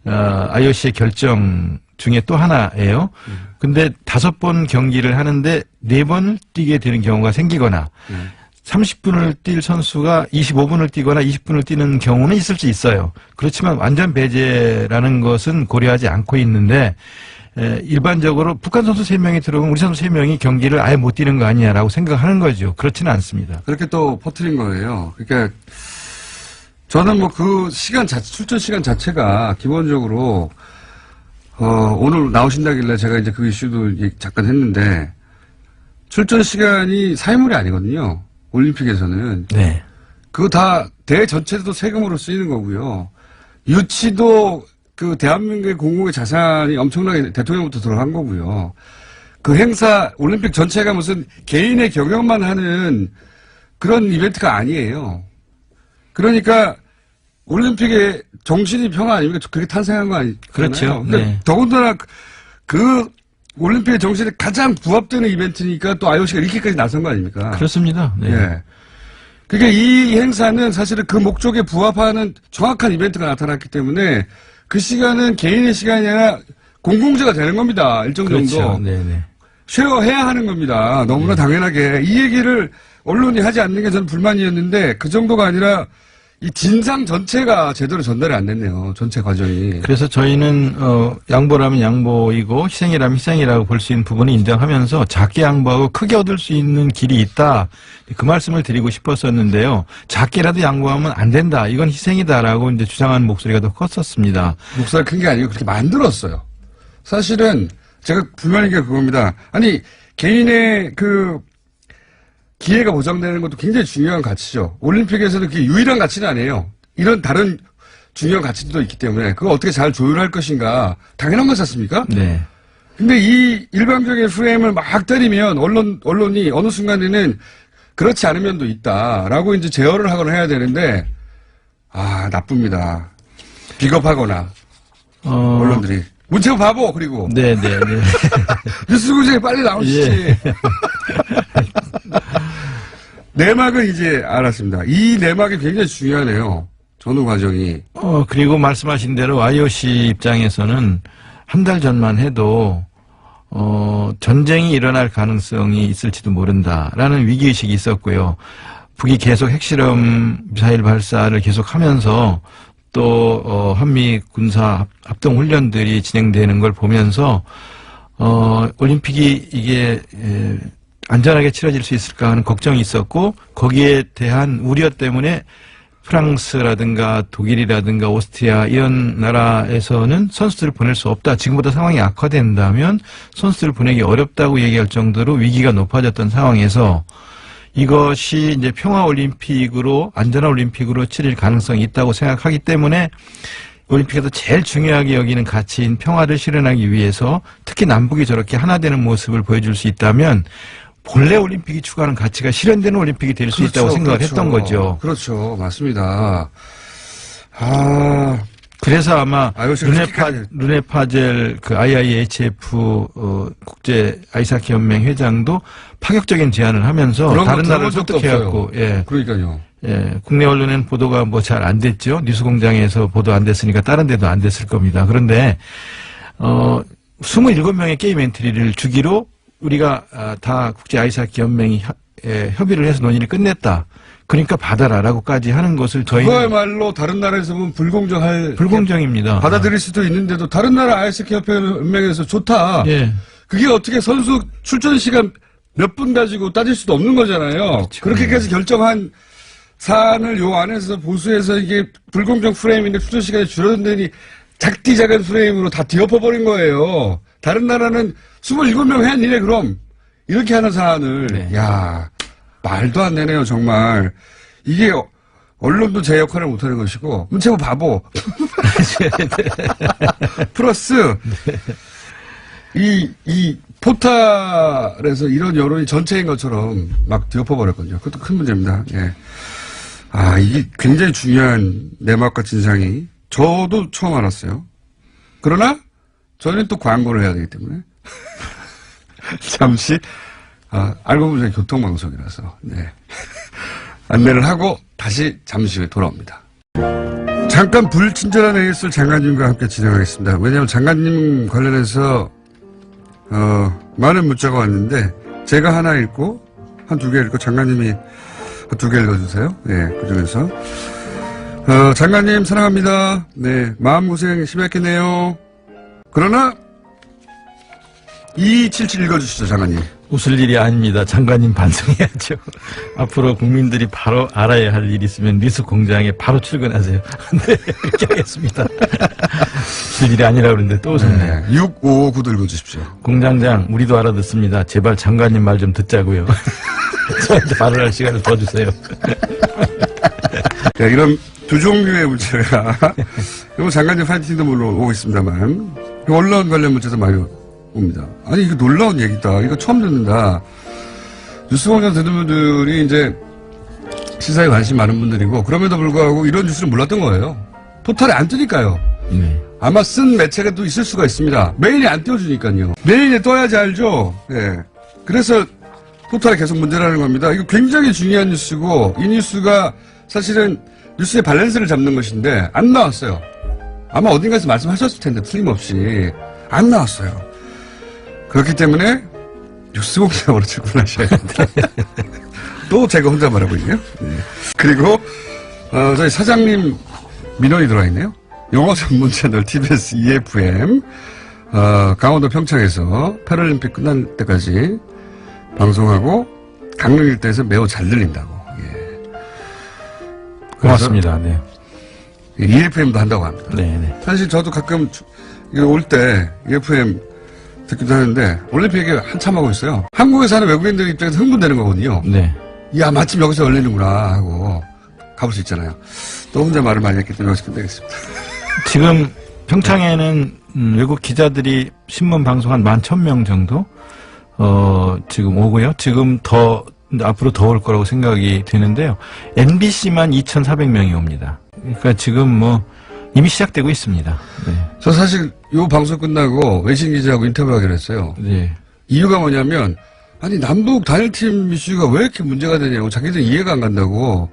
IOC의 결정 중에 또 하나예요. 근데 5번 경기를 하는데 4번을 뛰게 되는 경우가 생기거나 30분을 뛸 선수가 25분을 뛰거나 20분을 뛰는 경우는 있을 수 있어요. 그렇지만 완전 배제라는 것은 고려하지 않고 있는데 일반적으로 북한 선수 3명이 들어오면 우리 선수 3명이 경기를 아예 못 뛰는 거 아니냐라고 생각하는 거죠. 그렇지는 않습니다. 그렇게 또 퍼뜨린 거예요. 그러니까 저는 그 출전 시간 자체가 기본적으로 오늘 나오신다길래 제가 이제 그 이슈도 잠깐 했는데 출전 시간이 사회물이 아니거든요. 올림픽에서는. 네. 그거 다 대회 전체도 세금으로 쓰이는 거고요. 유치도 그 대한민국의 공공의 자산이 엄청나게 대통령부터 들어간 거고요. 그 행사 올림픽 전체가 무슨 개인의 경영만 하는 그런 이벤트가 아니에요. 그러니까 올림픽의 정신이 평화 아닙니까? 그게 탄생한 거 아니에요? 그렇죠. 네. 더군다나 그 올림픽의 정신에 가장 부합되는 이벤트니까 또 IOC가 이렇게까지 나선 거 아닙니까? 그렇습니다. 네. 예. 그러니까 이 행사는 사실은 그 목적에 부합하는 정확한 이벤트가 나타났기 때문에 그 시간은 개인의 시간이 아니라 공공재가 되는 겁니다. 일정 정도. 그렇죠. 네네. 쉐어해야 하는 겁니다. 너무나 당연하게. 이 얘기를 언론이 하지 않는 게 저는 불만이었는데 그 정도가 아니라 이 진상 전체가 제대로 전달이 안 됐네요. 전체 과정이. 그래서 저희는 양보라면 양보이고 희생이라면 희생이라고 볼 수 있는 부분을 인정하면서 작게 양보하고 크게 얻을 수 있는 길이 있다. 그 말씀을 드리고 싶었었는데요. 작게라도 양보하면 안 된다. 이건 희생이다라고 이제 주장하는 목소리가 더 컸었습니다. 목소리가 큰 게 아니고 그렇게 만들었어요. 사실은 제가 불만인 게 그겁니다. 아니 개인의 그 기회가 보장되는 것도 굉장히 중요한 가치죠. 올림픽에서는 그게 유일한 가치는 아니에요. 이런 다른 중요한 가치도 있기 때문에 그걸 어떻게 잘 조율할 것인가 당연한 거지 않습니까? 네. 근데 이 일방적인 프레임을 막 때리면 언론이 어느 순간에는 그렇지 않은 면도 있다라고 이제 제어를 하거나 해야 되는데 나쁩니다. 비겁하거나 언론들이 문체부 바보 그리고 네네네. 뉴스공장에 빨리 나오시지. 예. 내막은 이제 알았습니다. 이 내막이 굉장히 중요하네요. 전후 과정이. 그리고 말씀하신 대로 IOC 입장에서는 한 달 전만 해도 전쟁이 일어날 가능성이 있을지도 모른다라는 위기의식이 있었고요. 북이 계속 핵실험 미사일 발사를 계속하면서 또 한미 군사 합동 훈련들이 진행되는 걸 보면서 올림픽이 이게 안전하게 치러질 수 있을까 하는 걱정이 있었고 거기에 대한 우려 때문에 프랑스라든가 독일이라든가 오스트리아 이런 나라에서는 선수들을 보낼 수 없다. 지금보다 상황이 악화된다면 선수들을 보내기 어렵다고 얘기할 정도로 위기가 높아졌던 상황에서 이것이 이제 평화올림픽으로 안전한 올림픽으로 치릴 가능성이 있다고 생각하기 때문에 올림픽에서 제일 중요하게 여기는 가치인 평화를 실현하기 위해서 특히 남북이 저렇게 하나 되는 모습을 보여줄 수 있다면 본래 올림픽이 추구하는 가치가 실현되는 올림픽이 될 수 있다고 생각을 했던 거죠. 그렇죠. 맞습니다. 그래서 아마 IOC가 르네 파젤 그 IIHF 국제 아이스하키 연맹 회장도 파격적인 제안을 하면서 다른 나라를 설득해갖고 그러니까요. 국내 언론에는 보도가 뭐 잘 안 됐죠. 뉴스공장에서 보도 안 됐으니까 다른 데도 안 됐을 겁니다. 그런데 27명의 게임 엔트리를 주기로 우리가 다 국제 아이스하키 연맹이 협의를 해서 논의를 끝냈다. 그러니까 받아라라고까지 하는 것을 저희는 그거야말로 다른 나라에서 보면 불공정입니다. 받아들일 수도 있는데도 다른 나라 아이스하키 협회 연맹에서 좋다. 그게 어떻게 선수 출전 시간 몇 분 가지고 따질 수도 없는 거잖아요. 그렇죠. 그렇게까지 결정한 사안을 요 안에서 보수해서 이게 불공정 프레임인데 출전 시간이 줄어든다니 작디 작은 프레임으로 다 뒤엎어버린 거예요. 다른 나라는 27명 했니네 그럼 이렇게 하는 사안을 야 말도 안 되네요 정말. 이게 언론도 제 역할을 못하는 것이고 문체부 바보 플러스 이 포탈에서 이런 여론이 전체인 것처럼 막 뒤엎어버렸거든요. 그것도 큰 문제입니다. 예. 아, 이게 굉장히 중요한 내막과 진상이 저도 처음 알았어요. 그러나 저희는 또 광고를 해야 되기 때문에 잠시 알고 보니 교통방송이라서 네. 안내를 하고 다시 잠시 후에 돌아옵니다. 잠깐 불친절한 AS 장관님과 함께 진행하겠습니다. 왜냐하면 장관님 관련해서 많은 문자가 왔는데 제가 하나 읽고 한 두 개 읽고 장관님이 두 개 읽어주세요. 네, 그중에서 장관님 사랑합니다. 네, 마음고생 심했겠네요. 그러나 2277 읽어주시죠, 장관님. 웃을 일이 아닙니다. 장관님 반성해야죠. 앞으로 국민들이 바로 알아야 할 일이 있으면 리스 공장에 바로 출근하세요. 네, 그렇게 하겠습니다. 웃을 일이 아니라고 그러는데 또 웃었네요. 네, 6559도 읽어주십시오. 공장장, 우리도 알아듣습니다. 제발 장관님 말 좀 듣자고요. 저한테 말을 할 시간을 더 주세요. 네, 이런 두 종류의 문제가 이거 장관님 파이팅도 물론 오고 있습니다만 언론 관련 문제도 많이 옵니다. 아니 이거 놀라운 얘기다. 이거 처음 듣는다. 뉴스공장 듣는 분들이 이제 시사에 관심 많은 분들이고 그럼에도 불구하고 이런 뉴스를 몰랐던 거예요. 포털에 안 뜨니까요. 네. 아마 쓴 매체가 또 있을 수가 있습니다. 메일이 안 띄워주니까요. 메일에 떠야지 알죠. 네. 그래서 포털에 계속 문제라는 겁니다. 이거 굉장히 중요한 뉴스고 이 뉴스가 사실은 뉴스의 밸런스를 잡는 것인데 안 나왔어요. 아마 어딘가에서 말씀하셨을 텐데 틀림없이 안 나왔어요. 그렇기 때문에 뉴스공장으로 출근하셔야 된다. 또 제가 혼자 말하고 있네요. 네. 그리고 저희 사장님 민원이 들어와 있네요. 영어 전문 채널 TBS EFM 강원도 평창에서 패럴림픽 끝날 때까지 방송하고 강릉 일대에서 매우 잘 들린다고. 예. 고맙습니다. 네. EFM도 한다고 합니다. 네, 네. 사실 저도 가끔 올 때 EFM 듣기도 하는데 올림픽 얘기 한참 하고 있어요. 한국에 사는 외국인들 입장에서 흥분되는 거거든요. 네. 야 마침 여기서 열리는구나 하고 가볼 수 있잖아요. 또 혼자 말을 많이 했기 때문에 여기서 끝내겠습니다. 지금 평창에는 외국 기자들이 신문 방송 한 11,000명 정도 지금 오고요. 지금 앞으로 더 올 거라고 생각이 되는데요. MBC만 2,400명이 옵니다. 그러니까 지금 이미 시작되고 있습니다. 네. 저 사실 요 방송 끝나고 외신 기자하고 인터뷰하기로 했어요. 네. 이유가 뭐냐면 아니 남북 단일팀 이슈가 왜 이렇게 문제가 되냐고 자기들 이해가 안 간다고.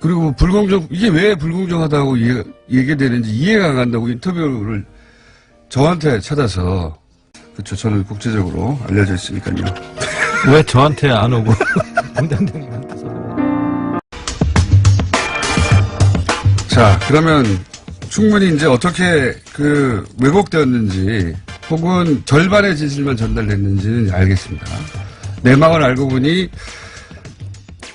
그리고 이게 왜 불공정하다고 얘기되는지 이해가 안 간다고 인터뷰를 저한테 찾아서 그렇죠. 저는 국제적으로 알려져 있으니까요. 왜 저한테 안 오고 공장장님한테서. 자, 그러면 충분히 이제 어떻게 왜곡되었는지 혹은 절반의 진실만 전달됐는지는 알겠습니다. 내막을 알고 보니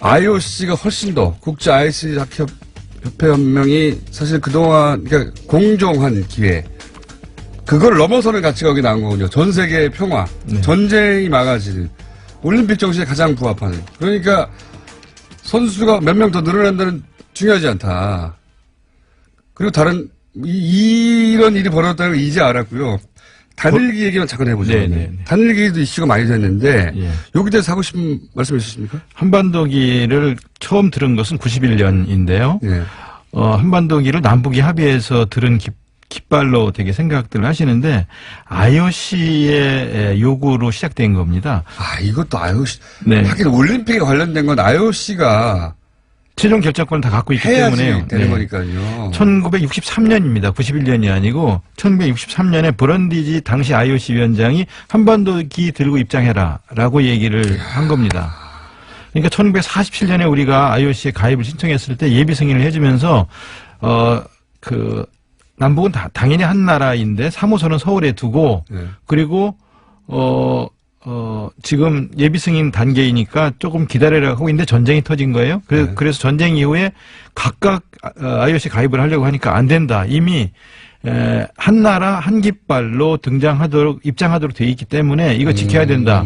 IOC가 훨씬 더 국제 아이스 협회 연맹이 사실 그동안 그러니까 공정한 기회 그걸 넘어서는 가치가 여기 나온 거군요. 전 세계의 평화, 네. 전쟁이 막아지는 올림픽 정신에 가장 부합하는. 그러니까 선수가 몇 명 더 늘어난다는 중요하지 않다. 그리고 이런 일이 벌어졌다는 걸 이제 알았고요. 단일기 얘기만 잠깐 해보죠. 네네. 단일기도 이슈가 많이 됐는데 예. 여기 대해서 하고 싶은 말씀 있으십니까? 한반도기를 처음 들은 것은 91년인데요. 예. 한반도기를 남북이 합의해서 들은 깃발로 되게 생각들을 하시는데 IOC의 요구로 시작된 겁니다. 아, 이것도 IOC. 네. 하긴 올림픽에 관련된 건 IOC가 최종 결정권을 다 갖고 있기 해야지 때문에요. 되는 네. 거니까요. 1963년입니다. 91년이 아니고 1963년에 브런디지 당시 IOC 위원장이 한반도기 들고 입장해라라고 얘기를 한 겁니다. 그러니까 1947년에 우리가 IOC에 가입을 신청했을 때 예비 승인을 해주면서 남북은 당연히 한 나라인데 사무소는 서울에 두고 네. 그리고 지금 예비 승인 단계이니까 조금 기다려라고 하고 있는데 전쟁이 터진 거예요. 그래서 전쟁 이후에 각각 IOC 가입을 하려고 하니까 안 된다. 이미 한 나라 한 깃발로 입장하도록 돼 있기 때문에 이거 지켜야 된다.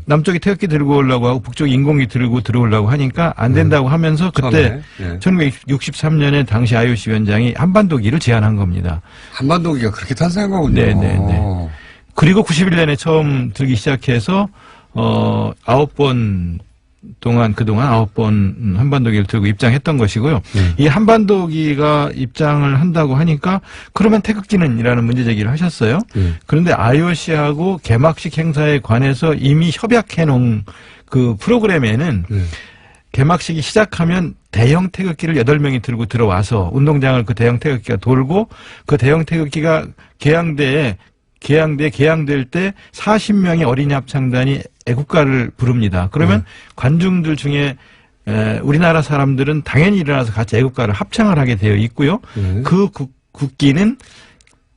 남쪽이 태극기 들고 오려고 하고 북쪽이 인공기 들고 들어오려고 하니까 안 된다고 하면서 그때 1963년에 당시 IOC 위원장이 한반도기를 제안한 겁니다. 한반도기가 그렇게 탄생한 거군요. 네네네. 그리고 91년에 처음 들기 시작해서 9번 동안 그동안 9번 한반도기를 들고 입장했던 것이고요. 이 한반도기가 입장을 한다고 하니까 그러면 태극기는이라는 문제 제기를 하셨어요. 그런데 IOC하고 개막식 행사에 관해서 이미 협약해 놓은 그 프로그램에는 개막식이 시작하면 대형 태극기를 8명이 들고 들어와서 운동장을 그 대형 태극기가 돌고 그 대형 태극기가 개항될 때 40명의 어린이 합창단이 애국가를 부릅니다. 그러면 관중들 중에 우리나라 사람들은 당연히 일어나서 같이 애국가를 합창을 하게 되어 있고요. 그 국기는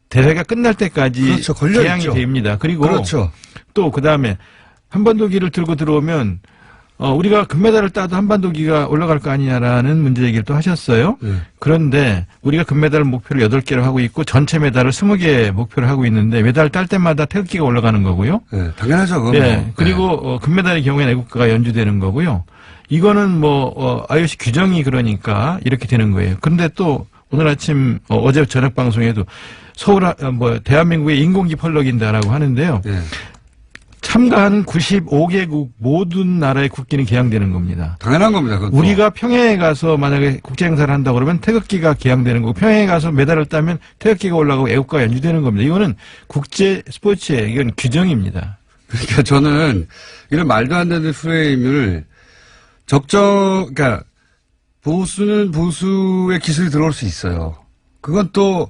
대회가 끝날 때까지 그렇죠. 걸려 개항이 있죠. 됩니다. 그리고 그렇죠. 또 그다음에 한반도기를 들고 들어오면 우리가 금메달을 따도 한반도기가 올라갈 거 아니냐라는 문제 얘기를 또 하셨어요. 그런데 우리가 금메달 목표를 8개로 하고 있고 전체 메달을 20개 목표를 하고 있는데 메달 딸 때마다 태극기가 올라가는 거고요. 네, 당연하죠. 그건 네. 뭐. 그리고 금메달의 경우에는 애국가가 연주되는 거고요. 이거는 뭐 IOC 규정이 그러니까 이렇게 되는 거예요. 그런데 또 오늘 아침 어제 저녁 방송에도 대한민국의 인공기 펄럭인다라고 하는데요. 네. 참가하는 95개국 모든 나라의 국기는 개항되는 겁니다. 당연한 겁니다. 그것도. 우리가 평양에 가서 만약에 국제 행사를 한다고 그러면 태극기가 개항되는 거고 평양에 가서 메달을 따면 태극기가 올라가고 애국가가 연주되는 겁니다. 이거는 국제 스포츠의 이건 규정입니다. 그러니까 저는 이런 말도 안 되는 프레임을 그러니까 보수는 보수의 기술이 들어올 수 있어요. 그건 또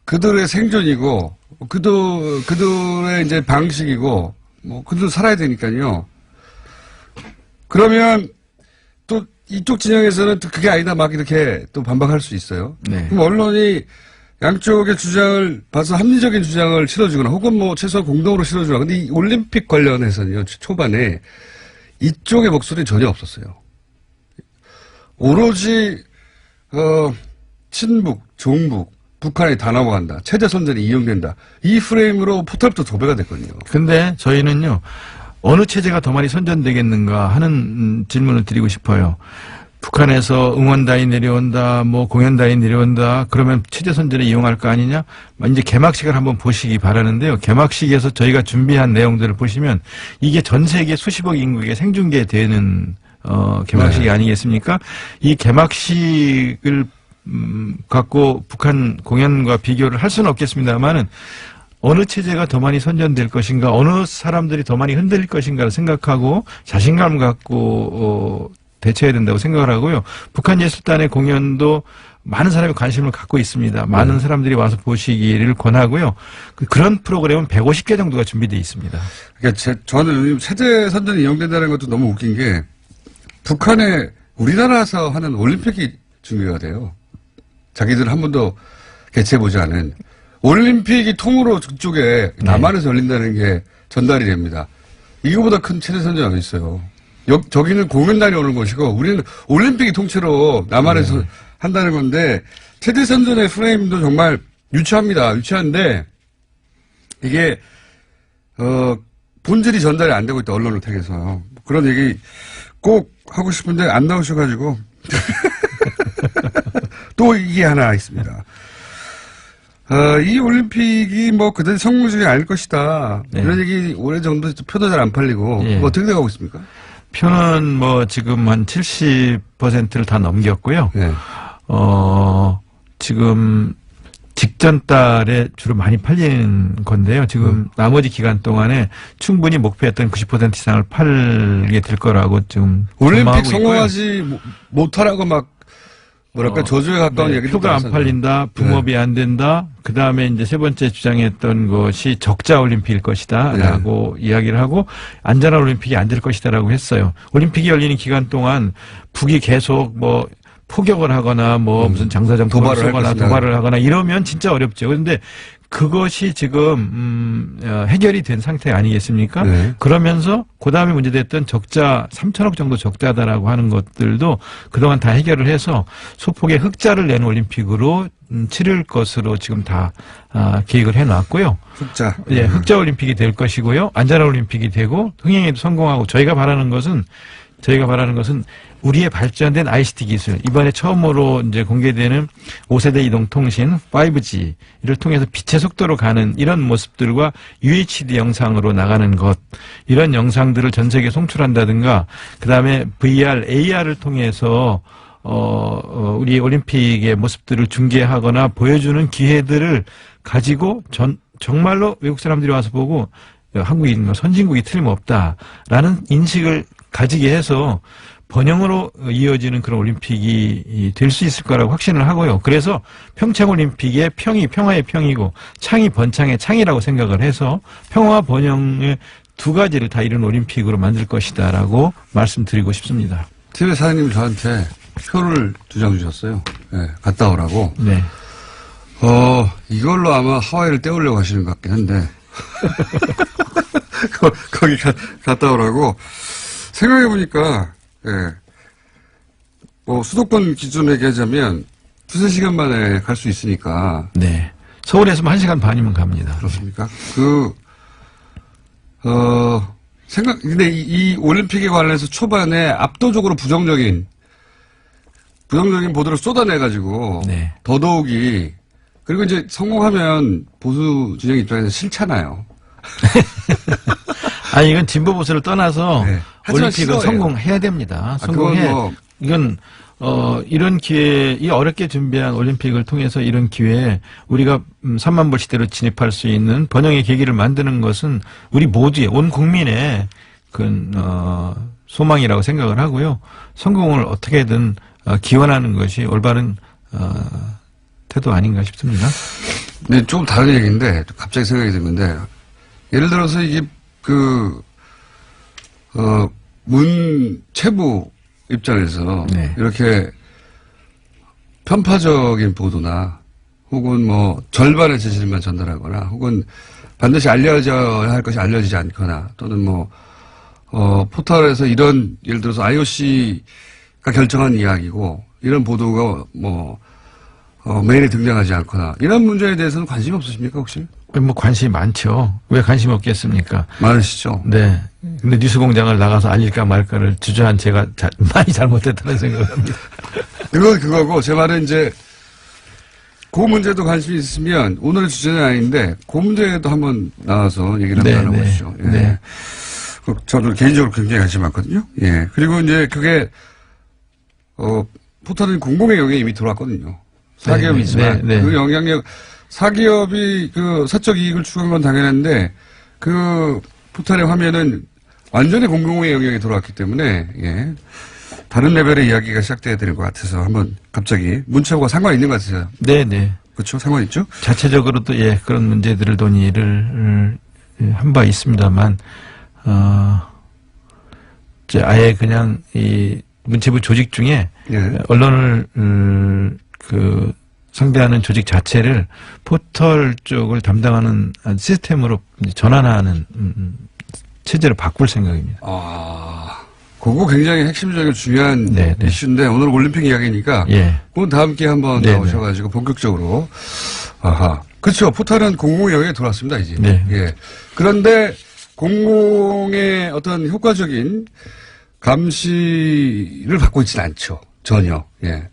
그들의 생존이고 그들의 이제 방식이고 뭐 그들도 살아야 되니까요. 그러면 또 이쪽 진영에서는 또 그게 아니다 막 이렇게 또 반박할 수 있어요. 네. 그럼 언론이 양쪽의 주장을 봐서 합리적인 주장을 실어주거나 혹은 뭐 최소한 공동으로 실어주거나 근데 이 올림픽 관련해서는요 초반에 이쪽의 목소리는 전혀 없었어요. 오로지 친북, 종북, 북한이 다 넘어간다. 체제 선전이 이용된다. 이 프레임으로 포털부터 도배가 됐거든요. 근데 저희는요. 어느 체제가 더 많이 선전되겠는가 하는 질문을 드리고 싶어요. 북한에서 응원단이 내려온다, 뭐 공연단이 내려온다. 그러면 체제 선전에 이용할 거 아니냐? 이제 개막식을 한번 보시기 바라는데요. 개막식에서 저희가 준비한 내용들을 보시면 이게 전 세계 수십억 인구에게 생중계되는 개막식이 네. 아니겠습니까? 이 개막식을 갖고 북한 공연과 비교를 할 수는 없겠습니다만은 어느 체제가 더 많이 선전될 것인가, 어느 사람들이 더 많이 흔들릴 것인가를 생각하고 자신감을 갖고 대처해야 된다고 생각을 하고요. 북한 예술단의 공연도 많은 사람이 관심을 갖고 있습니다. 많은 사람들이 와서 보시기를 권하고요. 그런 프로그램은 150개 정도가 준비되어 있습니다. 그러니까 저는 체제 선전이 이용된다는 것도 너무 웃긴 게 북한에 우리나라에서 하는 올림픽이 준비가 돼요. 자기들 한 번도 개최해보지 않은 올림픽이 통으로 그쪽에 남한에서 열린다는 게 전달이 됩니다. 이거보다 큰 체제 선전이 어디 있어요. 저기는 공연단이 오는 것이고 우리는 올림픽이 통째로 남한에서 한다는 건데 체제 선전의 프레임도 정말 유치합니다. 유치한데 이게 본질이 전달이 안 되고 있다. 언론을 통해서. 그런 얘기 꼭 하고 싶은데 안 나오셔가지고 또 이게 하나 있습니다. 이 올림픽이 뭐 그다지 성공적이 아닐 것이다. 네. 이런 얘기 오래전부터 표도 잘 안 팔리고 예. 뭐 어떻게 돼가고 있습니까? 표는 뭐 지금 한 70%를 다 넘겼고요. 네. 지금 직전 달에 주로 많이 팔리는 건데요. 지금 나머지 기간 동안에 충분히 목표했던 90% 이상을 팔게 될 거라고 지금 올림픽 전망하고 성공하지 못하라고 막 뭐랄까 저주에 가까운 네, 얘기도 표가 안 많았잖아요. 팔린다, 붕업이 안 된다. 그 다음에 이제 세 번째 주장했던 것이 적자 올림픽일 것이다라고 이야기를 하고 안전한 올림픽이 안 될 것이다라고 했어요. 올림픽이 열리는 기간 동안 북이 계속 뭐 포격을 하거나 뭐 무슨 장사정통을 도발을 할 쏘거나 것이다. 도발을 하거나 이러면 진짜 어렵죠. 그런데 그것이 지금 해결이 된 상태 아니겠습니까? 네. 그러면서 그다음에 문제됐던 적자 3천억 정도 적자다라고 하는 것들도 그동안 다 해결을 해서 소폭의 흑자를 낸 올림픽으로 치를 것으로 지금 다 계획을 해놨고요. 흑자. 예, 흑자 올림픽이 될 것이고요. 안전한 올림픽이 되고 흥행에도 성공하고 저희가 바라는 것은 우리의 발전된 ICT 기술, 이번에 처음으로 이제 공개되는 5세대 이동통신 5G를 통해서 빛의 속도로 가는 이런 모습들과 UHD 영상으로 나가는 것, 이런 영상들을 전 세계에 송출한다든가, 그 다음에 VR, AR을 통해서 우리 올림픽의 모습들을 중계하거나 보여주는 기회들을 가지고 정말로 외국 사람들이 와서 보고 한국이 선진국이 틀림없다라는 인식을 가지게 해서 번영으로 이어지는 그런 올림픽이 될 수 있을 거라고 확신을 하고요. 그래서 평창올림픽의 평이 평화의 평이고 창이 번창의 창이라고 생각을 해서 평화와 번영의 두 가지를 다 이룬 올림픽으로 만들 것이다라고 말씀드리고 싶습니다. TV 사장님이 저한테 표를 2장 주셨어요. 네, 갔다 오라고. 네. 이걸로 아마 하와이를 떼우려고 하시는 것 같긴 한데. 거기 갔다 오라고. 생각해보니까, 예. 수도권 기준으로 얘기하자면, 2-3시간 만에 갈 수 있으니까. 네. 서울에서만 1시간 반이면 갑니다. 그렇습니까? 근데 이 올림픽에 관련해서 초반에 압도적으로 부정적인 보도를 쏟아내가지고. 네. 더더욱이, 그리고 이제 성공하면 보수 진영 입장에서 싫잖아요. 아니, 이건 진보 보수를 떠나서 네. 하지만 올림픽은 싫어해요. 성공해야 됩니다. 그건 성공해. 뭐 이건 이런 기회, 이 어렵게 준비한 올림픽을 통해서 이런 기회에 우리가 3만 불 시대로 진입할 수 있는 번영의 계기를 만드는 것은 우리 모두의, 온 국민의 소망이라고 생각을 하고요. 성공을 어떻게든 기원하는 것이 올바른 태도 아닌가 싶습니다. 네, 좀 다른 얘기인데, 갑자기 생각이 드는데, 예를 들어서 이게, 문체부 입장에서, 네. 이렇게 편파적인 보도나, 혹은 뭐, 절반의 진실만 전달하거나, 혹은 반드시 알려져야 할 것이 알려지지 않거나, 또는 뭐, 포털에서 이런, 예를 들어서 IOC가 결정한 이야기고, 이런 보도가 뭐, 메일에 등장하지 않거나 이런 문제에 대해서는 관심이 없으십니까 혹시? 뭐 관심이 많죠. 왜 관심 없겠습니까? 많으시죠? 네. 근데 뉴스공장을 나가서 알릴까 말까를 주저한 제가 많이 잘못했다는 생각을 합니다. 그거고 제 말은 이제 그 문제도 관심이 있으면 오늘의 주제는 아닌데 그 문제에도 한번 나와서 얘기를 한번 나눠보시죠. 예. 네. 저도 개인적으로 굉장히 관심 많거든요. 예. 그리고 이제 그게 포털은 공공의 영역에 이미 들어왔거든요. 사기업이지만 네. 그 영향력 사기업이 그 사적 이익을 추구한 건 당연한데 그 포털의 화면은 완전히 공공의 영역에 들어왔기 때문에 예. 다른 레벨의 이야기가 시작돼야 되는 것 같아서 한번 갑자기 문체부가 상관 있는 것 같아요. 네네. 그렇죠, 상관 있죠. 자체적으로도 예 그런 문제들을 논의를 한 바 있습니다만 이제 아예 그냥 이 문체부 조직 중에 예. 언론을 상대하는 조직 자체를 포털 쪽을 담당하는 시스템으로 전환하는 체제로 바꿀 생각입니다. 그거 굉장히 핵심적이고 중요한 네. 이슈인데 오늘 올림픽 이야기니까 예. 그건 다음 기회에 한번 네, 나오셔가지고 본격적으로 그렇죠. 포털은 공공 영역에 들어왔습니다 이제. 네. 예. 그런데 공공의 어떤 효과적인 감시를 받고 있지는 않죠. 전혀. 예.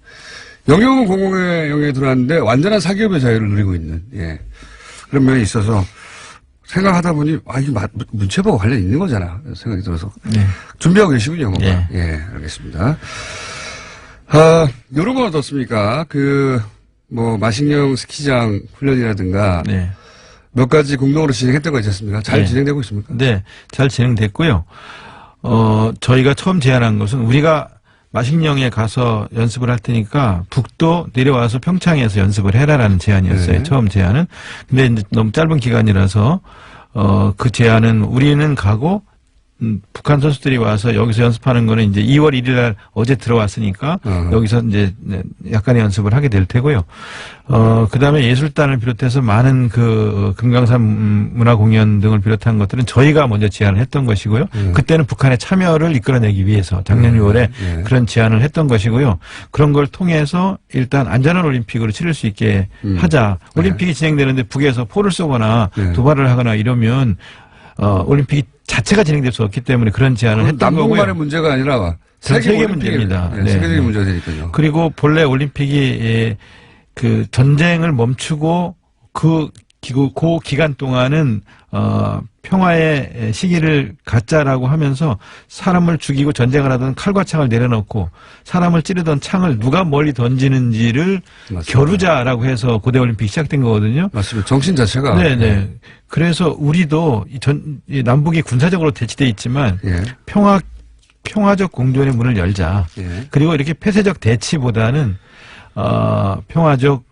영역은 공공의 영역에 들어왔는데 완전한 사기업의 자유를 누리고 있는 예. 그런 면이 있어서 생각하다 보니 이게 문체부와 관련 있는 거잖아 생각이 들어서 네. 준비하고 계시군요 뭔가. 예. 예, 알겠습니다. 이런 건 어떻습니까? 뭐 마식령 스키장 훈련이라든가 네. 몇 가지 공동으로 진행했던 거 있지 않습니까? 잘 네. 진행되고 있습니까? 네, 잘 진행됐고요. 저희가 처음 제안한 것은 우리가 마식령에 가서 연습을 할 테니까 북도 내려와서 평창에서 연습을 해라라는 제안이었어요. 네. 처음 제안은. 근데 이제 너무 짧은 기간이라서 그 제안은 우리는 가고 북한 선수들이 와서 여기서 연습하는 거는 이제 2월 1일 날 어제 들어왔으니까 여기서 이제 약간의 연습을 하게 될 테고요. 그 다음에 예술단을 비롯해서 많은 금강산 문화공연 등을 비롯한 것들은 저희가 먼저 제안을 했던 것이고요. 그때는 북한의 참여를 이끌어내기 위해서 작년 6월에 그런 제안을 했던 것이고요. 그런 걸 통해서 일단 안전한 올림픽으로 치를 수 있게 하자. 올림픽이 진행되는데 북에서 포를 쏘거나 도발을 하거나 이러면 올림픽이 자체가 진행될 수 없기 때문에 그런 제안을 했던 남북 거고요. 간의 문제가 아니라 전 세계 올림픽의- 문제입니다. 네, 네, 세계적인 네. 문제가 되니까요. 그리고 본래 올림픽이 그 전쟁을 멈추고 그 기간 동안은 평화의 시기를 갖자라고 하면서 사람을 죽이고 전쟁을 하던 칼과 창을 내려놓고 사람을 찌르던 창을 누가 멀리 던지는지를 맞습니다. 겨루자라고 해서 고대 올림픽이 시작된 거거든요. 맞습니다. 정신 자체가. 네네. 그래서 우리도 이 남북이 군사적으로 대치돼 있지만 예. 평화적 공존의 문을 열자. 예. 그리고 이렇게 폐쇄적 대치보다는 평화적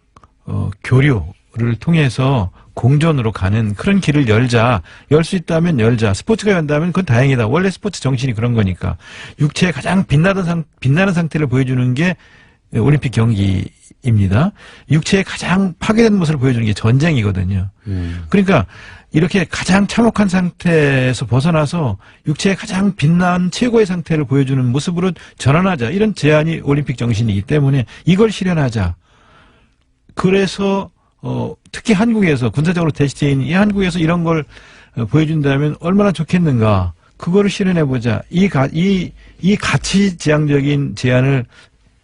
교류를 통해서 공존으로 가는 그런 길을 열자. 열 수 있다면 열자. 스포츠가 연다면 그건 다행이다. 원래 스포츠 정신이 그런 거니까. 육체의 가장 빛나는 상태를 보여주는 게 올림픽 경기입니다. 육체의 가장 파괴된 모습을 보여주는 게 전쟁이거든요. 그러니까 이렇게 가장 참혹한 상태에서 벗어나서 육체의 가장 빛난 최고의 상태를 보여주는 모습으로 전환하자. 이런 제안이 올림픽 정신이기 때문에 이걸 실현하자. 그래서 특히 한국에서 군사적으로 대치되어 있는 이 한국에서 이런 걸 보여준다면 얼마나 좋겠는가. 그거를 실현해보자. 이 가치지향적인 제안을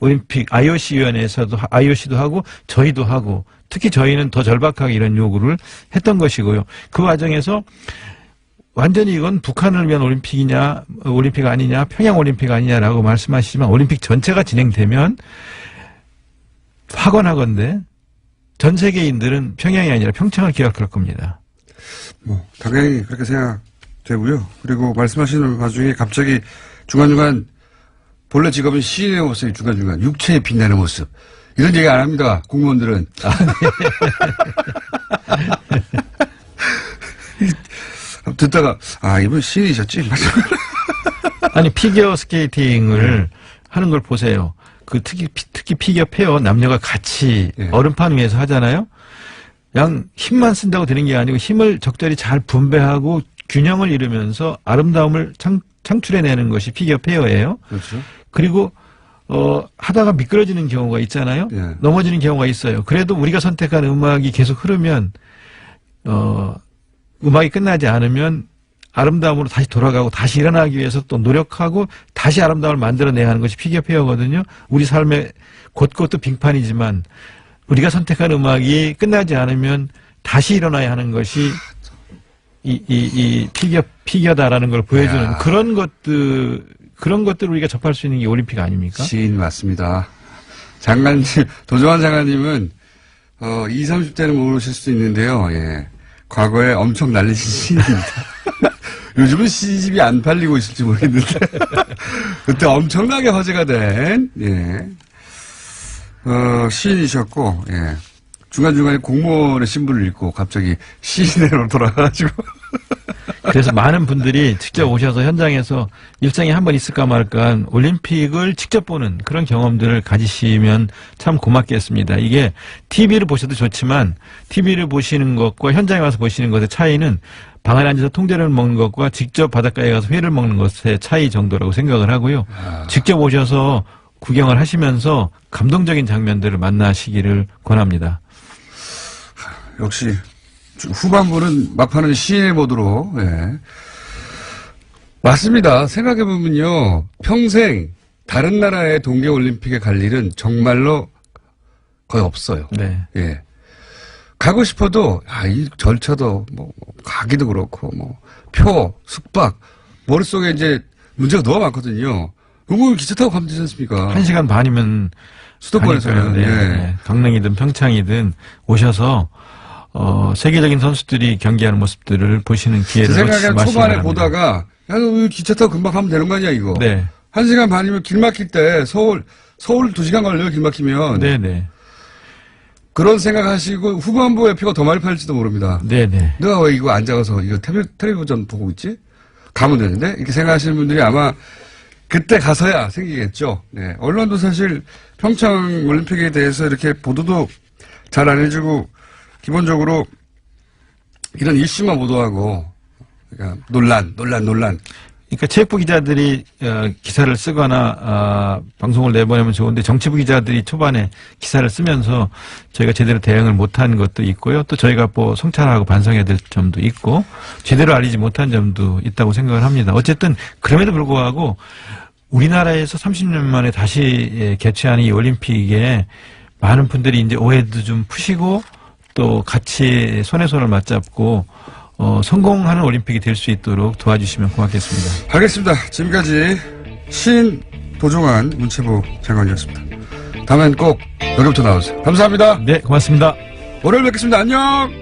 올림픽 IOC도 하고 저희도 하고 특히 저희는 더 절박하게 이런 요구를 했던 것이고요. 그 과정에서 완전히 이건 북한을 위한 올림픽 아니냐, 평양 올림픽 아니냐라고 말씀하시지만 올림픽 전체가 진행되면 확언하건대 전 세계인들은 평양이 아니라 평창을 기억할 겁니다. 당연히 그렇게 생각되고요. 그리고 말씀하시는 와중에 갑자기 중간중간 본래 직업은 시인의 모습이 중간중간 육체에 빛나는 모습. 이런 얘기 안 합니다. 공무원들은. 듣다가 이분 시인이셨지? 아니 피겨 스케이팅을 하는 걸 보세요. 그 특히 피겨 페어 남녀가 같이 얼음판 위에서 하잖아요. 양 힘만 쓴다고 되는 게 아니고 힘을 적절히 잘 분배하고 균형을 이루면서 아름다움을 창출해내는 것이 피겨 페어예요. 그렇죠. 그리고 하다가 미끄러지는 경우가 있잖아요. 예. 넘어지는 경우가 있어요. 그래도 우리가 선택한 음악이 계속 흐르면 음악이 끝나지 않으면 아름다움으로 다시 돌아가고 다시 일어나기 위해서 또 노력하고 다시 아름다움을 만들어내야 하는 것이 피겨 페어거든요. 우리 삶의 곳곳도 빙판이지만 우리가 선택한 음악이 끝나지 않으면 다시 일어나야 하는 것이 이 피겨다라는 걸 보여주는 야. 그런 것들을 우리가 접할 수 있는 게 올림픽 아닙니까? 시인 맞습니다. 장관님, 도정환 장관님은 20, 30대는 모르실 수도 있는데요. 예. 과거에 엄청 날리신 시인입니다. 요즘은 시집이 안 팔리고 있을지 모르겠는데 그때 엄청나게 화제가 된 시인이셨고 중간중간에 공무원의 신분을 잃고 갑자기 시인으로 돌아가가지고 그래서 많은 분들이 직접 오셔서 현장에서 일생에 한 번 있을까 말까 올림픽을 직접 보는 그런 경험들을 가지시면 참 고맙겠습니다. 이게 TV를 보셔도 좋지만 TV를 보시는 것과 현장에 와서 보시는 것의 차이는 방 안에 앉아서 통제를 먹는 것과 직접 바닷가에 가서 회를 먹는 것의 차이 정도라고 생각을 하고요. 직접 오셔서 구경을 하시면서 감동적인 장면들을 만나시기를 권합니다. 역시 후반부는 막판은 시인의 모드로 맞습니다. 생각해보면요. 평생 다른 나라의 동계올림픽에 갈 일은 정말로 거의 없어요. 네. 예. 가고 싶어도 이 절차도 가기도 그렇고 표, 숙박 머릿속에 이제 문제가 너무 많거든요. 그거 기차 타고 가면 되지 않습니까? 1시간 반이면 수도권에서는. 네. 강릉이든 평창이든 오셔서 세계적인 선수들이 경기하는 모습들을 보시는 제 기회를 생각에는 마시기 초반에 바랍니다. 보다가 너 기차 타고 금방 가면 되는 거 아니야 이거. 네. 1시간 반이면 길 막힐 때 서울 2시간 걸려요 길 막히면. 네네. 그런 생각하시고 후반부에 표가 더 많이 팔릴지도 모릅니다. 네네. 내가 왜 이거 앉아서 이거 텔레비전 보고 있지? 가면 되는데? 이렇게 생각하시는 분들이 아마 그때 가서야 생기겠죠. 네. 언론도 사실 평창 올림픽에 대해서 이렇게 보도도 잘 안 해주고 기본적으로 이런 이슈만 보도하고 그러니까 논란 그러니까 체육부 기자들이 기사를 쓰거나 방송을 내보내면 좋은데 정치부 기자들이 초반에 기사를 쓰면서 저희가 제대로 대응을 못한 것도 있고요. 또 저희가 뭐 성찰하고 반성해야 될 점도 있고 제대로 알리지 못한 점도 있다고 생각을 합니다. 어쨌든 그럼에도 불구하고 우리나라에서 30년 만에 다시 개최하는 이 올림픽에 많은 분들이 이제 오해도 좀 푸시고 또 같이 손에 손을 맞잡고 성공하는 올림픽이 될 수 있도록 도와주시면 고맙겠습니다. 알겠습니다. 지금까지 신도종환 문체부 장관이었습니다. 다음엔 꼭 여기부터 나오세요. 감사합니다. 네, 고맙습니다. 월요일 뵙겠습니다. 안녕!